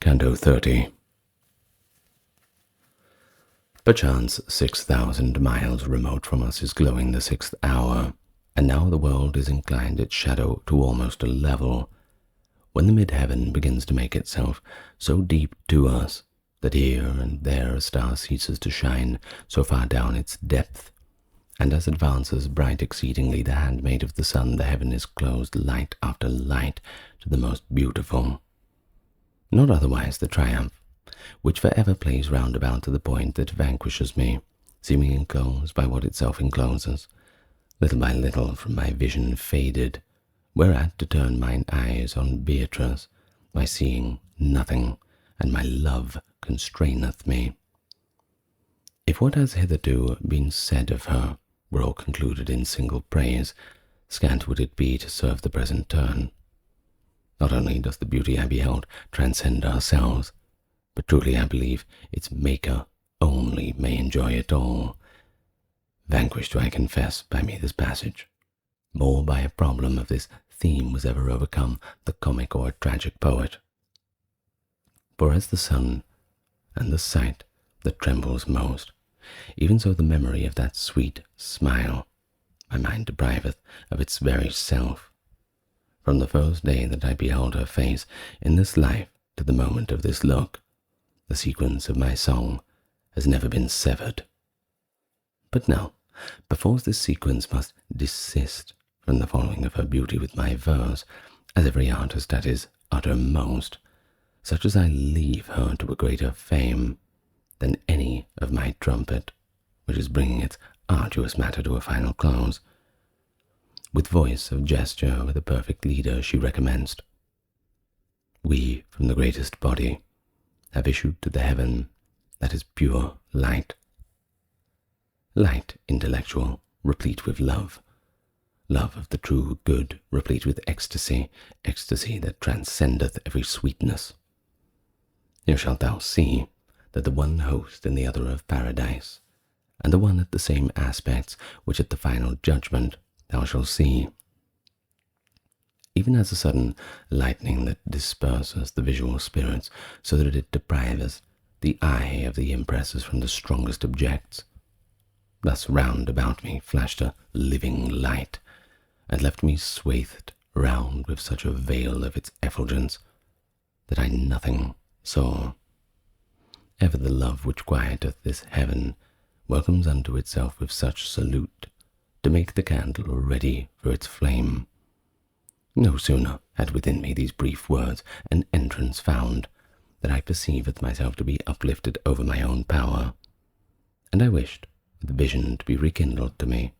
Canto XXX. Perchance 6,000 miles remote from us is glowing the 6th hour, and now the world is inclined its shadow to almost a level, when the mid-heaven begins to make itself so deep to us that here and there a star ceases to shine so far down its depth, and as advances bright exceedingly the handmaid of the sun, the heaven is closed light after light to the most beautiful. Not otherwise the triumph, which forever plays round about to the point that vanquishes me, seeming enclosed by what itself encloses, little by little from my vision faded, whereat to turn mine eyes on Beatrice, my seeing nothing, and my love constraineth me. If what has hitherto been said of her were all concluded in single praise, scant would it be to serve the present turn. Not only does the beauty I beheld transcend ourselves, but truly I believe its maker only may enjoy it all. Vanquished, I confess, by me this passage, more by a problem of this theme was ever overcome the comic or tragic poet. For as the sun and the sight that trembles most, even so the memory of that sweet smile my mind depriveth of its very self. From the first day that I beheld her face in this life to the moment of this look, the sequence of my song has never been severed. But now, perforce this sequence must desist from the following of her beauty with my verse, as every artist at his uttermost, such as I leave her to a greater fame than any of my trumpet, which is bringing its arduous matter to a final close. With voice of gesture, with a perfect leader, she recommenced. We, from the greatest body, have issued to the heaven that is pure light. Light intellectual, replete with love. Love of the true good, replete with ecstasy, ecstasy that transcendeth every sweetness. Here shalt thou see that the one host in the other of paradise, and the one at the same aspects which at the final judgment thou shalt see. Even as a sudden lightning that disperses the visual spirits, so that it depriveth the eye of the impresses from the strongest objects, thus round about me flashed a living light, and left me swathed round with such a veil of its effulgence that I nothing saw. Ever the love which quieteth this heaven welcomes unto itself with such salute, to make the candle ready for its flame. No sooner had within me these brief words an entrance found, that I perceived myself to be uplifted over my own power, and I wished the vision to be rekindled to me,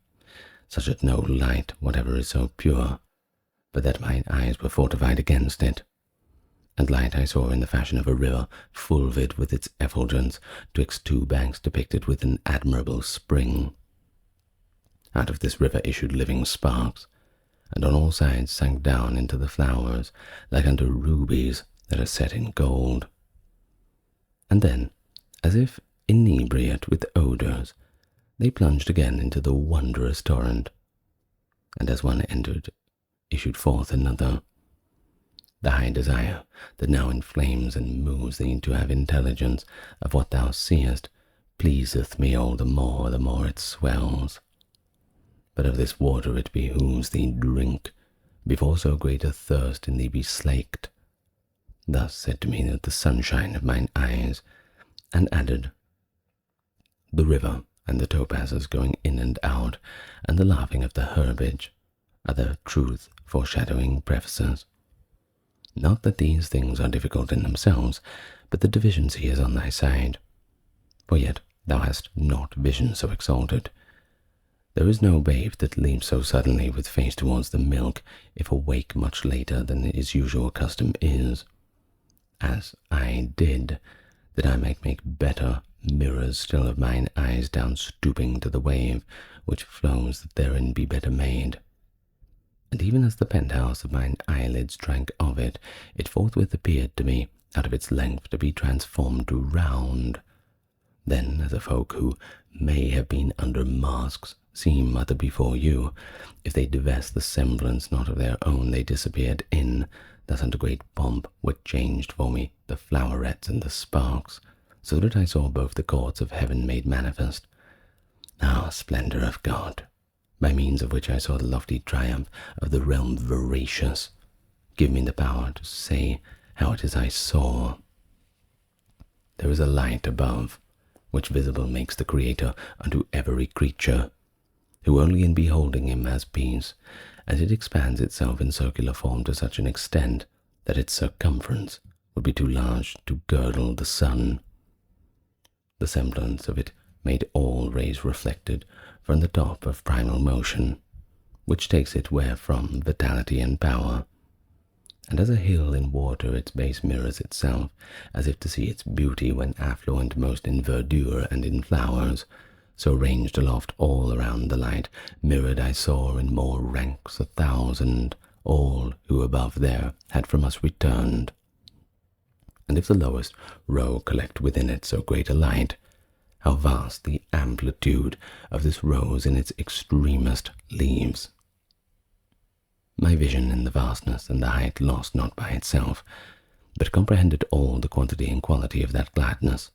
such that no light whatever is so pure, but that mine eyes were fortified against it. And light I saw in the fashion of a river, fulvid with its effulgence, twixt two banks depicted with an admirable spring. Out of this river issued living sparks, and on all sides sank down into the flowers, like unto rubies that are set in gold. And then, as if inebriate with odours, they plunged again into the wondrous torrent, and as one entered, issued forth another. The high desire that now inflames and moves thee to have intelligence of what thou seest pleaseth me all the more it swells. But of this water it behooves thee drink, before so great a thirst in thee be slaked. Thus said to me the sunshine of mine eyes, and added, the river and the topazes going in and out, and the laughing of the herbage, are the truth foreshadowing prefaces. Not that these things are difficult in themselves, but the divisions he is on thy side. For yet thou hast not vision so exalted. There is no babe that leaps so suddenly with face towards the milk, if awake much later than his usual custom is. As I did, that I might make better mirrors still of mine eyes down stooping to the wave, which flows that therein be better made. And even as the penthouse of mine eyelids drank of it, it forthwith appeared to me out of its length to be transformed to round. Then, as a folk who may have been under masks seem other before you, if they divest the semblance not of their own they disappeared in, thus unto great pomp were changed for me the flowerets and the sparks, so that I saw both the courts of heaven made manifest. Ah, splendour of God! by means of which I saw the lofty triumph of the realm voracious. Give me the power to say how it is I saw. There is a light above, which visible makes the Creator unto every creature, who only in beholding him has peace, and it expands itself in circular form to such an extent that its circumference would be too large to girdle the sun. The semblance of it made all rays reflected from the top of primal motion, which takes it wherefrom vitality and power. And as a hill in water its base mirrors itself, as if to see its beauty when affluent most in verdure and in flowers, so ranged aloft all around the light, mirrored I saw in more ranks 1,000, all who above there had from us returned. And if the lowest row collect within it so great a light, how vast the amplitude of this rose in its extremest leaves! My vision in the vastness and the height lost not by itself, but comprehended all the quantity and quality of that gladness.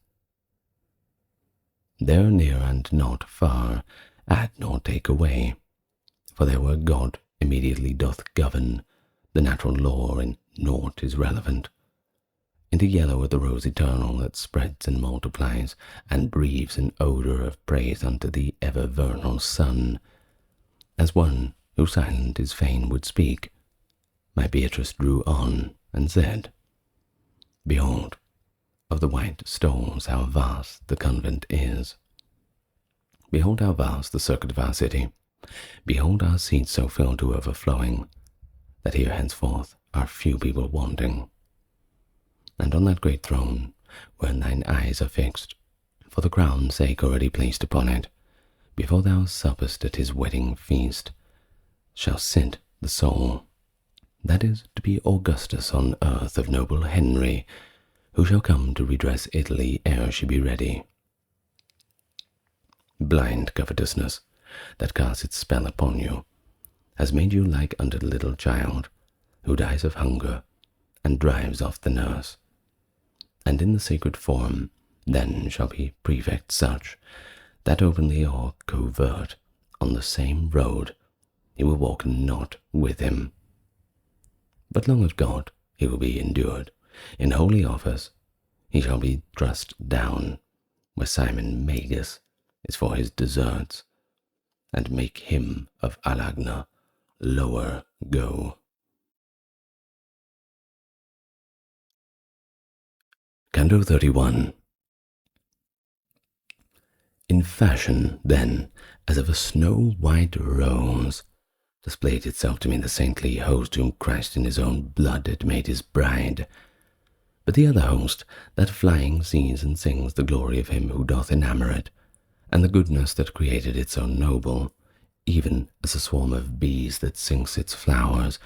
There near and not far, add nor take away, for there where God immediately doth govern, the natural law in naught is relevant. Into yellow of the rose eternal that spreads and multiplies, and breathes an odour of praise unto the ever vernal sun, as one who silent is fain would speak, my Beatrice drew on and said, Behold, of the white stoles how vast the convent is. Behold how vast the circuit of our city. Behold our seats so filled to overflowing, that here henceforth are few people wanting. And on that great throne, wherein thine eyes are fixed, for the crown's sake already placed upon it, before thou suppest at his wedding feast, shall sit the soul, that is to be Augustus on earth of noble Henry, who shall come to redress Italy ere she be ready. Blind covetousness, that casts its spell upon you, has made you like unto the little child, who dies of hunger, and drives off the nurse. And in the sacred form then shall be prefect such, that openly or covert, on the same road, he will walk not with him. But long as God he will be endured, in holy office he shall be thrust down, where Simon Magus is for his deserts, and make him of Alagna lower go. Canto XXXI. In fashion, then, as of a snow-white rose, displayed itself to me the saintly host whom Christ in his own blood had made his bride. But the other host, that flying sees and sings the glory of him who doth enamour it, and the goodness that created it so noble, even as a swarm of bees that sinks its flowers,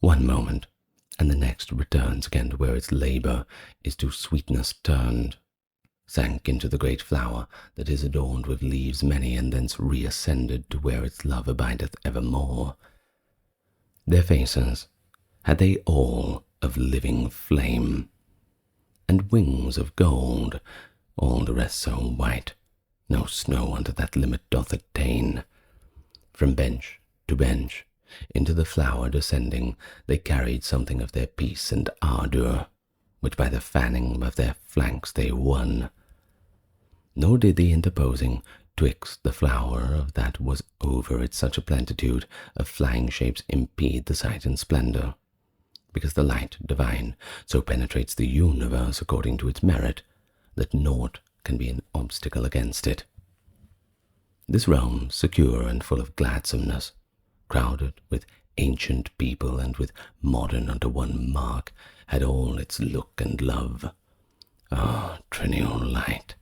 one moment, and the next returns again to where its labour is to sweetness turned, sank into the great flower that is adorned with leaves many, and thence reascended to where its love abideth evermore. Their faces had they all of living flame, and wings of gold, all the rest so white, no snow unto that limit doth attain. From bench to bench, into the flower descending, they carried something of their peace and ardour, which by the fanning of their flanks they won. Nor did the interposing twixt the flower of that was over it such a plenitude of flying shapes impede the sight and splendour, because the light divine so penetrates the universe according to its merit, that naught can be an obstacle against it. This realm, secure and full of gladsomeness, crowded with ancient people and with modern unto one mark, had all its look and love. Ah, triennial light,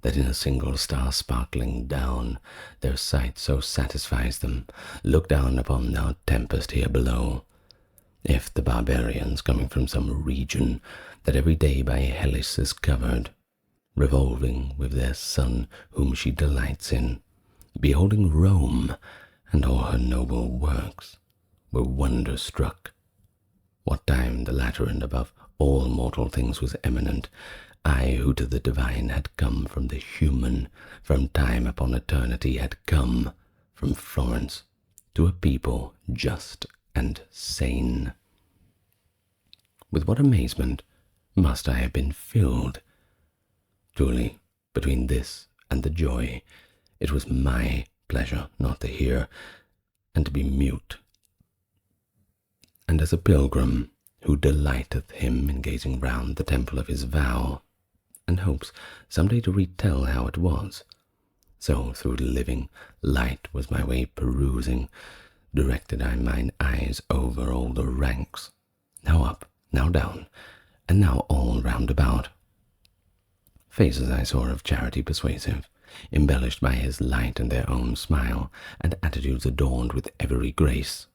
that in a single star sparkling down, their sight so satisfies them, look down upon our tempest here below. If the barbarians, coming from some region that every day by Hellas is covered, revolving with their son whom she delights in, beholding Rome and all her noble works, were wonder-struck, what time the Lateran above all mortal things was eminent, I who to the divine had come from the human, from time upon eternity had come from Florence to a people just and sane. With what amazement must I have been filled! Truly, between this and the joy, it was my pleasure not to hear, and to be mute. And as a pilgrim who delighteth him in gazing round the temple of his vow, and hopes some day to retell how it was, so through the living light was my way perusing, directed I mine eyes over all the ranks, now up, now down, and now all round about. Faces I saw of charity persuasive, embellished by his light and their own smile, and attitudes adorned with every grace.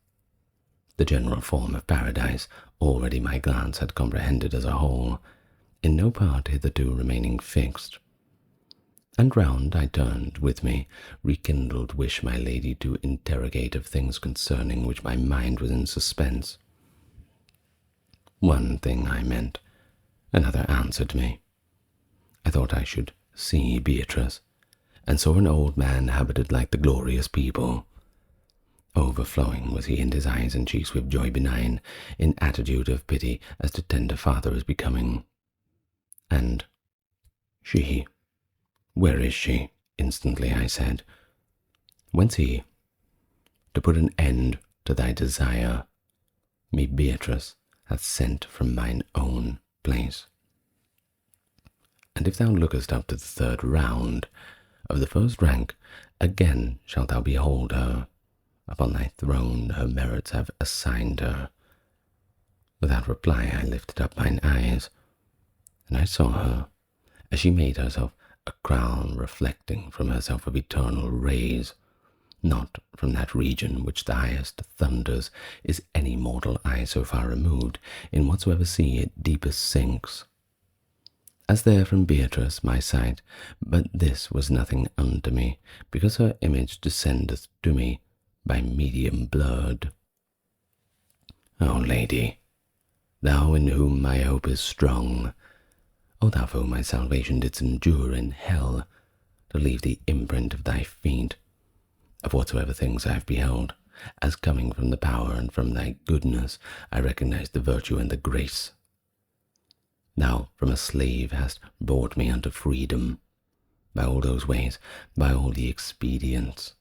The general form of paradise already my glance had comprehended as a whole, in no part hitherto remaining fixed. And round I turned with me, rekindled wish my lady to interrogate of things concerning which my mind was in suspense. One thing I meant, another answered me. I thought I should see Beatrice, and saw an old man habited like the glorious people. Overflowing was he in his eyes and cheeks with joy benign, in attitude of pity as to tender father is becoming. And she, where is she? Instantly I said. Whence he? To put an end to thy desire, me Beatrice hath sent from mine own place. And if thou lookest up to the third round, of the first rank, again shalt thou behold her. Upon thy throne her merits have assigned her. Without reply I lifted up mine eyes, and I saw her, as she made herself a crown reflecting from herself of eternal rays, not from that region which the highest thunders is any mortal eye so far removed, in whatsoever sea it deepest sinks. As there from Beatrice my sight, but this was nothing unto me, because her image descendeth to me by medium blurred. O Lady, thou in whom my hope is strong, O thou for whom my salvation didst endure in hell, to leave the imprint of thy feet, of whatsoever things I have beheld, as coming from the power and from thy goodness, I recognize the virtue and the grace. Thou from a slave hast brought me unto freedom, by all those ways, by all the expedients,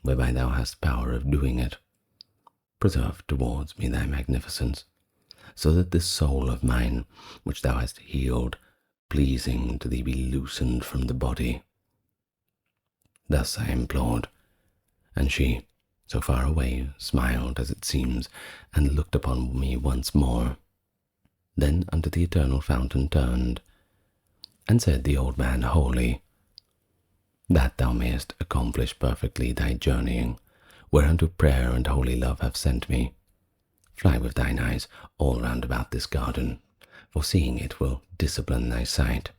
whereby thou hast power of doing it. Preserve towards me thy magnificence, so that this soul of mine, which thou hast healed, pleasing to thee be loosened from the body. Thus I implored, and she, so far away, smiled, as it seems, and looked upon me once more. Then unto the eternal fountain turned, and said the old man wholly, that thou mayest accomplish perfectly thy journeying, whereunto prayer and holy love have sent me, fly with thine eyes all round about this garden, for seeing it will discipline thy sight,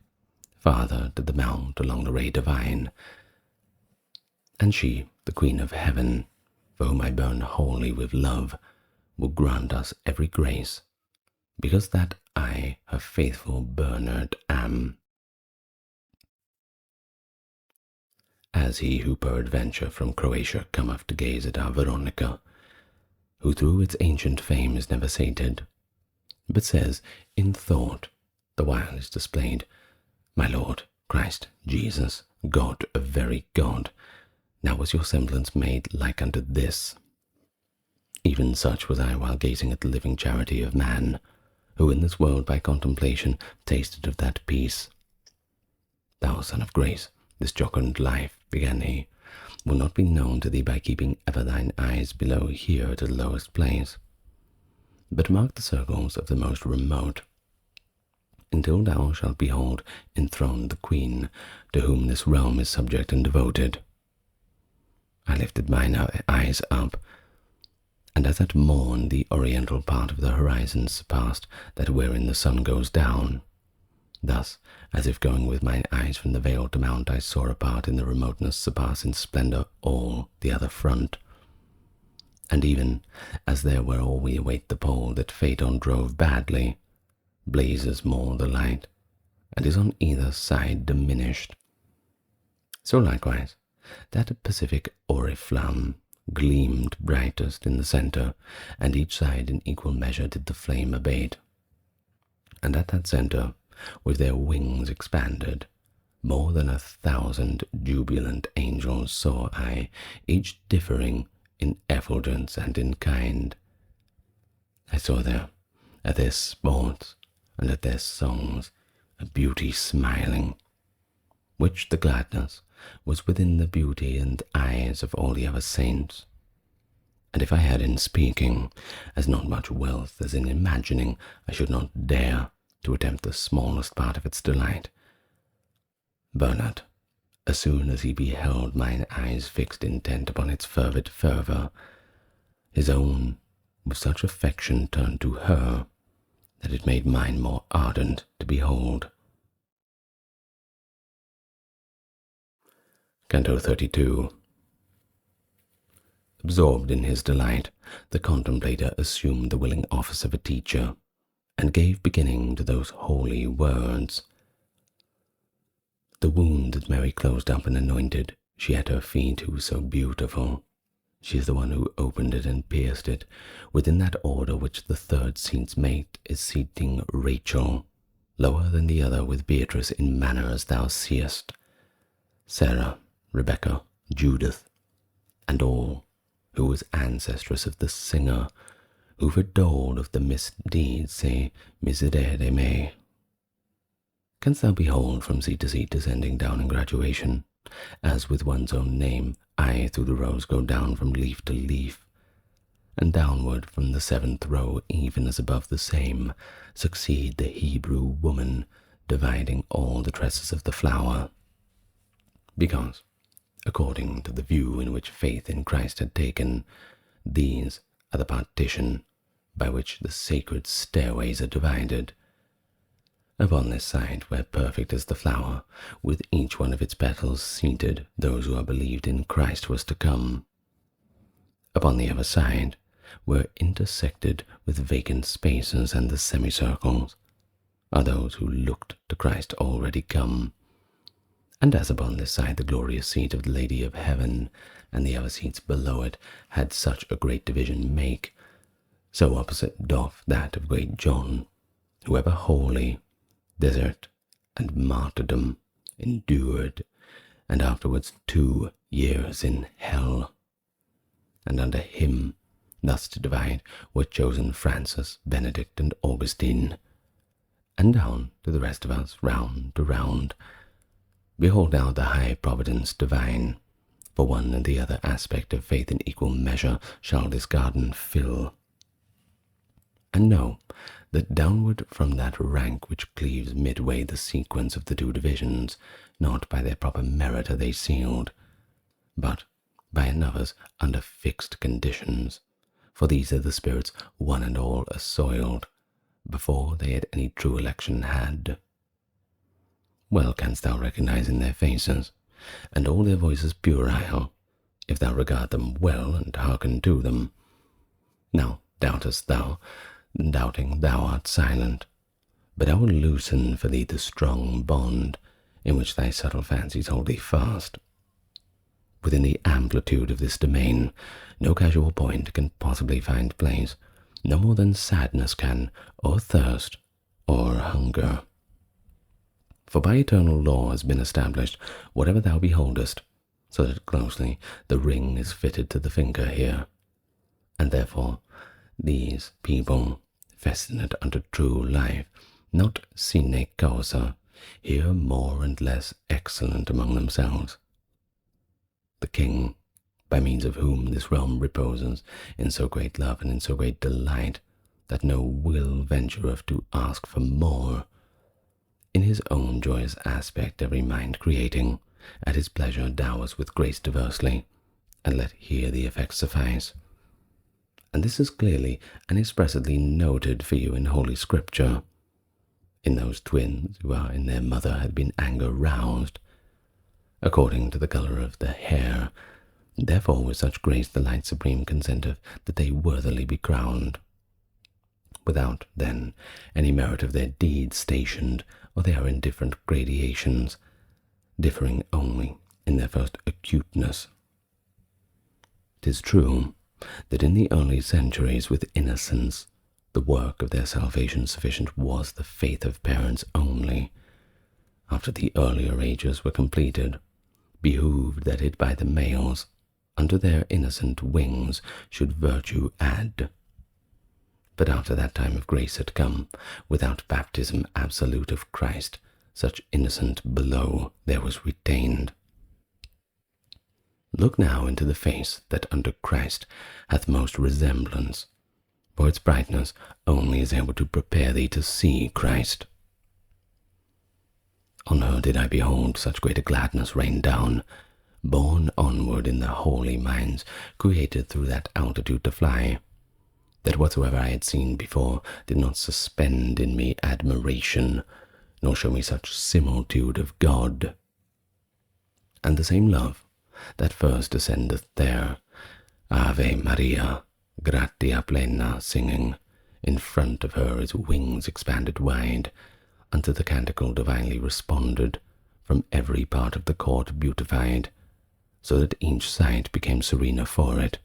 farther to the mount along the ray divine. And she, the Queen of Heaven, for whom I burn wholly with love, will grant us every grace, because that I, her faithful Bernard, am. As he who peradventure from Croatia cometh to gaze at our Veronica, who through its ancient fame is never sated, but says in thought, the while is displayed, My Lord, Christ, Jesus, God of very God, now was your semblance made like unto this. Even such was I while gazing at the living charity of man, who in this world by contemplation tasted of that peace. Thou son of grace, this jocund life, began he, will not be known to thee by keeping ever thine eyes below here to the lowest place, but mark the circles of the most remote, until thou shalt behold enthroned the queen, to whom this realm is subject and devoted. I lifted mine eyes up, and as at morn the oriental part of the horizon surpassed that wherein the sun goes down, thus, as if going with mine eyes from the vale to mount, I saw a part in the remoteness surpass in splendour all the other front. And even as there where all we await the pole that Phaeton drove badly, blazes more the light, and is on either side diminished. So likewise, That pacific oriflamme gleamed brightest in the centre, and each side in equal measure did the flame abate. And at that centre, with their wings expanded, more than 1,000 jubilant angels saw I, each differing in effulgence and in kind. I saw there, at their sports and at their songs, a beauty smiling, which the gladness was within the beauty and eyes of all the other saints. And if I had in speaking as not much wealth as in imagining, I should not dare to attempt the smallest part of its delight. Bernard, as soon as he beheld mine eyes fixed intent upon its fervid fervour, his own with such affection turned to her, that it made mine more ardent to behold. Canto XXXII. Absorbed in his delight, the contemplator assumed the willing office of a teacher, and gave beginning to those holy words. The wound that Mary closed up and anointed, she at her feet who was so beautiful. She is the one who opened it and pierced it, within that order which the third seat's mate is seating Rachel, lower than the other with Beatrice in manner as thou seest, Sarah, Rebecca, Judith, and all, who was ancestress of the singer, who foretold of the misdeeds, say, miserere me. Canst thou behold from seat to seat descending down in graduation, as with one's own name, I through the rows go down from leaf to leaf, and downward from the 7th row, even as above the same, succeed the Hebrew woman, dividing all the tresses of the flower? Because, according to the view in which faith in Christ had taken, these are the partition by which the sacred stairways are divided. Upon this side, where perfect is the flower, with each one of its petals seated those who are believed in Christ was to come. Upon the other side, where intersected with vacant spaces and the semicircles, are those who looked to Christ already come. And as upon this side the glorious seat of the Lady of Heaven, and the other seats below it, had such a great division make, so opposite doth that of great John, who ever holy, desert, and martyrdom endured, and afterwards 2 years in hell. And under him thus to divide were chosen Francis, Benedict, and Augustine, and down to the rest of us, round to round. Behold now the high providence divine, for one and the other aspect of faith in equal measure shall this garden fill. And know that downward from that rank which cleaves midway the sequence of the 2 divisions, not by their proper merit are they sealed, but by another's under fixed conditions, for these are the spirits one and all assoiled, before they had any true election had. Well canst thou recognize in their faces, and all their voices puerile, if thou regard them well and hearken to them. Now doubtest thou, doubting thou art silent, but I will loosen for thee the strong bond in which thy subtle fancies hold thee fast. Within the amplitude of this domain, no casual point can possibly find place, no more than sadness can, or thirst, or hunger. For by eternal law has been established whatever thou beholdest, so that closely the ring is fitted to the finger here. And therefore these people, festinate unto true life, not sine causa, here more and less excellent among themselves. The king, by means of whom this realm reposes, in so great love and in so great delight, that no will ventureth to ask for more, in his own joyous aspect every mind creating, at his pleasure dow us with grace diversely, and let here the effects suffice. And this is clearly and expressly noted for you in Holy Scripture, in those twins who are in their mother had been anger roused, according to the colour of the hair, therefore with such grace the light supreme consenteth that they worthily be crowned, without, then, any merit of their deeds stationed, or they are in different gradations, differing only in their first acuteness. 'Tis true that in the early centuries with innocence, the work of their salvation sufficient was the faith of parents only. After the earlier ages were completed, behooved that it by the males, unto their innocent wings should virtue add. But after that time of grace had come, without baptism absolute of Christ, such innocent below there was retained. Look now into the face that unto Christ hath most resemblance, for its brightness only is able to prepare thee to see Christ. On her did I behold such great a gladness rain down, borne onward in the holy minds, created through that altitude to fly, that whatsoever I had seen before did not suspend in me admiration, nor show me such similitude of God. And the same love that first ascendeth there, Ave Maria, gratia plena, singing, in front of her its wings expanded wide, unto the canticle divinely responded, from every part of the court beautified, so that each sight became serener for it.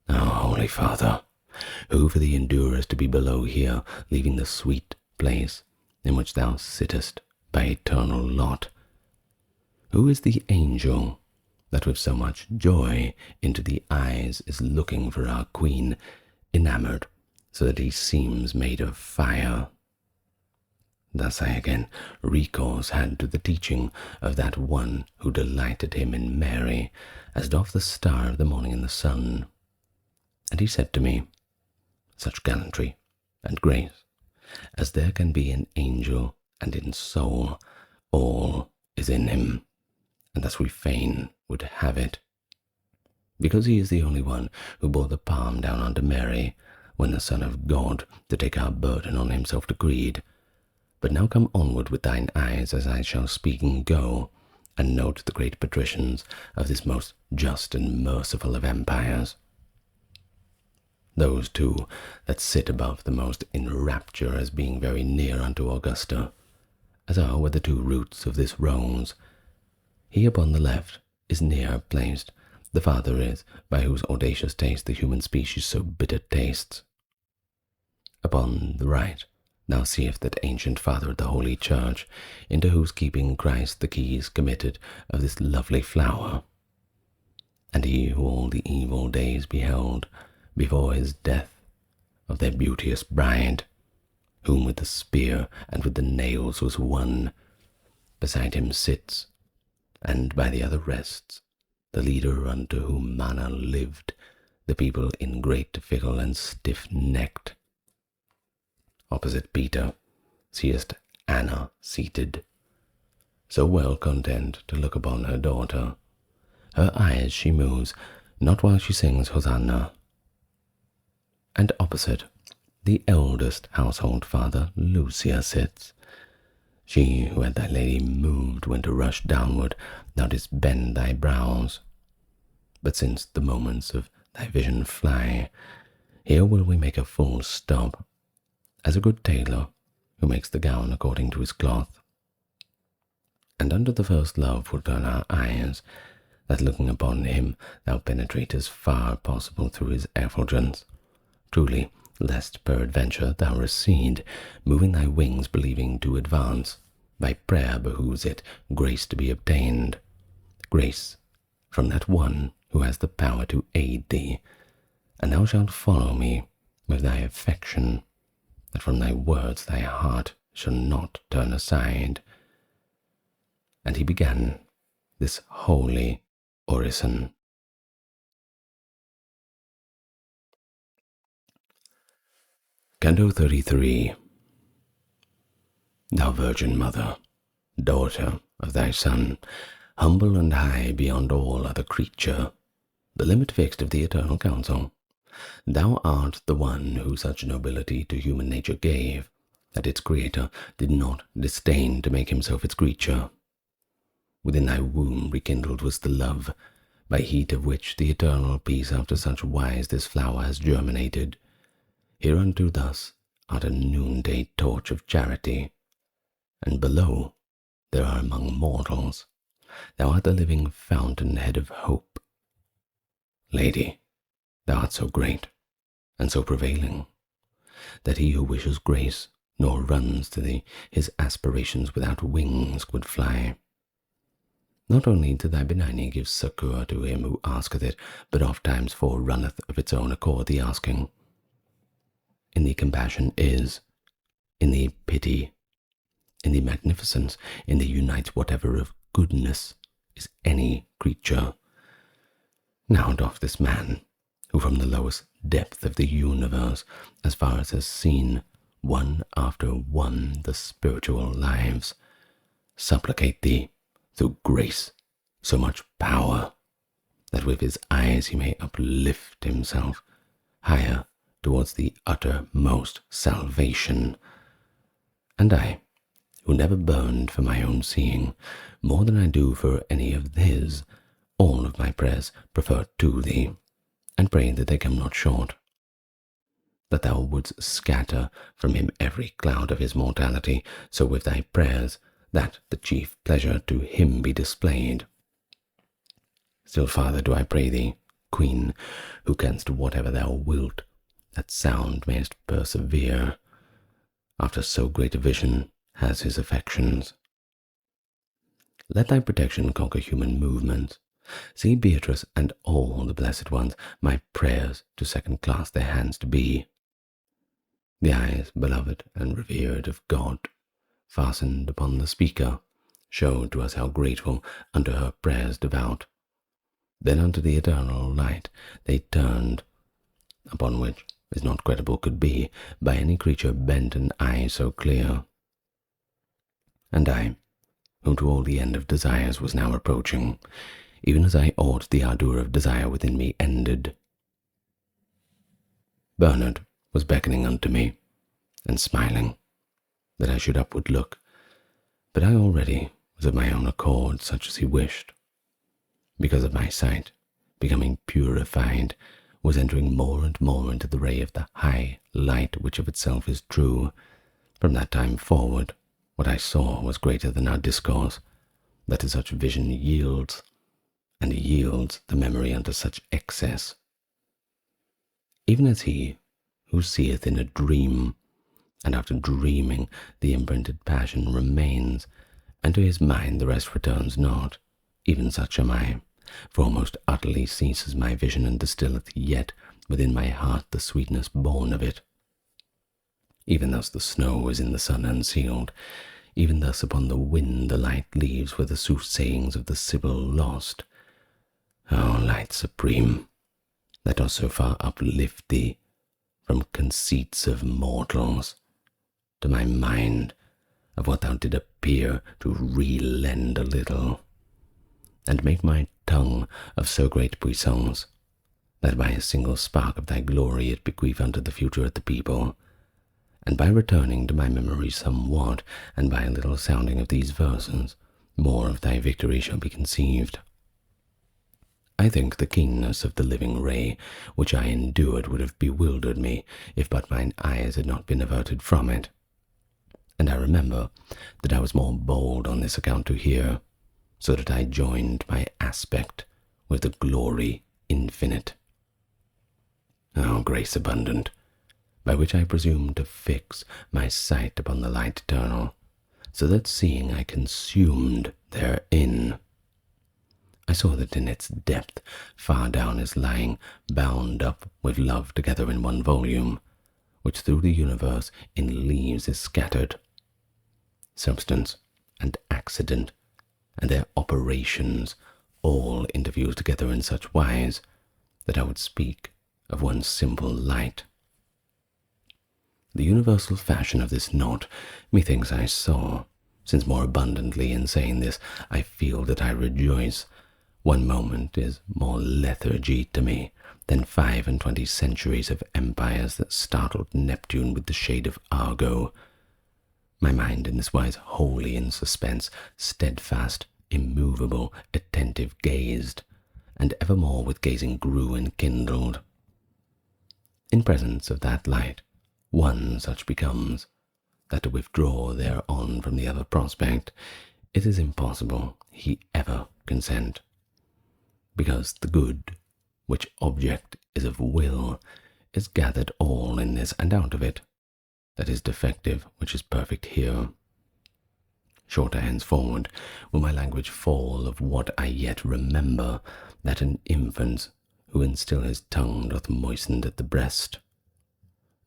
O Holy Father, who for thee endurest to be below here, leaving the sweet place in which thou sittest by eternal lot, who is the angel that with so much joy into the eyes is looking for our Queen, enamored, so that he seems made of fire? Thus I again recourse had to the teaching of that one who delighted him in Mary, as doth the star of the morning in the sun. And he said to me, such gallantry and grace as there can be in angel and in soul, all is in him, and thus we fain would have it, because he is the only one who bore the palm down unto Mary, when the Son of God to take our burden on himself decreed. But now come onward with thine eyes, as I shall speaking go, and note the great patricians of this most just and merciful of empires. Those two that sit above the most in rapture as being very near unto Augusta, as are where the two roots of this rose. He upon the left is near placed, the Father is, by whose audacious taste the human species so bitter tastes. Upon the right thou seest that ancient Father of the Holy Church, into whose keeping Christ the keys committed of this lovely flower. And he who all the evil days beheld, before his death, of their beauteous bride, whom with the spear and with the nails was won, beside him sits, and by the other rests, the leader unto whom Mana lived, the people in great fickle and stiff-necked. Opposite Peter seest Anna seated, so well content to look upon her daughter. Her eyes she moves, not while she sings Hosanna. And opposite, the eldest household father, Lucia, sits. She who had thy lady moved when to rush downward, thou didst bend thy brows. But since the moments of thy vision fly, here will we make a full stop, as a good tailor who makes the gown according to his cloth. And unto the first love will turn our eyes, that looking upon him thou penetrate as far possible through his effulgence. Truly, lest peradventure thou recede, moving thy wings believing to advance, by prayer behooves it grace to be obtained, grace from that one who has the power to aid thee, and thou shalt follow me with thy affection, that from thy words thy heart shall not turn aside. And he began this holy orison. Canto XXXIII. Thou Virgin Mother, daughter of thy Son, humble and high beyond all other creature, the limit fixed of the eternal counsel, thou art the one who such nobility to human nature gave, that its Creator did not disdain to make himself its creature. Within thy womb rekindled was the love, by heat of which the eternal peace after such wise this flower has germinated. Hereunto thus art a noonday torch of charity, and below there are among mortals thou art the living fountain-head of hope. Lady, thou art so great and so prevailing, that he who wishes grace nor runs to thee, his aspirations without wings would fly. Not only to thy benignity gives succour to him who asketh it, but oft times forerunneth of its own accord the asking. In thee compassion is, in thee pity, in thee magnificence, in thee unites whatever of goodness is any creature. Now doth this man, who from the lowest depth of the universe, as far as has seen, one after one, the spiritual lives, supplicate thee, through grace, so much power, that with his eyes he may uplift himself higher towards the uttermost salvation. And I, who never burned for my own seeing, more than I do for any of his, all of my prayers prefer to thee, and pray that they come not short, that thou wouldst scatter from him every cloud of his mortality, so with thy prayers that the chief pleasure to him be displayed. Still farther do I pray thee, Queen, who canst whatever thou wilt, that sound mayest persevere, after so great a vision has his affections. Let thy protection conquer human movements. See Beatrice and all the blessed ones, my prayers to second-class their hands to be. The eyes, beloved and revered of God, fastened upon the speaker, showed to us how grateful unto her prayers devout. Then unto the eternal light they turned, upon which is not credible could be by any creature bent an eye so clear. And I, whom to all the end of desires was now approaching, even as I ought the ardour of desire within me ended. Bernard was beckoning unto me, and smiling, that I should upward look, but I already was of my own accord such as he wished, because of my sight, becoming purified, was entering more and more into the ray of the high light which of itself is true. From that time forward, what I saw was greater than our discourse, that to such vision yields, and yields the memory unto such excess. Even as he who seeth in a dream, and after dreaming the imprinted passion remains, and to his mind the rest returns not, even such am I, for almost utterly ceases my vision, and distilleth yet within my heart the sweetness born of it. Even thus the snow is in the sun unsealed, even thus upon the wind the light leaves where the soothsayings of the Sibyl lost. O light supreme, that dost so far uplift thee from conceits of mortals, to my mind of what thou did appear to relend a little, and make my tongue of so great puissance, that by a single spark of thy glory it bequeath unto the future of the people, and by returning to my memory somewhat, and by a little sounding of these verses, more of thy victory shall be conceived. I think the keenness of the living ray which I endured would have bewildered me, if but mine eyes had not been averted from it. And I remember that I was more bold on this account to hear, so that I joined my aspect with the glory infinite. O grace abundant, by which I presume to fix my sight upon the light eternal, so that seeing I consumed therein, I saw that in its depth far down is lying, bound up with love together in one volume, which through the universe in leaves is scattered. Substance and accident, and their operations, all interfuse together in such wise that I would speak of one simple light. The universal fashion of this knot, methinks I saw, since more abundantly in saying this I feel that I rejoice. One moment is more lethargy to me than 25 centuries of empires that startled Neptune with the shade of Argo. My mind in this wise wholly in suspense, steadfast, immovable, attentive gazed, and evermore with gazing grew and kindled. In presence of that light, one such becomes, that to withdraw thereon from the other prospect it is impossible he ever consent, because the good, which object is of will, is gathered all in this and out of it, that is defective, which is perfect here. Shorter henceforward will my language fall of what I yet remember, that an infant who in still his tongue doth moisten at the breast,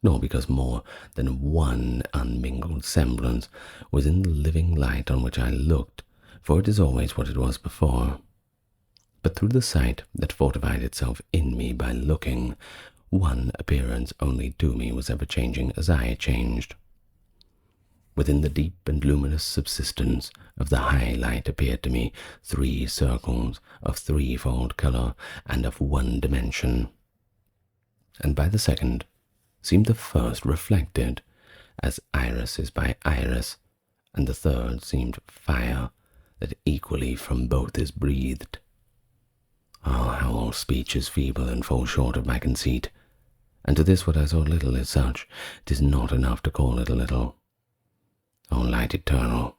nor because more than one unmingled semblance was in the living light on which I looked, for it is always what it was before, but through the sight that fortified itself in me by looking, one appearance only to me was ever changing as I changed. Within the deep and luminous subsistence of the high light appeared to me 3 circles of threefold colour and of one dimension, and by the second seemed the first reflected, as iris is by iris, and the third seemed fire, that equally from both is breathed. Oh, how all speech is feeble and falls short of my conceit, and to this what I saw little is such, 'tis not enough to call it a little. O light eternal,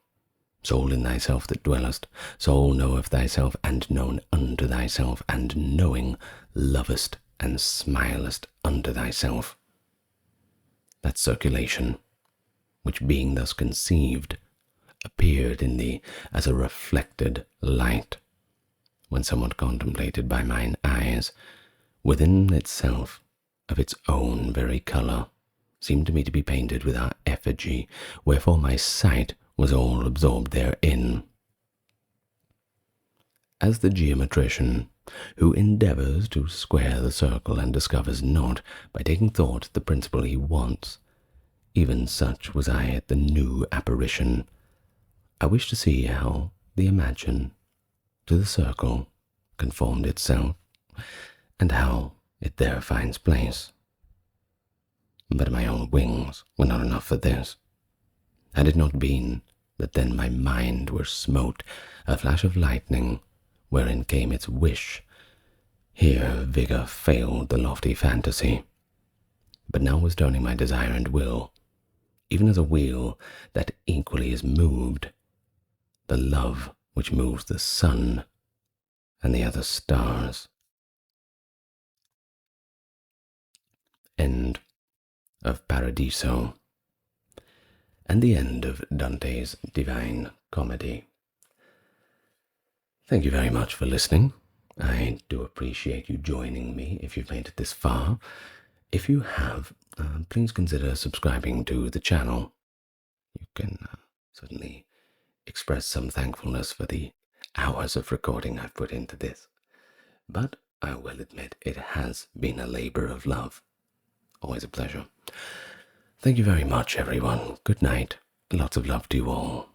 soul in thyself that dwellest, soul knoweth thyself, and known unto thyself, and knowing lovest and smilest unto thyself. That circulation, which being thus conceived, appeared in thee as a reflected light, when somewhat contemplated by mine eyes, within itself of its own very colour, seemed to me to be painted with our effigy, wherefore my sight was all absorbed therein. As the geometrician, who endeavours to square the circle and discovers not, by taking thought, the principle he wants, even such was I at the new apparition. I wished to see how the imagine to the circle conformed itself, and how it there finds place. But my own wings were not enough for this. Had it not been that then my mind were smote a flash of lightning, wherein came its wish, here vigour failed the lofty fantasy, but now was turning my desire and will, even as a wheel that equally is moved, the love which moves the sun and the other stars. End of Paradiso, and the end of Dante's Divine Comedy. Thank you very much for listening. I do appreciate you joining me if you've made it this far. If you have, please consider subscribing to the channel. You can certainly express some thankfulness for the hours of recording I've put into this, but I will admit it has been a labour of love. Always a pleasure. Thank you very much, everyone. Good night. Lots of love to you all.